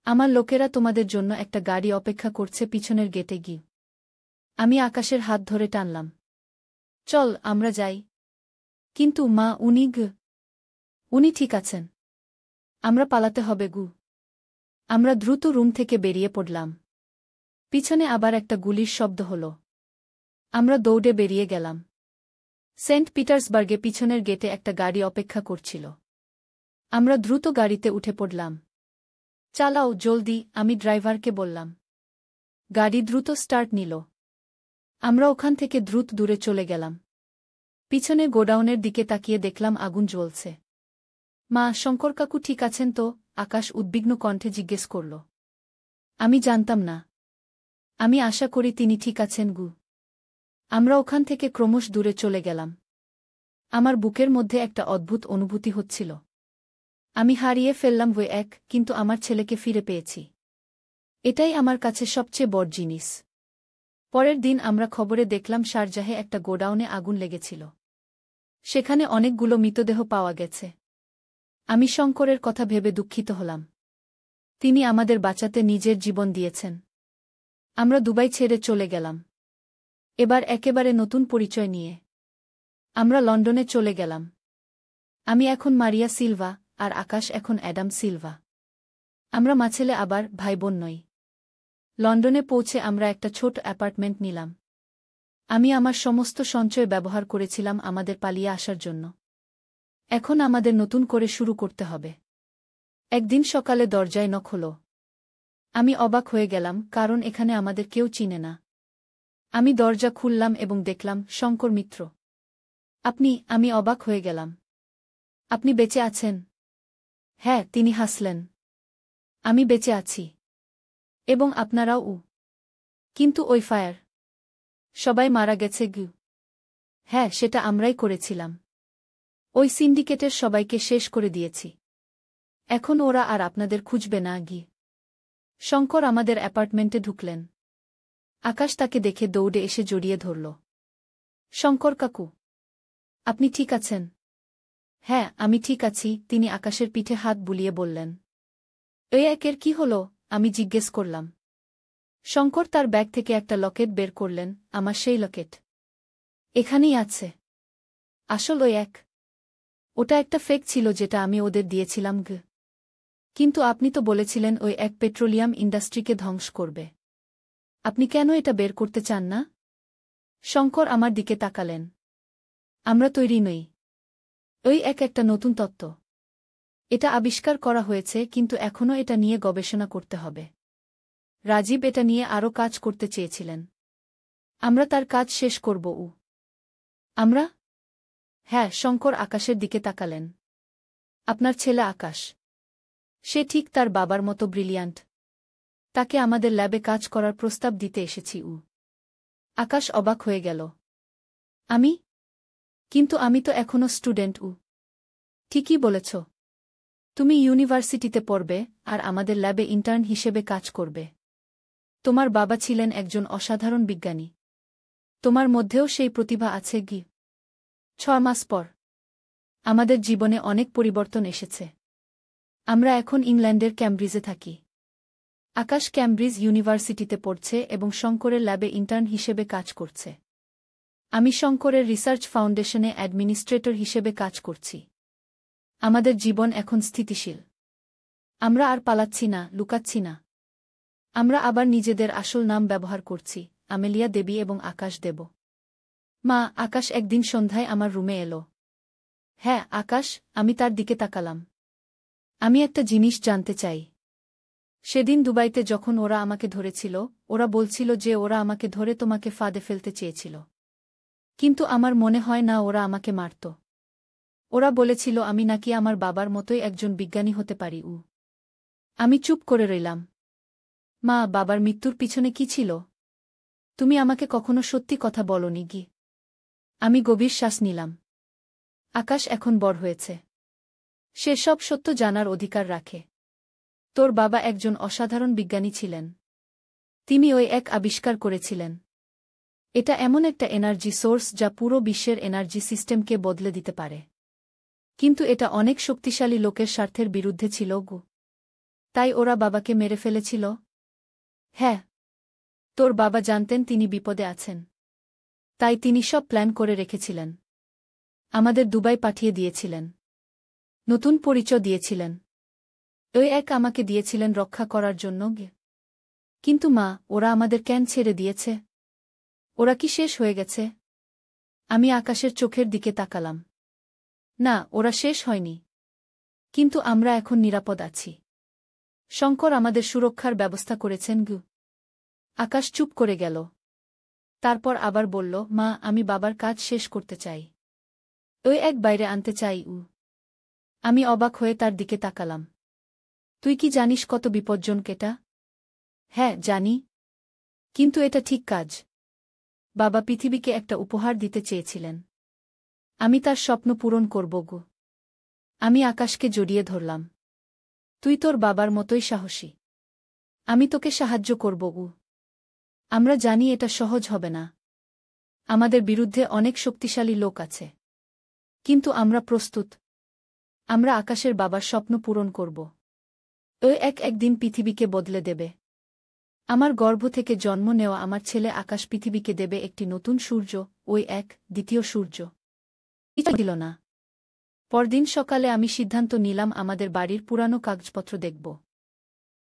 আমার লোকেরা তোমাদের জন্য একটা গাড়ি অপেক্ষা করছে পিছনের গেটে গি। আমি আকাশের হাত ধরে টানলাম। চল, আমরা যাই। কিন্তু মা, উনি ঠিক আছেন। আমরা পালাতে হবে গু। আমরা দ্রুত রুম থেকে বেরিয়ে পড়লাম। পিছনে আবার একটা গুলির শব্দ হল। আমরা দৌড়ে বেরিয়ে গেলাম। সেন্ট পিটার্সবার্গে পিছনের গেটে একটা গাড়ি অপেক্ষা করছিল। আমরা দ্রুত গাড়িতে উঠে পড়লাম। চালাও জলদি, আমি ড্রাইভারকে বললাম। গাড়ি দ্রুত স্টার্ট নিল। আমরা ওখান থেকে দ্রুত দূরে চলে গেলাম। পিছনে গোডাউনের দিকে তাকিয়ে দেখলাম আগুন জ্বলছে। মা, শঙ্কর কাকু ঠিক আছেন তো? আকাশ উদ্বিগ্ন কণ্ঠে জিজ্ঞেস করল। আমি জানতাম না। আমি আশা করি তিনি ঠিক আছেন গু। আমরা ওখান থেকে ক্রমশ দূরে চলে গেলাম। আমার বুকের মধ্যে একটা অদ্ভুত অনুভূতি হচ্ছিল। আমি হারিয়ে ফেললাম ওই এক, কিন্তু আমার ছেলেকে ফিরে পেয়েছি। এটাই আমার কাছে সবচেয়ে বড় জিনিস। পরের দিন আমরা খবরে দেখলাম শারজাহে একটা গোডাউনে আগুন লেগেছিল। সেখানে অনেকগুলো মৃতদেহ পাওয়া গেছে। আমি শঙ্করের কথা ভেবে দুঃখিত হলাম। তিনি আমাদের বাঁচাতে নিজের জীবন দিয়েছেন। আমরা দুবাই ছেড়ে চলে গেলাম। এবার একেবারে নতুন পরিচয় নিয়ে আমরা লন্ডনে চলে গেলাম। আমি এখন মারিয়া সিলভা, আর আকাশ এখন অ্যাডাম সিলভা। আমরা মাছেলে আবার ভাই বোন নই। লন্ডনে পৌঁছে আমরা একটা ছোট অ্যাপার্টমেন্ট নিলাম। আমি আমার সমস্ত সঞ্চয় ব্যবহার করেছিলাম আমাদের পালিয়ে আসার জন্য। এখন আমাদের নতুন করে শুরু করতে হবে। একদিন সকালে দরজায় নক হলো। আমি অবাক হয়ে গেলাম, কারণ এখানে আমাদের কেউ চিনে না। আমি দরজা খুললাম এবং দেখলাম শঙ্কর মিত্র। আমি অবাক হয়ে গেলাম। আপনি বেঁচে আছেন? হ্যাঁ, তিনি হাসলেন। আমি বেঁচে আছি। এবং আপনারাও। কিন্তু ওই ফায়ার? সবাই মারা গেছে গু। হ্যাঁ, সেটা আমরাই করেছিলাম। ওই সিন্ডিকেটের সবাইকে শেষ করে দিয়েছি। এখন ওরা আর আপনাদের খুঁজবে না গি। শঙ্কর আমাদের অ্যাপার্টমেন্টে ঢুকলেন। আকাশ তাকে দেখে দৌড়ে এসে জড়িয়ে ধরল। শঙ্কর কাকু, আপনি ঠিক আছেন? হ্যাঁ, আমি ঠিক আছি, তিনি আকাশের পিঠে হাত বুলিয়ে বললেন। এই একের কি হলো? আমি জিজ্ঞেস করলাম। শঙ্কর তার ব্যাগ থেকে একটা লকেট বের করলেন। আমার সেই লকেট এখানেই আছে। আসল ওই এক। ওটা একটা ফেক ছিল যেটা আমি ওদের দিয়েছিলাম কিন্তু আপনি তো বলেছিলেন ওই এক পেট্রোলিয়াম ইন্ডাস্ট্রিকে ধ্বংস করবে। আপনি কেন এটা বের করতে চান না? শঙ্কর আমার দিকে তাকালেন। আমরা তৈরি নই। ওই একটা নতুন তত্ত্ব। এটা আবিষ্কার করা হয়েছে কিন্তু এখনও এটা নিয়ে গবেষণা করতে হবে। রাজীব এটা নিয়ে আরও কাজ করতে চেয়েছিলেন। আমরা তার কাজ শেষ করব। আমরা? হ্যাঁ, শঙ্কর আকাশের দিকে তাকালেন। আপনার ছেলে আকাশ। সে ঠিক তার বাবার মতো ব্রিলিয়ান্ট। তাকে আমাদের ল্যাবে কাজ করার প্রস্তাব দিতে এসেছি। আকাশ অবাক হয়ে গেল। আমি? কিন্তু আমি তো এখনও স্টুডেন্ট। ঠিকই বলেছ। তুমি ইউনিভার্সিটিতে পড়বে আর আমাদের ল্যাবে ইন্টার্ন হিসেবে কাজ করবে। তোমার বাবা ছিলেন একজন অসাধারণ বিজ্ঞানী। তোমার মধ্যেও সেই প্রতিভা আছে। 6 মাস পর আমাদের জীবনে অনেক পরিবর্তন এসেছে। আমরা এখন ইংল্যান্ডের ক্যামব্রিজে থাকি। আকাশ ক্যামব্রিজ ইউনিভার্সিটিতে পড়ছে এবং শঙ্করের ল্যাবে ইন্টার্ন হিসেবে কাজ করছে। আমি শঙ্করের রিসার্চ ফাউন্ডেশনে অ্যাডমিনিস্ট্রেটর হিসেবে কাজ করছি। আমাদের জীবন এখন স্থিতিশীল। আমরা আর পালাচ্ছি না, লুকাচ্ছি না। আমরা আবার নিজেদের আসল নাম ব্যবহার করছি, আমেলিয়া দেবী এবং আকাশ দেব। মা, আকাশ একদিন সন্ধ্যায় আমার রুমে এলো। হ্যাঁ, আকাশ, আমি তার দিকে তাকালাম। আমি একটা জিনিস জানতে চাই। সেদিন দুবাইতে যখন ওরা আমাকে ধরেছিল, ওরা বলছিল যে ওরা আমাকে ধরে তোমাকে ফাঁদে ফেলতে চেয়েছিল। কিন্তু আমার মনে হয় না ওরা আমাকে মারত। ওরা বলেছিল আমি নাকি আমার বাবার মতোই একজন বিজ্ঞানী হতে পারি। আমি চুপ করে রইলাম। মা, বাবার মৃত্যুর পিছনে কি ছিল? তুমি আমাকে কখনো সত্যি কথা বলনি। আমি গভীর শ্বাস নিলাম। আকাশ এখন বড় হয়েছে। সে সব সত্য জানার অধিকার রাখে। তোর বাবা একজন অসাধারণ বিজ্ঞানী ছিলেন। তিনি ওই এক আবিষ্কার করেছিলেন। এটা এমন একটা এনার্জি সোর্স যা পুরো বিশ্বের এনার্জি সিস্টেমকে বদলে দিতে পারে। কিন্তু এটা অনেক শক্তিশালী লোকের স্বার্থের বিরুদ্ধে ছিল। তাই ওরা বাবাকে মেরে ফেলেছিল? হ্যাঁ। তোর বাবা জানতেন তিনি বিপদে আছেন। তাই তিনি সব প্ল্যান করে রেখেছিলেন। আমাদের দুবাই পাঠিয়ে দিয়েছিলেন। নতুন পরিচয় দিয়েছিলেন। ওই এক আমাকে দিয়েছিলেন রক্ষা করার জন্য। কিন্তু মা, ওরা আমাদের কেন ছেড়ে দিয়েছে? ওরা কি শেষ হয়ে গেছে? আমি আকাশের চোখের দিকে তাকালাম। না, ওরা শেষ হয়নি। কিন্তু আমরা এখন নিরাপদ আছি। শঙ্কর আমাদের সুরক্ষার ব্যবস্থা করেছেন। আকাশ চুপ করে গেল। তারপর আবার বলল, মা, আমি বাবার কাজ শেষ করতে চাই। ওই এক বাইরে আনতে চাই। আমি অবাক হয়ে তার দিকে তাকালাম। তুই কি জানিস কত বিপজ্জনক এটা? হ্যাঁ, জানি। কিন্তু এটা ঠিক কাজ। বাবা পৃথিবীকে একটা উপহার দিতে চেয়েছিলেন। আমি তার স্বপ্ন পূরণ করব। আমি আকাশকে জড়িয়ে ধরলাম। তুই তোর বাবার মতোই সাহসী। আমি তোকে সাহায্য করব। আমরা জানি এটা সহজ হবে না। আমাদের বিরুদ্ধে অনেক শক্তিশালী লোক আছে। কিন্তু আমরা প্রস্তুত। আমরা আকাশের বাবার স্বপ্ন পূরণ করব। ওই একদিন পৃথিবীকে বদলে দেবে। আমার গর্ভ থেকে জন্ম নেওয়া আমার ছেলে আকাশ পৃথিবীকে দেবে একটি নতুন সূর্য, ওই দ্বিতীয় সূর্য। কিছু দিল না। পরদিন সকালে আমি সিদ্ধান্ত নিলাম আমাদের বাড়ির পুরানো কাগজপত্র দেখব।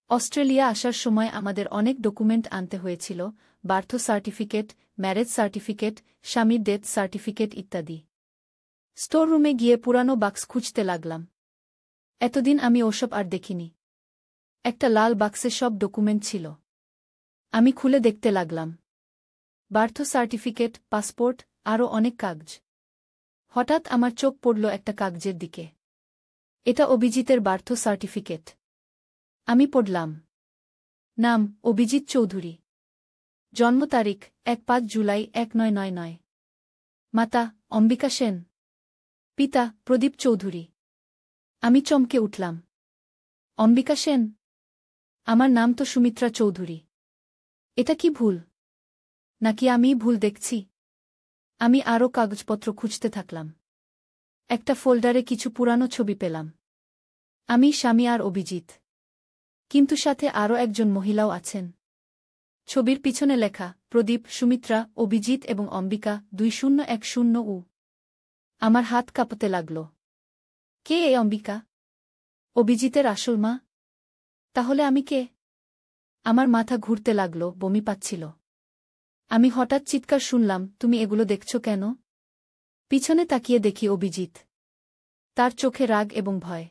অস্ট্রেলিয়া আসার সময় আমাদের অনেক ডকুমেন্ট আনতে হয়েছিল, বার্থ সার্টিফিকেট, ম্যারেজ সার্টিফিকেট, স্বামীর ডেথ সার্টিফিকেট ইত্যাদি। স্টোর রুমে গিয়ে পুরানো বাক্স খুঁজতে লাগলাম। এতদিন আমি ওসব আর দেখিনি। একটা লাল বাক্সে সব ডকুমেন্ট ছিল। আমি খুলে দেখতে লাগলাম। বার্থ সার্টিফিকেট, পাসপোর্ট, আরও অনেক কাগজ। হঠাৎ আমার চোখ পড়ল একটা কাগজের দিকে। এটা অভিজিতের বার্থ সার্টিফিকেট। আমি পড়লাম। নাম অভিজিৎ চৌধুরী। জন্ম তারিখ 5 জুলাই 1999। মাতা অম্বিকা সেন। পিতা প্রদীপ চৌধুরী। আমি চমকে উঠলাম। অম্বিকা সেন? আমার নাম তো সুমিত্রা চৌধুরী। এটা কি ভুল? নাকি আমি ভুল দেখছি? আমি আরও কাগজপত্র খুঁজতে থাকলাম। একটা ফোল্ডারে কিছু পুরানো ছবি পেলাম। আমি, স্বামী আর অভিজিৎ। কিন্তু সাথে আরও একজন মহিলাও আছেন। ছবির পিছনে লেখা প্রদীপ, সুমিত্রা, অভিজিৎ এবং অম্বিকা 2010 আমার হাত কাঁপতে লাগল। কে এই অম্বিকা? অভিজিতের আসল মা? তাহলে আমি কে? আমার মাথা ঘুরতে লাগল, বমি পাচ্ছিল। আমি হঠাৎ চিৎকার শুনলাম, তুমি এগুলো দেখছ কেন? পিছনে তাকিয়ে দেখি অভিজিৎ। তার চোখে রাগ এবং ভয়।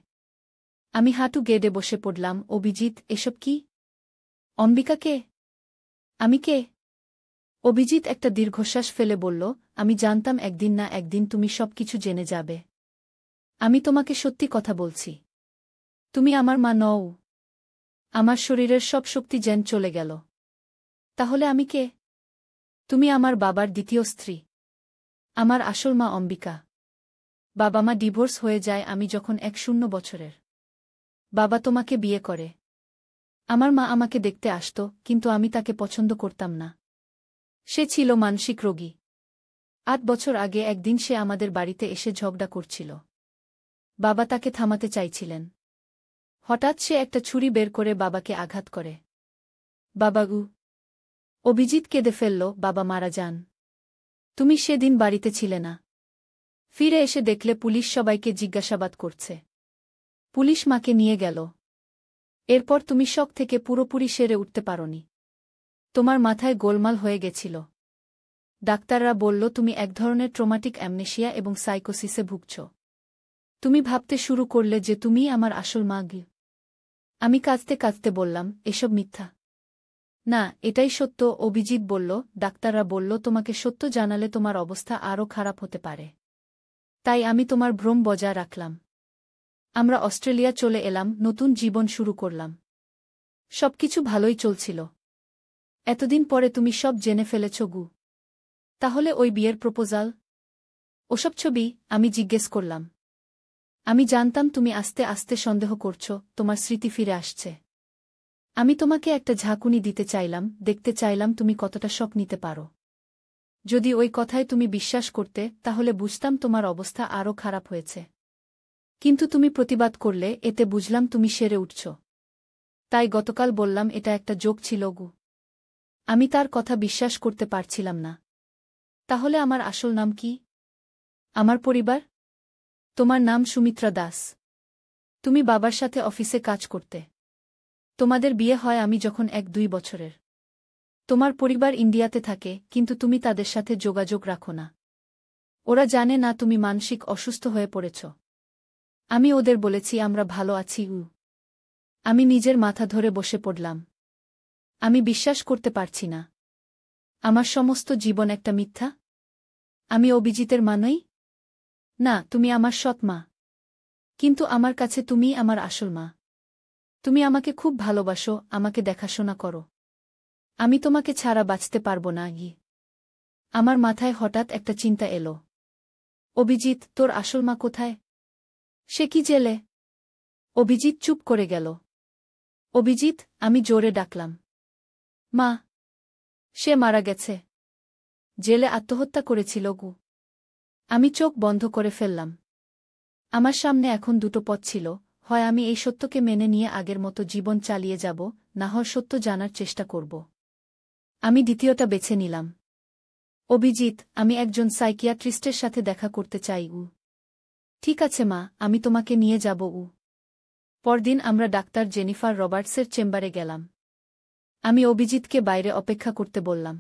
আমি হাঁটু গেড়ে বসে পড়লাম। অভিজিৎ, এসব কি? অম্বিকা কে? আমি কে? অভিজিৎ একটা দীর্ঘশ্বাস ফেলে বলল, আমি জানতাম একদিন না একদিন তুমি সবকিছু জেনে যাবে। আমি তোমাকে সত্যি কথা বলছি। তুমি আমার মা নও। আমার শরীরের সব শক্তি যেন চলে গেল। তাহলে আমি কে? তুমি আমার বাবার দ্বিতীয় স্ত্রী। আমার আসল মা অম্বিকা। বাবা মা ডিভোর্স হয়ে যায় আমি যখন 10 বছরের। বাবা তোমাকে বিয়ে করে। আমার মা আমাকে দেখতে আসত, কিন্তু আমি তাকে পছন্দ করতাম না। সে ছিল মানসিক রোগী। 8 বছর আগে একদিন সে আমাদের বাড়িতে এসে ঝগড়া করছিল। বাবা তাকে থামাতে চাইছিলেন। হঠাৎ সে একটা ছুরি বের করে বাবাকে আঘাত করে। বাবাগু! অভিজিৎ কেঁদে ফেলল, বাবা মারা যান। তুমি সেদিন বাড়িতে ছিলে না। ফিরে এসে দেখলে পুলিশ সবাইকে জিজ্ঞাসাবাদ করছে। পুলিশ মাকে নিয়ে গেল। এরপর তুমি শক থেকে পুরোপুরি সেরে উঠতে পারোনি। তোমার মাথায় গোলমাল হয়ে গেছিল। ডাক্তাররা বলল তুমি এক ধরনের ট্রমাটিক অ্যামনেশিয়া এবং সাইকোসিসে ভুগছ। তুমি ভাবতে শুরু করলে যে তুমিই আমার আসল মা। আমি কাঁদতে কাঁদতে বললাম, এসব মিথ্যা। না, এটাই সত্য। অভিজিৎ বলল, ডাক্তাররা বলল তোমাকে সত্য জানালে তোমার অবস্থা আরও খারাপ হতে পারে। তাই আমি তোমার ভ্রম বজায় রাখলাম। আমরা অস্ট্রেলিয়া চলে এলাম, নতুন জীবন শুরু করলাম। সবকিছু ভালোই চলছিল। এতদিন পরে তুমি সব জেনে ফেলেছ গু। তাহলে ওই বিয়ের প্রপোজাল? ওসব ছবি? আমি জিজ্ঞেস করলাম। আমি জানতাম তুমি আস্তে আস্তে সন্দেহ করছ, তোমার স্মৃতি ফিরে আসছে। আমি তোমাকে একটা ঝাঁকুনি দিতে চাইলাম, দেখতে চাইলাম তুমি কতটা শক নিতে পারো। যদি ওই কথায় তুমি বিশ্বাস করতে, তাহলে বুঝতাম তোমার অবস্থা আরও খারাপ হয়েছে। কিন্তু তুমি প্রতিবাদ করলে, এতে বুঝলাম তুমি সেরে উঠছ। তাই গতকাল বললাম এটা একটা জোক ছিল গু। আমি তার কথা বিশ্বাস করতে পারছিলাম না। তাহলে আমার আসল নাম কি? আমার পরিবার? তোমার নাম সুমিত্রা দাস। তুমি বাবার সাথে অফিসে কাজ করতে। তোমাদের বিয়ে হয় আমি যখন 1-2 বছরের। তোমার পরিবার ইন্ডিয়াতে থাকে, কিন্তু তুমি তাদের সাথে যোগাযোগ রাখো না। ওরা জানে না তুমি মানসিক অসুস্থ হয়ে পড়েছ। আমি ওদের বলেছি আমরা ভালো আছি। আমি নিজের মাথা ধরে বসে পড়লাম। আমি বিশ্বাস করতে পারছি না। আমার সমস্ত জীবন একটা মিথ্যা? আমি অভিজিতের মা নই? না, তুমি আমার সৎ মা। কিন্তু আমার কাছে তুমিই আমার আসল মা। তুমি আমাকে খুব ভালোবাসো, আমাকে দেখাশোনা করো। আমি তোমাকে ছাড়া বাঁচতে পারবো না গি। আমার মাথায় হঠাৎ একটা চিন্তা এলো। অভিজিৎ, তোর আসল মা কোথায়? সে কি জেলে? অভিজিৎ চুপ করে গেল। অভিজিৎ, আমি জোরে ডাকলাম। মা! সে মারা গেছে। জেলে আত্মহত্যা করেছিল গু। আমি চোখ বন্ধ করে ফেললাম। আমার সামনে এখন দুটো পথ ছিল, হয় আমি এই সত্যকে মেনে নিয়ে আগের মতো জীবন চালিয়ে যাব, না হয় সত্য জানার চেষ্টা করব। আমি দ্বিতীয়টা বেছে নিলাম। অভিজিৎ, আমি একজন সাইকিয়াট্রিস্টের সাথে দেখা করতে চাই। ঠিক আছে মা, আমি তোমাকে নিয়ে যাব। পরদিন আমরা ডাক্তার জেনিফার রবার্টসের চেম্বারে গেলাম। আমি অভিজিৎকে বাইরে অপেক্ষা করতে বললাম।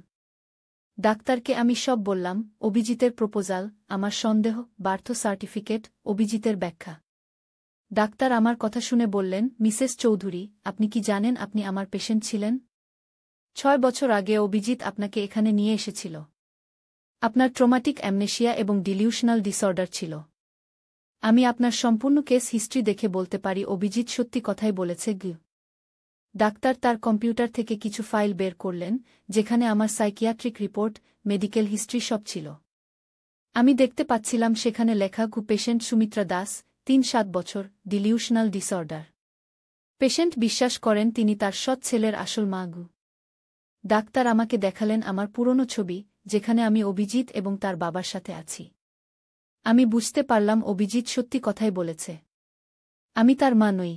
ডাক্তারকে আমি সব বললাম, অভিজিতের প্রপোজাল, আমার সন্দেহ, বার্থ সার্টিফিকেট, অভিজিতের ব্যাখ্যা। ডাক্তার আমার কথা শুনে বললেন, মিসেস চৌধুরী, আপনি কি জানেন আপনি আমার পেশেন্ট ছিলেন? 6 বছর আগে অভিজিৎ আপনাকে এখানে নিয়ে এসেছিল। আপনার ট্রমাটিক অ্যামনেশিয়া এবং ডিলিউশনাল ডিসঅর্ডার ছিল। আমি আপনার সম্পূর্ণ কেস হিস্ট্রি দেখে বলতে পারি অভিজিৎ সত্যি কথাই বলেছে। ডাক্তার তার কম্পিউটার থেকে কিছু ফাইল বের করলেন, যেখানে আমার সাইকিয়াট্রিক রিপোর্ট, মেডিকেল হিস্ট্রি সব ছিল। আমি দেখতে পাচ্ছিলাম সেখানে লেখা পেশেন্ট সুমিত্রা দাস, 3-7 বছর, ডিলিউশনাল ডিসঅর্ডার। পেশেন্ট বিশ্বাস করেন তিনি তার সৎ ছেলের আসল মা। ডাক্তার আমাকে দেখালেন আমার পুরনো ছবি, যেখানে আমি অভিজিৎ এবং তার বাবার সাথে আছি। আমি বুঝতে পারলাম অভিজিৎ সত্যি কথাই বলেছে। আমি তার মা নই।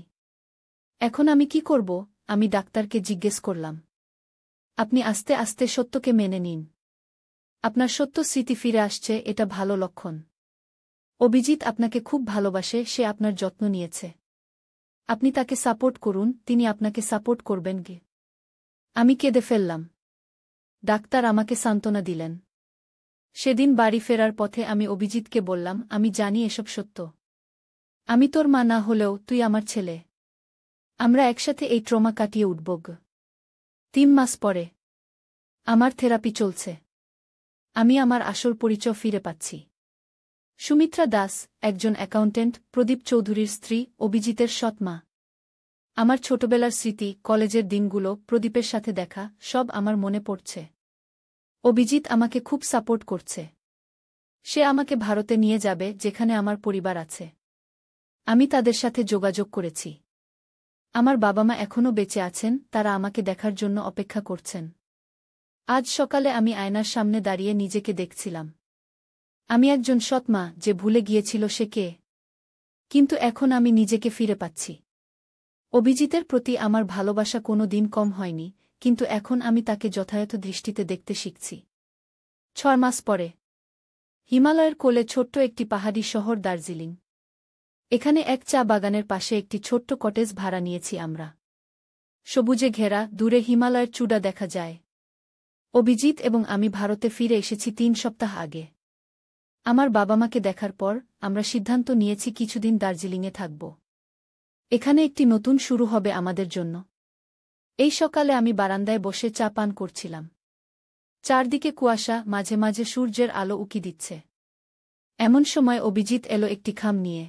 এখন আমি কি করব? আমি ডাক্তারকে জিজ্ঞেস করলাম। আপনি আস্তে আস্তে সত্যকে মেনে নিন। আপনার সত্য স্মৃতি ফিরে আসছে, এটা ভালো লক্ষণ। অভিজিৎ আপনাকে খুব ভালোবাসে, সে আপনার যত্ন নিয়েছে। আপনি তাকে সাপোর্ট করুন, তিনি আপনাকে সাপোর্ট করবেন গে। আমি কেঁদে ফেললাম। ডাক্তার আমাকে সান্ত্বনা দিলেন। সেদিন বাড়ি ফেরার পথে আমি অভিজিৎকে বললাম, আমি জানি এসব সত্য। আমি তোর মা না হলেও তুই আমার ছেলে। আমরা একসাথে এই ট্রমা কাটিয়ে উঠব গ। 3 মাস পরে আমার থেরাপি চলছে। আমি আমার আসল পরিচয় ফিরে পাচ্ছি। সুমিত্রা দাস, একজন অ্যাকাউন্টেন্ট, প্রদীপ চৌধুরীর স্ত্রী, অভিজিতের সৎ মা। আমার ছোটবেলার স্মৃতি, কলেজের দিনগুলো, প্রদীপের সাথে দেখা, সব আমার মনে পড়ছে। অভিজিৎ আমাকে খুব সাপোর্ট করছে। সে আমাকে ভারতে নিয়ে যাবে, যেখানে আমার পরিবার আছে। আমি তাদের সাথে যোগাযোগ করেছি। আমার বাবা মা এখনও বেঁচে আছেন, তারা আমাকে দেখার জন্য অপেক্ষা করছেন। আজ সকালে আমি আয়নার সামনে দাঁড়িয়ে নিজেকে দেখছিলাম। আমি একজন সৎ মা, যে ভুলে গিয়েছিল সে কে। কিন্তু এখন আমি নিজেকে ফিরে পাচ্ছি। অভিজিতের প্রতি আমার ভালোবাসা কোনো দিন কম হয়নি, কিন্তু এখন আমি তাকে যথাযথ দৃষ্টিতে দেখতে শিখছি। 6 মাস পরে হিমালয়ের কোলে ছোট্ট একটি পাহাড়ি শহর দার্জিলিং। এখানে এক চা বাগানের পাশে একটি ছোট্ট কটেজ ভাড়া নিয়েছি আমরা। সবুজে ঘেরা, দূরে হিমালয়ের চূড়া দেখা যায়। অভিজিৎ এবং আমি ভারতে ফিরে এসেছি 3 সপ্তাহ আগে। আমার বাবা মাকে দেখার পর আমরা সিদ্ধান্ত নিয়েছি কিছুদিন দার্জিলিংয়ে থাকব। এখানে একটি নতুন শুরু হবে আমাদের জন্য। এই সকালে আমি বারান্দায় বসে চা পান করছিলাম। চারদিকে কুয়াশা, মাঝে মাঝে সূর্যের আলো উকি দিচ্ছে। এমন সময় অভিজিৎ এলো একটি খাম নিয়ে।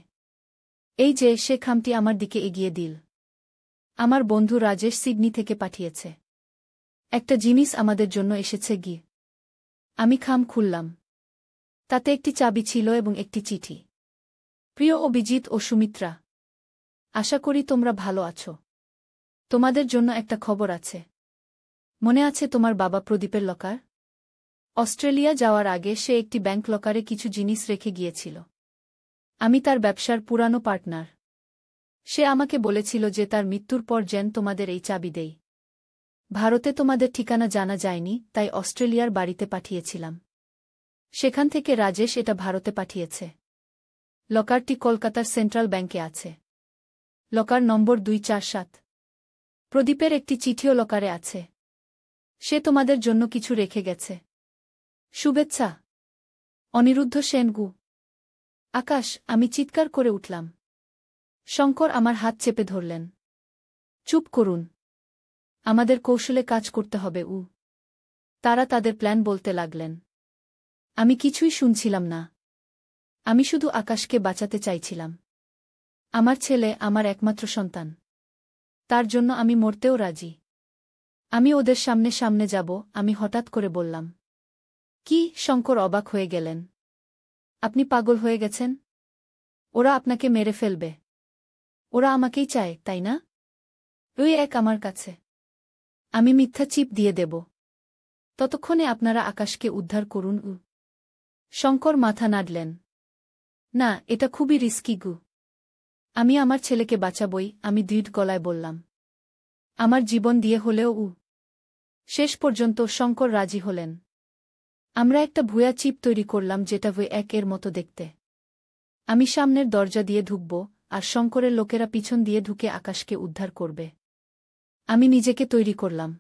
এই যে, সে খামটি আমার দিকে এগিয়ে দিল। আমার বন্ধু রাজেশ সিডনি থেকে পাঠিয়েছে। একটা জিনিস আমাদের জন্য এসেছে গি। আমি খাম খুললাম। তাতে একটি চাবি ছিল এবং একটি চিঠি। প্রিয় অভিজিৎ ও সুমিত্রা, আশা করি তোমরা ভালো আছো। তোমাদের জন্য একটা খবর আছে। মনে আছে তোমার বাবা প্রদীপের লকার? অস্ট্রেলিয়া যাওয়ার আগে সে একটি ব্যাংক লকারে কিছু জিনিস রেখে গিয়েছিল। আমি তার ব্যবসার পুরানো পার্টনার। সে আমাকে বলেছিল যে তার মৃত্যুর পর যেন তোমাদের এই চাবি দেই। ভারতে তোমাদের ঠিকানা জানা যায়নি, তাই অস্ট্রেলিয়ার বাড়িতে পাঠিয়েছিলাম। সেখান থেকে রাজেশ এটা ভারতে পাঠিয়েছে। লকারটি কলকাতার সেন্ট্রাল ব্যাংকে আছে। লকার নম্বর 247। প্রদীপের একটি চিঠিও লকারে আছে। সে তোমাদের জন্য কিছু রেখে গেছে। শুভেচ্ছা, অনিরুদ্ধ সেনগু। আকাশ, আমি চিৎকার করে উঠলাম। শঙ্কর আমার হাত চেপে ধরলেন। চুপ করুন। আমাদের কৌশলে কাজ করতে হবে। তারা তাদের প্ল্যান বলতে লাগলেন। আমি কিছুই শুনছিলাম না। আমি শুধু আকাশকে বাঁচাতে চাইছিলাম। আমার ছেলে, আমার একমাত্র সন্তান। তার জন্য আমি মরতেও রাজি। আমি ওদের সামনে সামনে যাব। আমি হঠাৎ করে বললাম। কি? শঙ্কর অবাক হয়ে গেলেন। আপনি পাগল হয়ে গেছেন? ওরা আপনাকে মেরে ফেলবে। ওরা আমাকেই চায়, তাই না? ওই এক আমার কাছে। আমি মিথ্যা চিপ দিয়ে দেব। ততক্ষণে আপনারা আকাশকে উদ্ধার করুন। শঙ্কর মাথা নাড়লেন। না, এটা খুবই রিস্কি গু। আমি আমার ছেলেকে বাঁচাবই, আমি দৃঢ় গলায় বললাম। আমার জীবন দিয়ে হলেও। শেষ পর্যন্ত শঙ্কর রাজি হলেন। আমরা একটা ভুয়া চিপ তৈরি করলাম, যেটা এর মতো দেখতে। আমি সামনের দরজা দিয়ে ঢুকব, আর শঙ্করের লোকেরা পিছন দিয়ে ঢুকে আকাশকে উদ্ধার করবে। আমি নিজেকে তৈরি করলাম।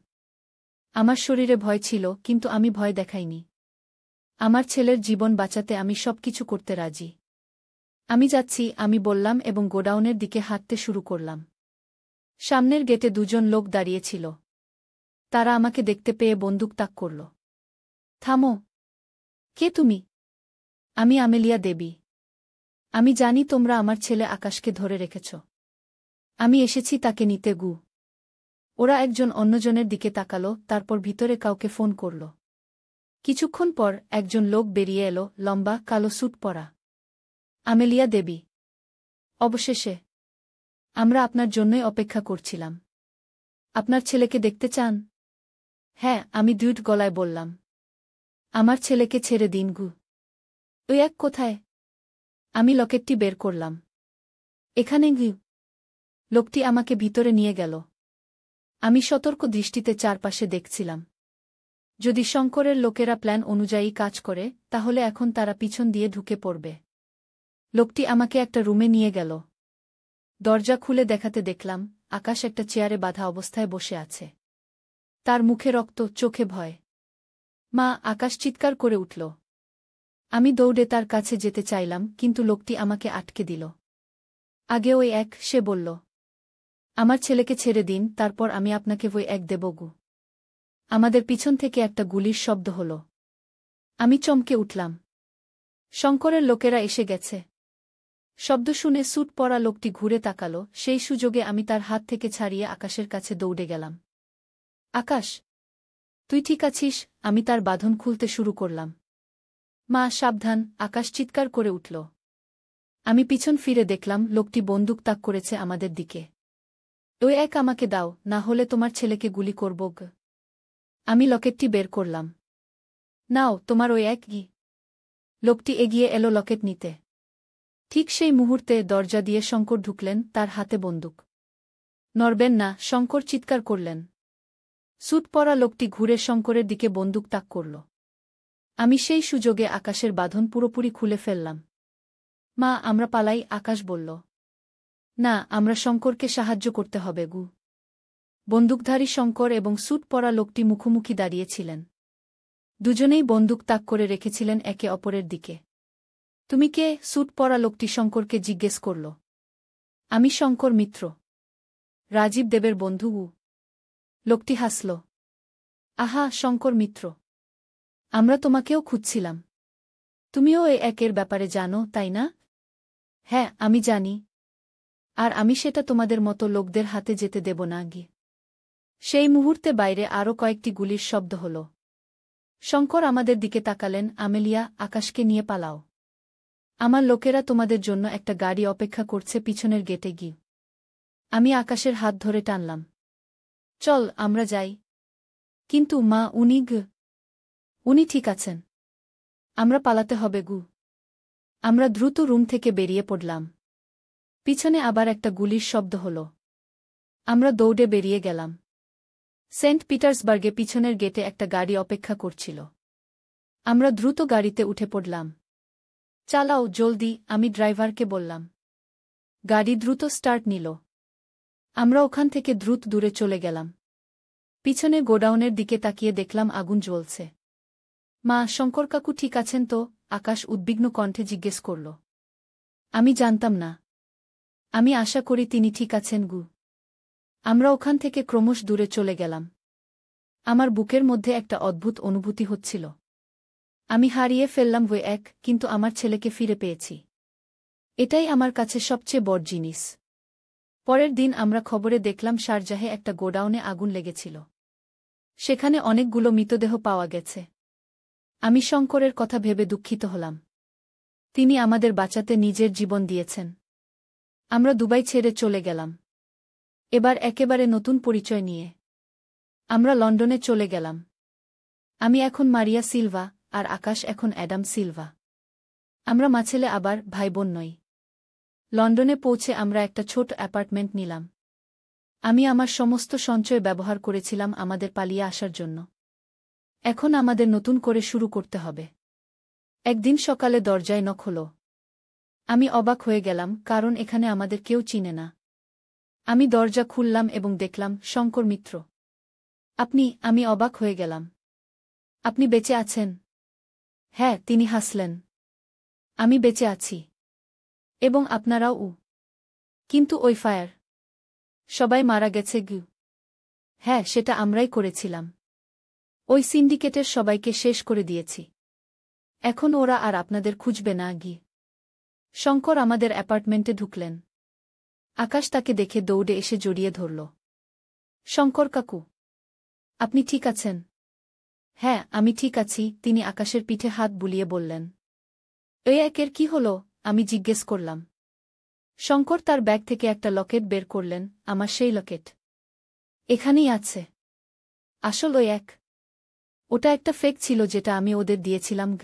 আমার শরীরে ভয় ছিল, কিন্তু আমি ভয় দেখাইনি। আমার ছেলের জীবন বাঁচাতে আমি সবকিছু করতে রাজি। আমি যাচ্ছি, আমি বললাম এবং গোডাউনের দিকে হাঁটতে শুরু করলাম। সামনের গেটে 2 জন লোক দাঁড়িয়েছিল। তারা আমাকে দেখতে পেয়ে বন্দুক তাক করল। থামো। কে তুমি? আমি আমেলিয়া দেবী। আমি জানি তোমরা আমার ছেলে আকাশকে ধরে রেখেছ। আমি এসেছি তাকে নিতে গু। ওরা একজন অন্যজনের দিকে তাকালো, তারপর ভিতরে কাউকে ফোন করল। কিছুক্ষণ পর একজন লোক বেরিয়ে এলো, লম্বা, কালো স্যুট পরা। আমেলিয়া দেবী। অবশেষে। আমরা আপনার জন্যই অপেক্ষা করছিলাম। আপনার ছেলেকে দেখতে চান? হ্যাঁ, আমি দৃঢ় গলায় বললাম। আমার ছেলেকে ছেড়ে দিন গু। ওই এক কোথায়? আমি লকেটটি বের করলাম। এখানে গু। লোকটি আমাকে ভিতরে নিয়ে গেল। আমি সতর্ক দৃষ্টিতে চারপাশে দেখছিলাম। যদি শঙ্করের লোকেরা প্ল্যান অনুযায়ী কাজ করে তাহলে এখন তারা পিছন দিয়ে ঢুকে পড়বে। লোকটি আমাকে একটা রুমে নিয়ে গেল। দরজা খুলে দেখাতে দেখলাম আকাশ একটা চেয়ারে বাঁধা অবস্থায় বসে আছে। তার মুখে রক্ত, চোখে ভয়। মা, আকাশ চিৎকার করে উঠল। আমি দৌড়ে তার কাছে যেতে চাইলাম, কিন্তু লোকটি আমাকে আটকে দিল। আগে ওই এক, সে বলল। আমার ছেলেকে ছেড়ে দিন, তারপর আমি আপনাকে ওই এক দেব গু। আমাদের পিছন থেকে একটা গুলির শব্দ হল। আমি চমকে উঠলাম। শঙ্করের লোকেরা এসে গেছে। শব্দ শুনে স্যুট পরা লোকটি ঘুরে তাকাল। সেই সুযোগে আমি তার হাত থেকে ছাড়িয়ে আকাশের কাছে দৌড়ে গেলাম। আকাশ, তুই ঠিক আছিস? আমি তার বাঁধন খুলতে শুরু করলাম। মা, সাবধান! আকাশ চিৎকার করে উঠল। আমি পিছন ফিরে দেখলাম লোকটি বন্দুক তাক করেছে আমাদের দিকে। ওই এক, আমাকে দাও, না হলে তোমার ছেলেকে গুলি করব। আমি লকেটটি বের করলাম। নাও, তোমার ওই এক গি। লোকটি এগিয়ে এলো লকেট নিতে। ঠিক সেই মুহূর্তে দরজা দিয়ে শঙ্কর ঢুকলেন, তার হাতে বন্দুক। নড়বেন না, শঙ্কর চিৎকার করলেন। স্যুট পরা লোকটি ঘুরে শঙ্করের দিকে বন্দুক তাক করল। আমি সেই সুযোগে আকাশের বাঁধন পুরোপুরি খুলে ফেললাম। মা, আমরা পালাই, আকাশ বলল। না, আমরা শঙ্করকে সাহায্য করতে হবে গু। বন্দুকধারী শঙ্কর এবং স্যুট পরা লোকটি মুখোমুখি দাঁড়িয়েছিলেন। দুজনেই বন্দুক তাক করে রেখেছিলেন একে অপরের দিকে। তুমি কে? স্যুট পরা লোকটি শঙ্করকে জিজ্ঞেস করল। আমি শঙ্কর মিত্র, রাজীব দেবের বন্ধু। লোকটি হাসল। আহা, শঙ্কর মিত্র, আমরা তোমাকেও খুঁজছিলাম। তুমিও এই একের ব্যাপারে জানো, তাই না? হ্যাঁ, আমি জানি। আর আমি সেটা তোমাদের মতো লোকদের হাতে যেতে দেব না গি। সেই মুহূর্তে বাইরে আরও কয়েকটি গুলির শব্দ হল। শঙ্কর আমাদের দিকে তাকালেন। আমেলিয়া, আকাশকে নিয়ে পালাও। আমার লোকেরা তোমাদের জন্য একটা গাড়ি অপেক্ষা করছে পিছনের গেটে গিয়ে। আমি আকাশের হাত ধরে টানলাম। চল, আমরা যাই। কিন্তু মা, উনি ঠিক আছেন। আমরা পালাতে হবে গু। আমরা দ্রুত রুম থেকে বেরিয়ে পড়লাম। পিছনে আবার একটা গুলির শব্দ হল। আমরা দৌড়ে বেরিয়ে গেলাম। সেন্ট পিটার্সবার্গে পিছনের গেটে একটা গাড়ি অপেক্ষা করছিল। আমরা দ্রুত গাড়িতে উঠে পড়লাম। চালাও জলদি, আমি ড্রাইভারকে বললাম। গাড়ি দ্রুত স্টার্ট নিল। আমরা ওখান থেকে দ্রুত দূরে চলে গেলাম। পিছনে গোডাউনের দিকে তাকিয়ে দেখলাম আগুন জ্বলছে। মা, শঙ্কর কাকু ঠিক আছেন তো? আকাশ উদ্বিগ্ন কণ্ঠে জিজ্ঞেস করল। আমি জানতাম না। আমি আশা করি তিনি ঠিক আছেন গু। আমরা ওখান থেকে ক্রমশ দূরে চলে গেলাম। আমার বুকের মধ্যে একটা অদ্ভুত অনুভূতি হচ্ছিল। আমি হারিয়ে ফেললাম ওই এক, কিন্তু আমার ছেলেকে ফিরে পেয়েছি। এটাই আমার কাছে সবচেয়ে বড় জিনিস। পরের দিন আমরা খবরে দেখলাম শারজাহে একটা গোডাউনে আগুন লেগেছিল। সেখানে অনেকগুলো মৃতদেহ পাওয়া গেছে। আমি শঙ্করের কথা ভেবে দুঃখিত হলাম। তিনি আমাদের বাঁচাতে নিজের জীবন দিয়েছেন। আমরা দুবাই ছেড়ে চলে গেলাম। এবার একেবারে নতুন পরিচয় নিয়ে আমরা লন্ডনে চলে গেলাম। আমি এখন মারিয়া সিলভা, আর আকাশ এখন অ্যাডাম সিলভা। আমরা মাছেলে আবার ভাইবোন নই। লন্ডনে পৌঁছে আমরা একটা ছোট অ্যাপার্টমেন্ট নিলাম। আমি আমার সমস্ত সঞ্চয় ব্যবহার করেছিলাম আমাদের পালিয়ে আসার জন্য। এখন আমাদের নতুন করে শুরু করতে হবে। একদিন সকালে দরজায় নক হলো। আমি অবাক হয়ে গেলাম, কারণ এখানে আমাদের কেউ চিনে না। আমি দরজা খুললাম এবং দেখলাম শঙ্কর মিত্র। আমি অবাক হয়ে গেলাম। আপনি বেঁচে আছেন? হ্যাঁ, তিনি হাসলেন। আমি বেঁচে আছি। এবং আপনারাও। কিন্তু ওই ফায়ার? সবাই মারা গেছে গু। হ্যাঁ, সেটা আমরাই করেছিলাম। ওই সিন্ডিকেটের সবাইকে শেষ করে দিয়েছি। এখন ওরা আর আপনাদের খুঁজবে না গি। শঙ্কর আমাদের অ্যাপার্টমেন্টে ঢুকলেন। আকাশ তাকে দেখে দৌড়ে এসে জড়িয়ে ধরল। শঙ্কর কাকু, আপনি ঠিক আছেন? হ্যাঁ, আমি ঠিক আছি, তিনি আকাশের পিঠে হাত বুলিয়ে বললেন। এই একের কি হলো? আমি জিজ্ঞেস করলাম। শঙ্কর তার ব্যাগ থেকে একটা লকেট বের করলেন। আমার সেই লকেট এখানেই আছে। আসল ওই এক? ওটা একটা ফেক ছিল যেটা আমি ওদের দিয়েছিলাম গ।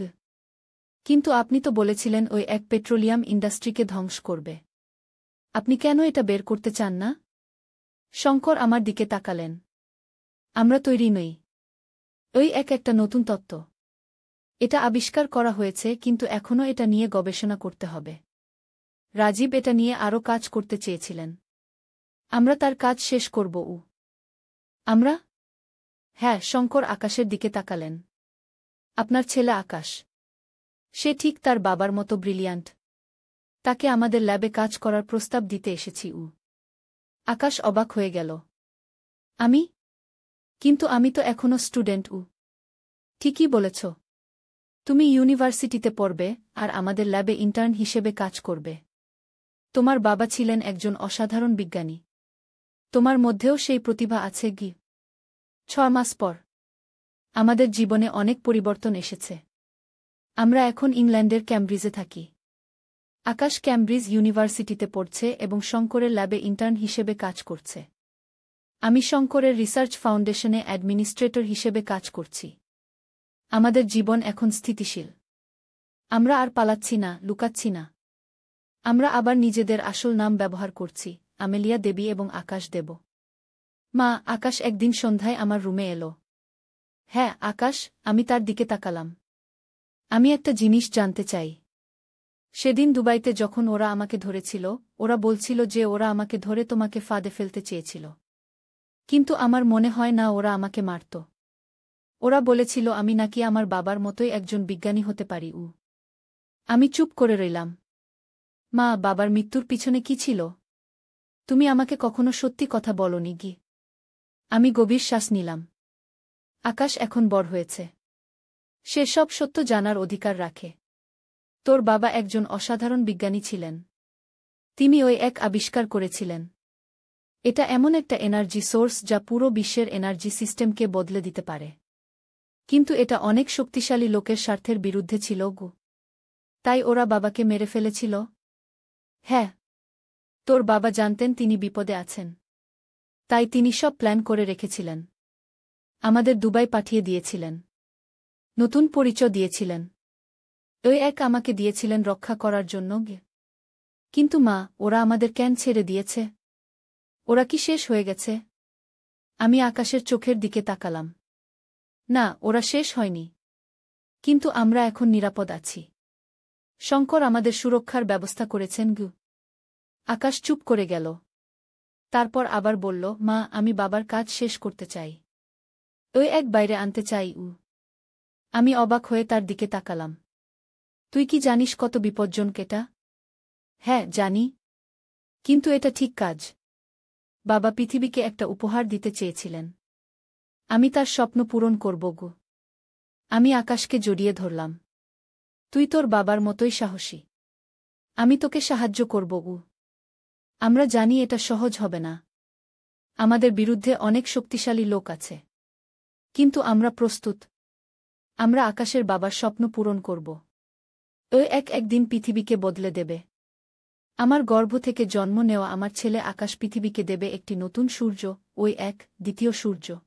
কিন্তু আপনি তো বলেছিলেন ওই এক পেট্রোলিয়াম ইন্ডাস্ট্রিকে ধ্বংস করবে। আপনি কেন এটা বের করতে চান না? শঙ্কর আমার দিকে তাকালেন। আমরা তৈরি নই। ওই একটা নতুন তত্ত্ব। এটা আবিষ্কার করা হয়েছে, কিন্তু এখনও এটা নিয়ে গবেষণা করতে হবে। রাজীব এটা নিয়ে আরও কাজ করতে চেয়েছিলেন। আমরা তার কাজ শেষ করব। আমরা? হ্যাঁ, শঙ্কর আকাশের দিকে তাকালেন। আপনার ছেলে আকাশ। সে ঠিক তার বাবার মতো ব্রিলিয়ান্ট। তাকে আমাদের ল্যাবে কাজ করার প্রস্তাব দিতে এসেছি। আকাশ অবাক হয়ে গেল। আমি? কিন্তু আমি তো এখনও স্টুডেন্ট। ঠিকই বলেছ। তুমি ইউনিভার্সিটিতে পড়বে আর আমাদের ল্যাবে ইন্টার্ন হিসেবে কাজ করবে। তোমার বাবা ছিলেন একজন অসাধারণ বিজ্ঞানী। তোমার মধ্যেও সেই প্রতিভা আছে। 6 মাস পর আমাদের জীবনে অনেক পরিবর্তন এসেছে। আমরা এখন ইংল্যান্ডের ক্যামব্রিজে থাকি। আকাশ ক্যামব্রিজ ইউনিভার্সিটিতে পড়ছে এবং শঙ্করের ল্যাবে ইন্টার্ন হিসেবে কাজ করছে। আমি শঙ্করের রিসার্চ ফাউন্ডেশনে অ্যাডমিনিস্ট্রেটর হিসেবে কাজ করছি। আমাদের জীবন এখন স্থিতিশীল। আমরা আর পালাচ্ছি না, লুকাচ্ছি না। আমরা আবার নিজেদের আসল নাম ব্যবহার করছি, আমেলিয়া দেবী এবং আকাশ দেব। মা, আকাশ একদিন সন্ধ্যায় আমার রুমে এলো। হ্যাঁ, আকাশ, আমি তার দিকে তাকালাম। আমি একটা জিনিস জানতে চাই। সেদিন দুবাইতে যখন ওরা আমাকে ধরেছিল, ওরা বলছিল যে ওরা আমাকে ধরে তোমাকে ফাঁদে ফেলতে চেয়েছিল। কিন্তু আমার মনে হয় না ওরা আমাকে মারত। ওরা বলেছিল আমি নাকি আমার বাবার মতোই একজন বিজ্ঞানী হতে পারি। আমি চুপ করে রইলাম। মা, বাবার মৃত্যুর পিছনে কি ছিল? তুমি আমাকে কখনো সত্যি কথা বলোনি। আমি গভীর শ্বাস নিলাম। আকাশ এখন বড় হয়েছে। সে সব সত্য জানার অধিকার রাখে। তোর বাবা একজন অসাধারণ বিজ্ঞানী ছিলেন। তিনি ওই এক আবিষ্কার করেছিলেন। এটা এমন একটা এনার্জি সোর্স যা পুরো বিশ্বের এনার্জি সিস্টেমকে বদলে দিতে পারে। কিন্তু এটা অনেক শক্তিশালী লোকের স্বার্থের বিরুদ্ধে ছিল। তাই ওরা বাবাকে মেরে ফেলেছিল। হ্যাঁ, তোর বাবা জানতেন তিনি বিপদে আছেন। তাই তিনি সব প্ল্যান করে রেখেছিলেন। আমাদের দুবাই পাঠিয়ে দিয়েছিলেন। নতুন পরিচয় দিয়েছিলেন। ওই এক আমাকে দিয়েছিলেন রক্ষা করার জন্য। কিন্তু মা, ওরা আমাদের কেন ছেড়ে দিয়েছে? ওরা কি শেষ হয়ে গেছে? আমি আকাশের চোখের দিকে তাকালাম। না, ওরা শেষ হয়নি। কিন্তু আমরা এখন নিরাপদ আছি। শঙ্কর আমাদের সুরক্ষার ব্যবস্থা করেছেন। আকাশ চুপ করে গেল। তারপর আবার বলল, মা, আমি বাবার কাজ শেষ করতে চাই। ওই এক বাইরে আনতে চাই। আমি অবাক হয়ে তার দিকে তাকালাম। তুই কি জানিস কত বিপজ্জনক এটা? হ্যাঁ, জানি। কিন্তু এটা ঠিক কাজ। বাবা পৃথিবীকে একটা উপহার দিতে চেয়েছিলেন। আমি তার স্বপ্ন পূরণ করব। আমি আকাশকে জড়িয়ে ধরলাম। তুই তোর বাবার মতোই সাহসী। আমি তোকে সাহায্য করব। আমরা জানি এটা সহজ হবে না। আমাদের বিরুদ্ধে অনেক শক্তিশালী লোক আছে। কিন্তু আমরা প্রস্তুত। আমরা আকাশের বাবার স্বপ্ন পূরণ করব। ওই একদিন পৃথিবীকে বদলে দেবে। আমার গর্ভ থেকে জন্ম নেওয়া আমার ছেলে আকাশ পৃথিবীকে দেবে একটি নতুন সূর্য, ওই দ্বিতীয় সূর্য।